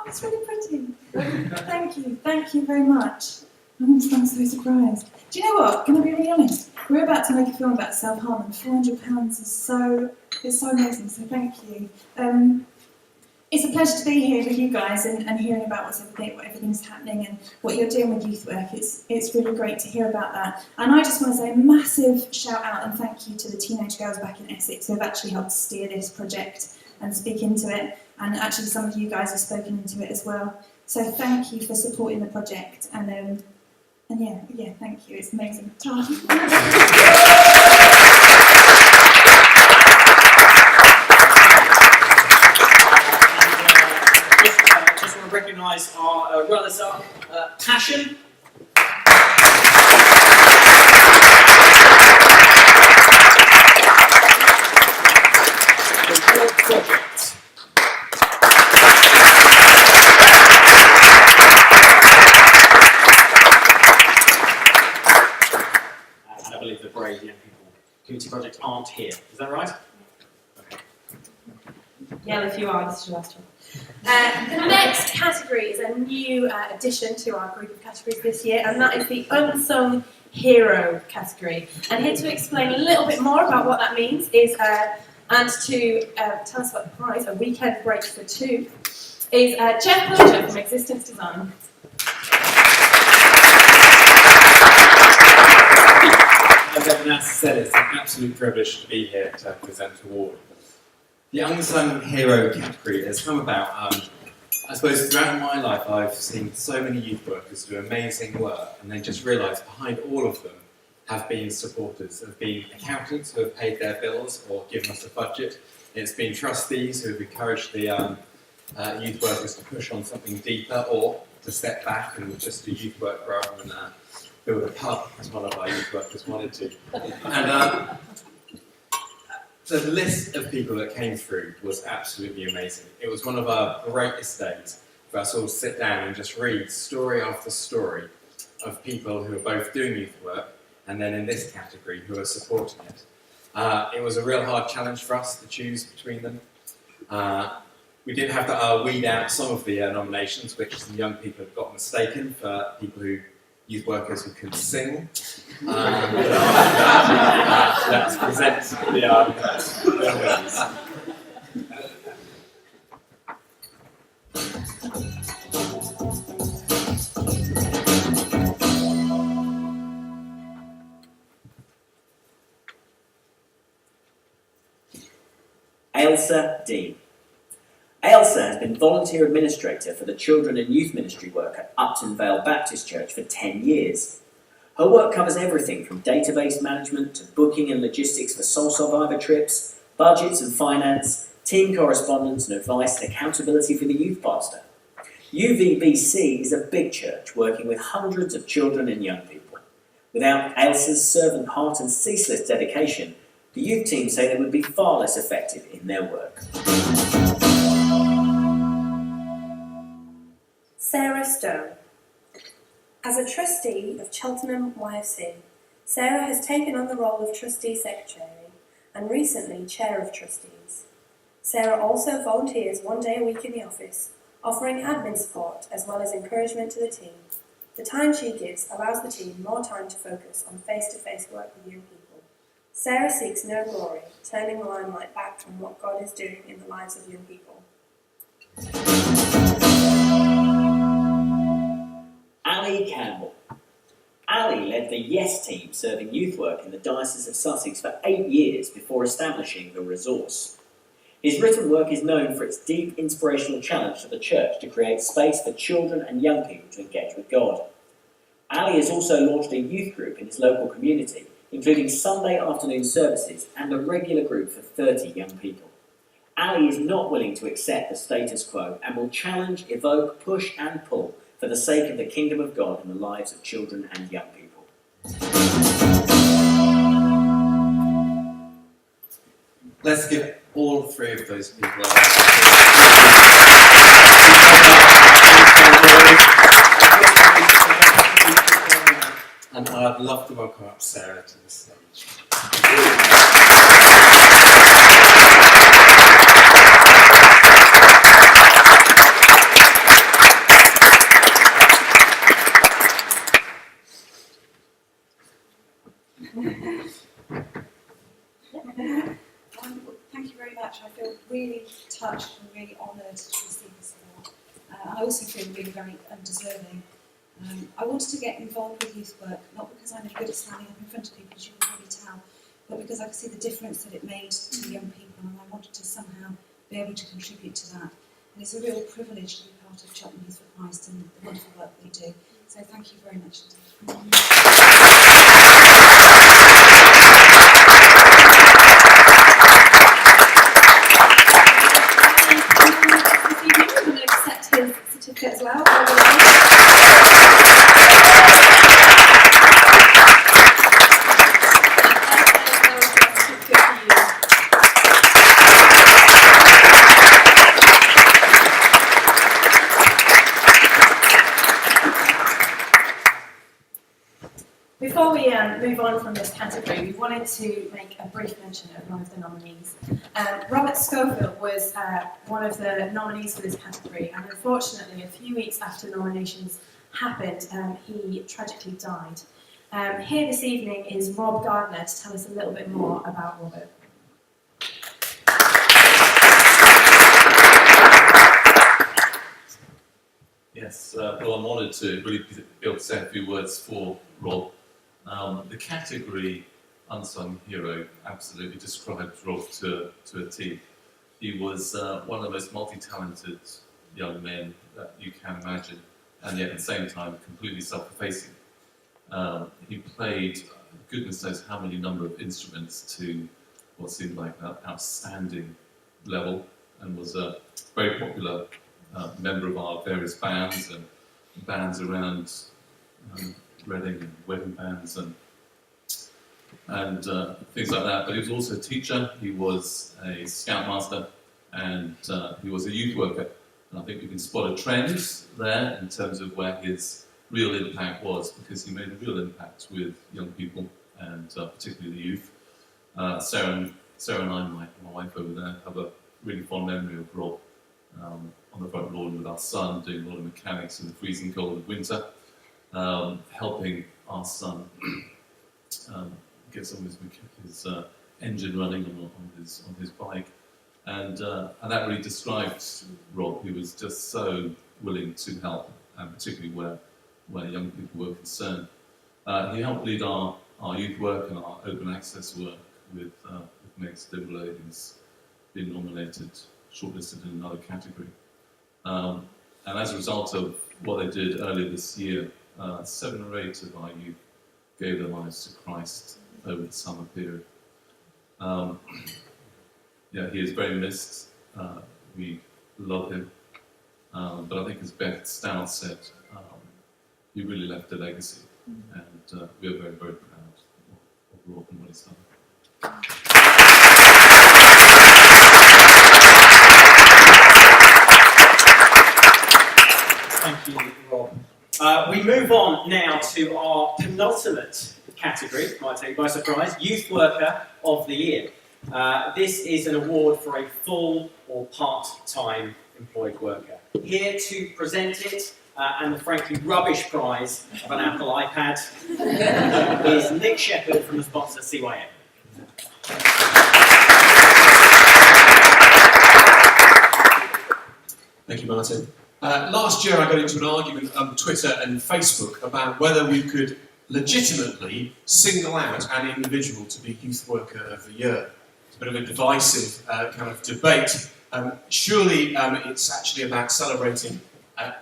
It's really pretty. Thank you very much. I'm so surprised. Do you know what? Can I be really honest? We're about to make a film about self-harm, and £400 is so amazing. So thank you. It's a pleasure to be here with you guys and hearing about what everything's happening and what you're doing with youth work. It's really great to hear about that. And I just want to say a massive shout out and thank you to the teenage girls back in Essex who have actually helped steer this project and speak into it. And actually some of you guys have spoken into it as well. So thank you for supporting the project and yeah, thank you. It's amazing. Just want to recognise our runners-up, Passion. The World Project. And I believe the Brave Young People Community Project aren't here. Is that right? Yeah, if you are, this is your last one. The next category is a new addition to our group of categories this year, and that is the Unsung Hero category. And here to explain a little bit more about what that means is, and to tell us about the prize, a weekend break for two, is Jeff Pilger from Existence Design. As everyone else said, it's an absolute privilege to be here to present the award. The Unsung Hero category has come about I suppose throughout my life I've seen so many youth workers do amazing work and then just realise behind all of them have been supporters, have been accountants who have paid their bills or given us a budget. It's been trustees who have encouraged the youth workers to push on something deeper or to step back and just do youth work rather than build a pub, as one of our youth workers wanted to. And the list of people that came through was absolutely amazing. It was one of our greatest days for us all to sit down and just read story after story of people who are both doing youth work and then in this category who are supporting it. It was a real hard challenge for us to choose between them. We did have to weed out some of the nominations, which some young people have got mistaken for people who, youth workers who can sing. Let's present the winners. Ailsa Dean. Ailsa has been volunteer administrator for the children and youth ministry work at Upton Vale Baptist Church for 10 years. Her work covers everything from database management to booking and logistics for Soul Survivor trips, budgets and finance, team correspondence and advice and accountability for the youth pastor. UVBC is a big church working with hundreds of children and young people. Without Ailsa's servant heart and ceaseless dedication, the youth team say they would be far less effective in their work. Sarah Stone. As a trustee of Cheltenham YFC, Sarah has taken on the role of trustee secretary and recently chair of trustees. Sarah also volunteers 1 day a week in the office, offering admin support as well as encouragement to the team. The time she gives allows the team more time to focus on face-to-face work with young people. Sarah seeks no glory, turning the limelight back on what God is doing in the lives of young people. Ali Campbell. Ali led the Yes team serving youth work in the Diocese of Sussex for 8 years before establishing the Resource. His written work is known for its deep inspirational challenge to the church to create space for children and young people to engage with God. Ali has also launched a youth group in his local community, including Sunday afternoon services and a regular group for 30 young people. Ali is not willing to accept the status quo and will challenge, evoke, push and pull for the sake of the kingdom of God in the lives of children and young people. Let's give all three of those people a And I'd love to welcome up Sarah to the stage. Thank you very much. I feel really touched and really honoured to receive this award. I also feel really very undeserving. I wanted to get involved with youth work, not because I'm good at standing up in front of people, as you can probably tell, but because I could see the difference that it made to young people, and I wanted to somehow be able to contribute to that. And it's a real privilege to be part of Cheltenham Youth for Christ and the wonderful work we do. So thank you very much indeed. As well. Before we move on from this category, we wanted to make a brief mention of one of the nominees. Robert Schofield was one of the nominees for this category, and unfortunately, a few weeks after nominations happened, he tragically died. Here this evening is Rob Gardner to tell us a little bit more about Robert. Yes, well, I'm honoured to really be able to say a few words for Rob. The category Unsung Hero absolutely describes Rob to a T. He was one of the most multi-talented young men that you can imagine, and yet at the same time completely self-effacing. He played, goodness knows how many number of instruments to what seemed like an outstanding level, and was a very popular member of our various bands and bands around Reading and wedding bands and things like that. But he was also a teacher, he was a scoutmaster, and he was a youth worker. And I think we can spot a trend there in terms of where his real impact was, because he made a real impact with young people, and particularly the youth. Sarah and I, my wife over there, have a really fond memory of Rob on the front lawn with our son, doing a lot of mechanics in the freezing cold of winter, helping our son get some of his engine running on his bike, and that really described Rob. He was just so willing to help, and particularly where young people were concerned. He helped lead our youth work and our open access work with Meg's Liberale, who's been nominated, shortlisted in another category. And as a result of what they did earlier this year, 7 or 8 of our youth gave their lives to Christ over the summer period. Yeah, he is very missed. We love him. But I think, as Beth Stout said, he really left a legacy. And we are very, very proud of Rob and what he's done. Thank you, Rob. We move on now to our penultimate category, might take you by surprise, Youth Worker of the Year. This is an award for a full or part-time employed worker. Here to present it, and the frankly rubbish prize of an Apple iPad, is Nick Shepherd from the sponsor CYM. Thank you, Martin. Last year I got into an argument on Twitter and Facebook about whether we could legitimately single out an individual to be Youth Worker of the Year. It's a bit of a divisive kind of debate. Surely it's actually about celebrating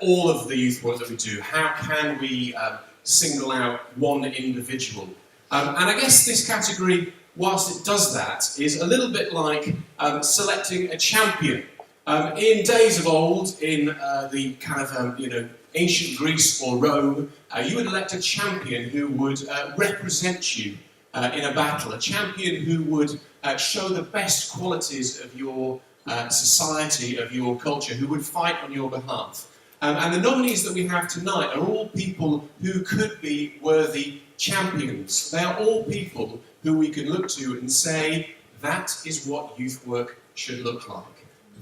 all of the youth work that we do. How can we single out one individual? And I guess this category, whilst it does that, is a little bit like selecting a champion. In days of old, in the kind of ancient Greece or Rome, you would elect a champion who would represent you in a battle, a champion who would show the best qualities of your society, of your culture, who would fight on your behalf. And the nominees that we have tonight are all people who could be worthy champions. They are all people who we can look to and say, that is what youth work should look like.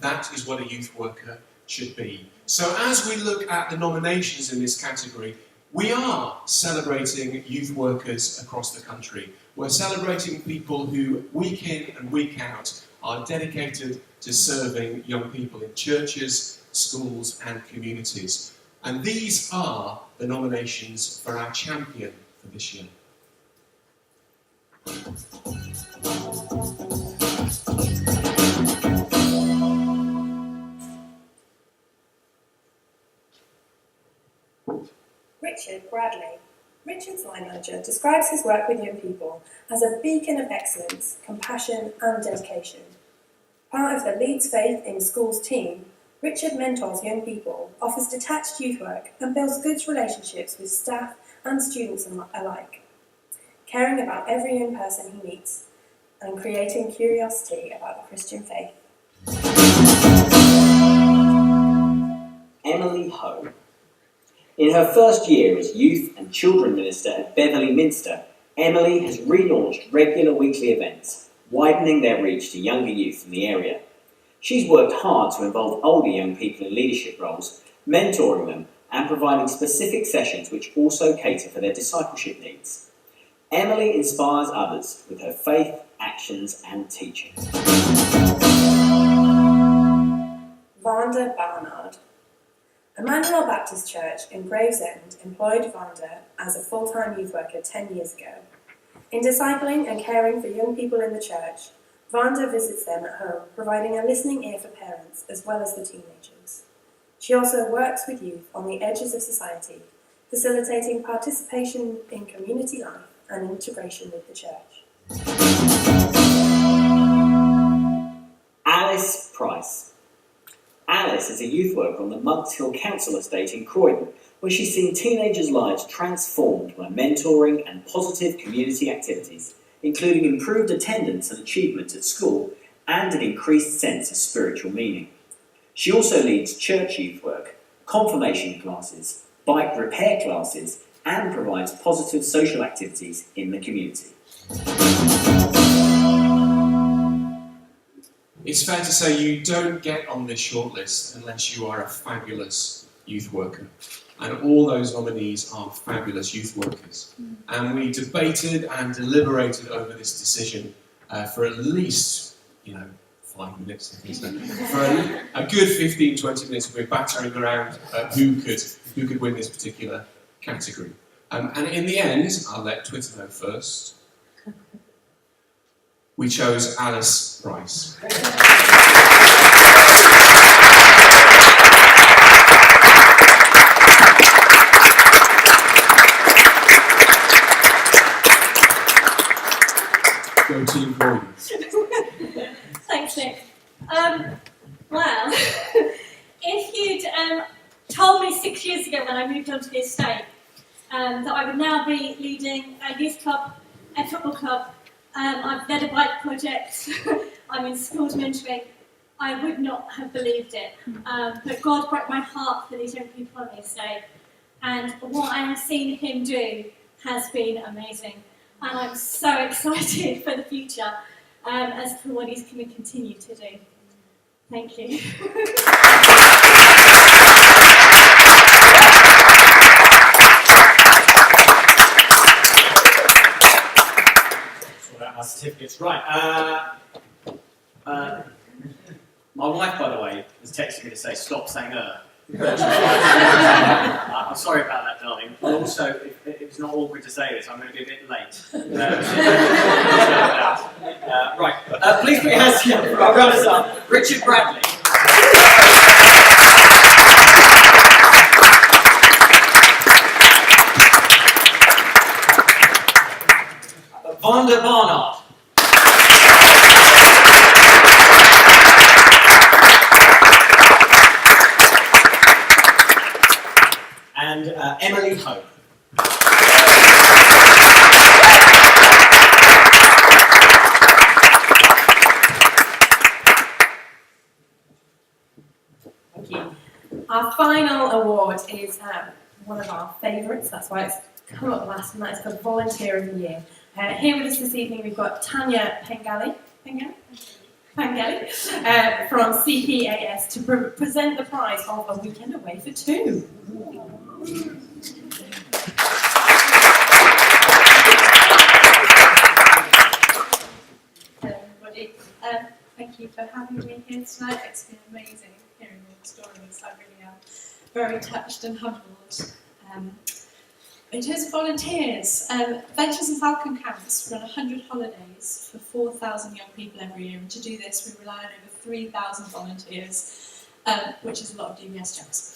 That is what a youth worker should be. So as we look at the nominations in this category, we are celebrating youth workers across the country. We're celebrating people who, week in and week out, are dedicated to serving young people in churches, schools and communities. And these are the nominations for our champion for this year. Richard Bradley. Richard's line manager describes his work with young people as a beacon of excellence, compassion and dedication. Part of the Leeds Faith in Schools team, Richard mentors young people, offers detached youth work and builds good relationships with staff and students alike, caring about every young person he meets and creating curiosity about the Christian faith. Emily Ho. In her first year as Youth and Children Minister at Beverley Minster, Emily has relaunched regular weekly events, widening their reach to younger youth in the area. She's worked hard to involve older young people in leadership roles, mentoring them and providing specific sessions which also cater for their discipleship needs. Emily inspires others with her faith, actions and teaching. Vanda Barnard. Emmanuel Baptist Church in Gravesend employed Vanda as a full-time youth worker 10 years ago. In discipling and caring for young people in the church, Vanda visits them at home, providing a listening ear for parents as well as the teenagers. She also works with youth on the edges of society, facilitating participation in community life and integration with the church. Alice Price. Alice is a youth worker on the Monks Hill Council estate in Croydon, where she's seen teenagers' lives transformed by mentoring and positive community activities, including improved attendance and achievement at school and an increased sense of spiritual meaning. She also leads church youth work, confirmation classes, bike repair classes, and provides positive social activities in the community. It's fair to say you don't get on this shortlist unless you are a fabulous youth worker. And all those nominees are fabulous youth workers. And we debated and deliberated over this decision for at least, 5 minutes, I think so. For a good 15-20 minutes, we're battering around who could win this particular category. And in the end, I'll let Twitter know first, we chose Alice Price. Go Team Croydon. Thanks, Nick. Well, if you'd told me 6 years ago when I moved onto the estate that I would now be leading a youth club, a football club, I've led a bike project, I'm in schools mentoring, I would not have believed it. But God broke my heart for these young people on the estate, and what I have seen Him do has been amazing. And I'm so excited for the future as to what He's going to continue to do. Thank you. Sort out our certificates. Right. My wife, by the way, has texted me to say stop saying I'm sorry about that, darling. But also, if it's not awkward to say this, I'm going to be a bit late. Right. Please put your hands together for our runners-up, Richard Bradley. Vonda Barnard. And Emily Hope. Thank you. Our final award is one of our favourites, that's why it's come up last, and that is for Volunteer of the Year. Here with us this evening we've got Tanya Pengali from CPAS to present the prize of a weekend away for two. Hello everybody. Thank you for having me here tonight. It's been amazing hearing all the stories. I really am very touched and humbled. In terms of volunteers, Ventures and Falcon Camps run 100 holidays for 4,000 young people every year, and to do this we rely on over 3,000 volunteers, which is a lot of DBS jobs.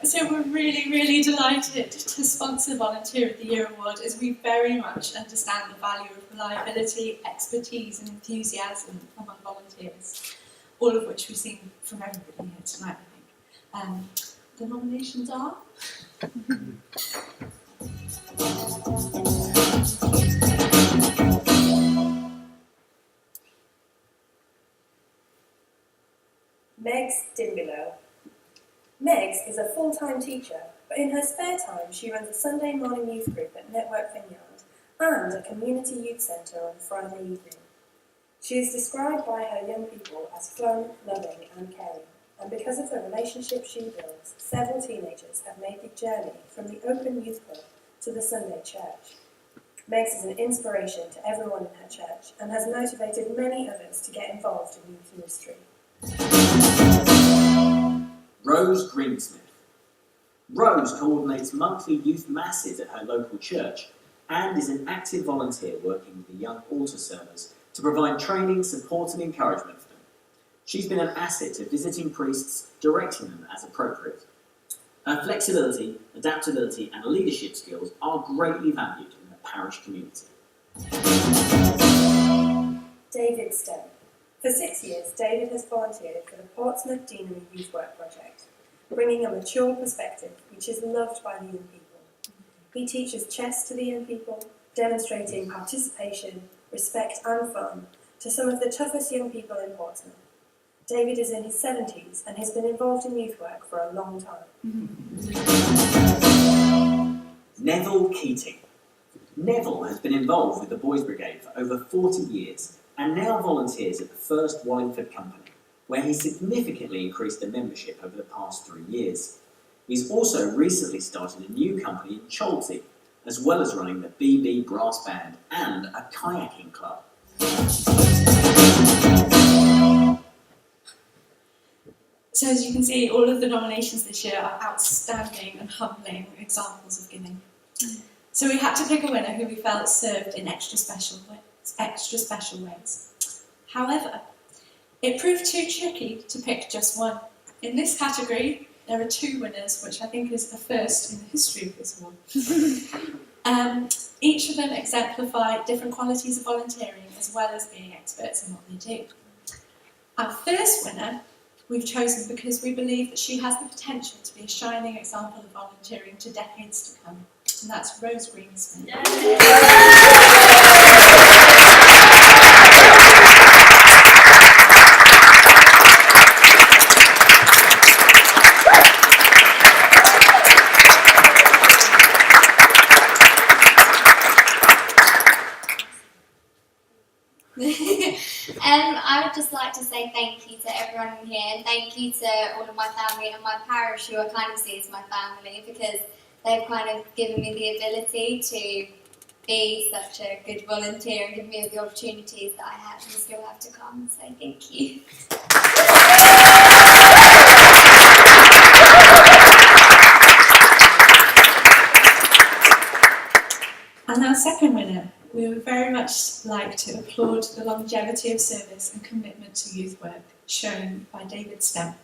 So we're really, really delighted to sponsor Volunteer of the Year Award, as we very much understand the value of reliability, expertise and enthusiasm among volunteers, all of which we've seen from everybody here tonight, I think. The nominations are... Megs Dimbilow. Megs is a full-time teacher, but in her spare time she runs a Sunday morning youth group at Network Vineyard and a community youth centre on Friday evening. She is described by her young people as fun, loving and caring, and because of the relationship she builds, several teenagers have made the journey from the open youth club to the Sunday church. Megs is an inspiration to everyone in her church and has motivated many others to get involved in youth ministry. Rose Greensmith. Rose coordinates monthly youth masses at her local church and is an active volunteer working with the young altar servers to provide training, support and encouragement for them. She's been an asset to visiting priests, directing them as appropriate. Her flexibility, adaptability and leadership skills are greatly valued in the parish community. David Stone. For 6 years, David has volunteered for the Portsmouth Deanery Youth Work Project, bringing a mature perspective which is loved by the young people. He teaches chess to the young people, demonstrating participation, respect and fun to some of the toughest young people in Portsmouth. David is in his 70s and has been involved in youth work for a long time. Neville Keating. Neville has been involved with the Boys Brigade for over 40 years and now volunteers at the First Wallingford Company, where he significantly increased the membership over the past 3 years. He's also recently started a new company in Chelsea, as well as running the BB Brass Band and a kayaking club. So as you can see, all of the nominations this year are outstanding and humbling examples of giving. So we had to pick a winner who we felt served in extra special ways. However, it proved too tricky to pick just one. In this category, there are 2 winners, which I think is a first in the history of this award. Each of them exemplify different qualities of volunteering as well as being experts in what they do. Our first winner we've chosen because we believe that she has the potential to be a shining example of volunteering to decades to come, and that's Rose Greensmith. I would just like to say thank you to everyone in here, and thank you to all of my family and my parish, who I kind of see as my family, because they've kind of given me the ability to be such a good volunteer and give me all the opportunities that I have and still have to come. So thank you. And our second winner, we would very much like to applaud the longevity of service and commitment to youth work shown by David Stemp.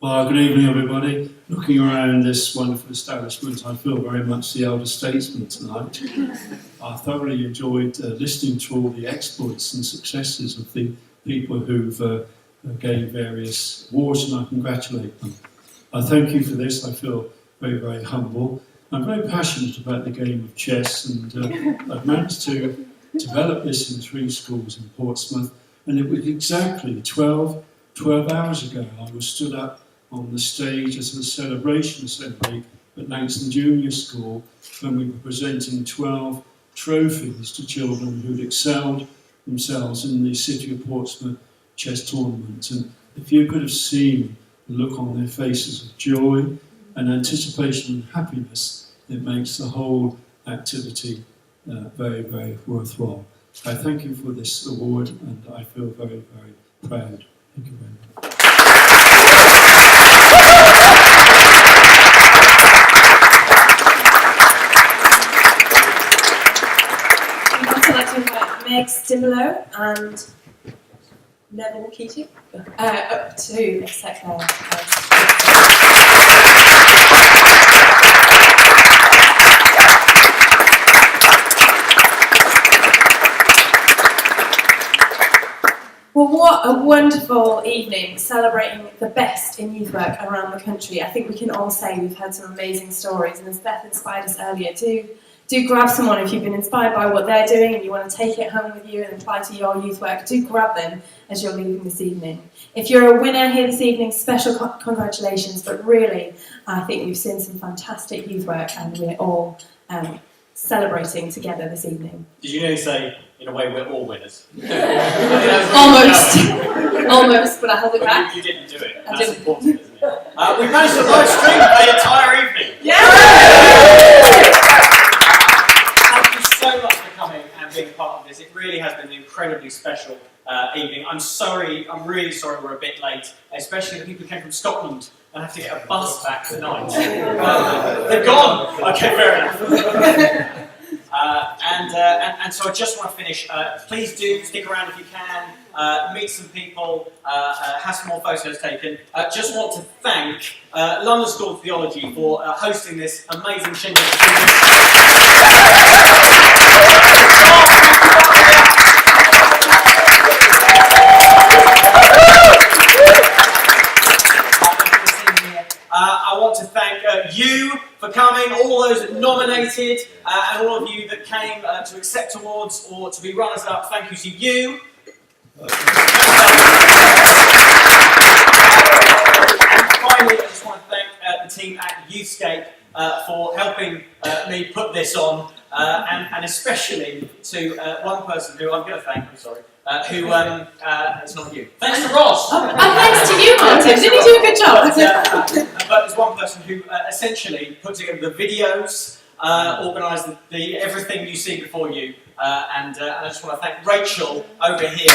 Well, good evening everybody. Looking around this wonderful establishment, I feel very much the elder statesman tonight. I thoroughly enjoyed listening to all the exploits and successes of the people who've gained various awards, and I congratulate them. I thank you for this. I feel very, very humble. I'm very passionate about the game of chess, and I've managed to develop this in 3 schools in Portsmouth, and it was exactly 12 hours ago I was stood up on the stage as a celebration assembly at Langston Junior School when we were presenting 12 trophies to children who'd excelled themselves in the City of Portsmouth chess tournament. And if you could have seen the look on their faces of joy and anticipation and happiness, it makes the whole activity very, very worthwhile. I thank you for this award, and I feel very, very proud. Thank you very much. We'd also like to invite Meg Stimolo and Neville Keating up to accept their Well, what a wonderful evening celebrating the best in youth work around the country. I think we can all say we've had some amazing stories, and as Beth inspired us earlier, do grab someone if you've been inspired by what they're doing and you want to take it home with you and apply to your youth work. Do grab them as you're leaving this evening. If you're a winner here this evening, special congratulations, but really, I think we've seen some fantastic youth work and we're all celebrating together this evening. Did you nearly say, in a way, we're all winners? Almost. Almost, but I held it back. You didn't do it. I That's didn't. important, isn't it? We've managed to live stream the entire evening. Thank you so much for coming and being part of this. It really has been an incredibly special evening. I'm sorry, I'm really sorry we're a bit late, especially the people who came from Scotland and have to get a bus back tonight. They're gone! Okay, fair enough. And so I just want to finish. Please do stick around if you can, meet some people, have some more photos taken. Just want to thank London School of Theology for hosting this amazing Shindig. I want to thank you for coming, all those that nominated, and all of you that came to accept awards or to be runners-up. Thank you to you. And finally, I just want to thank the team at Youthscape for helping me put this on, and especially to one person who I'm going to thank, I'm sorry, it's not you. Thanks to Ross! And thanks to you, Martin. Did he do a good job? But there's one person who essentially put together the videos, organised the everything you see before you, and I just want to thank Rachel over here.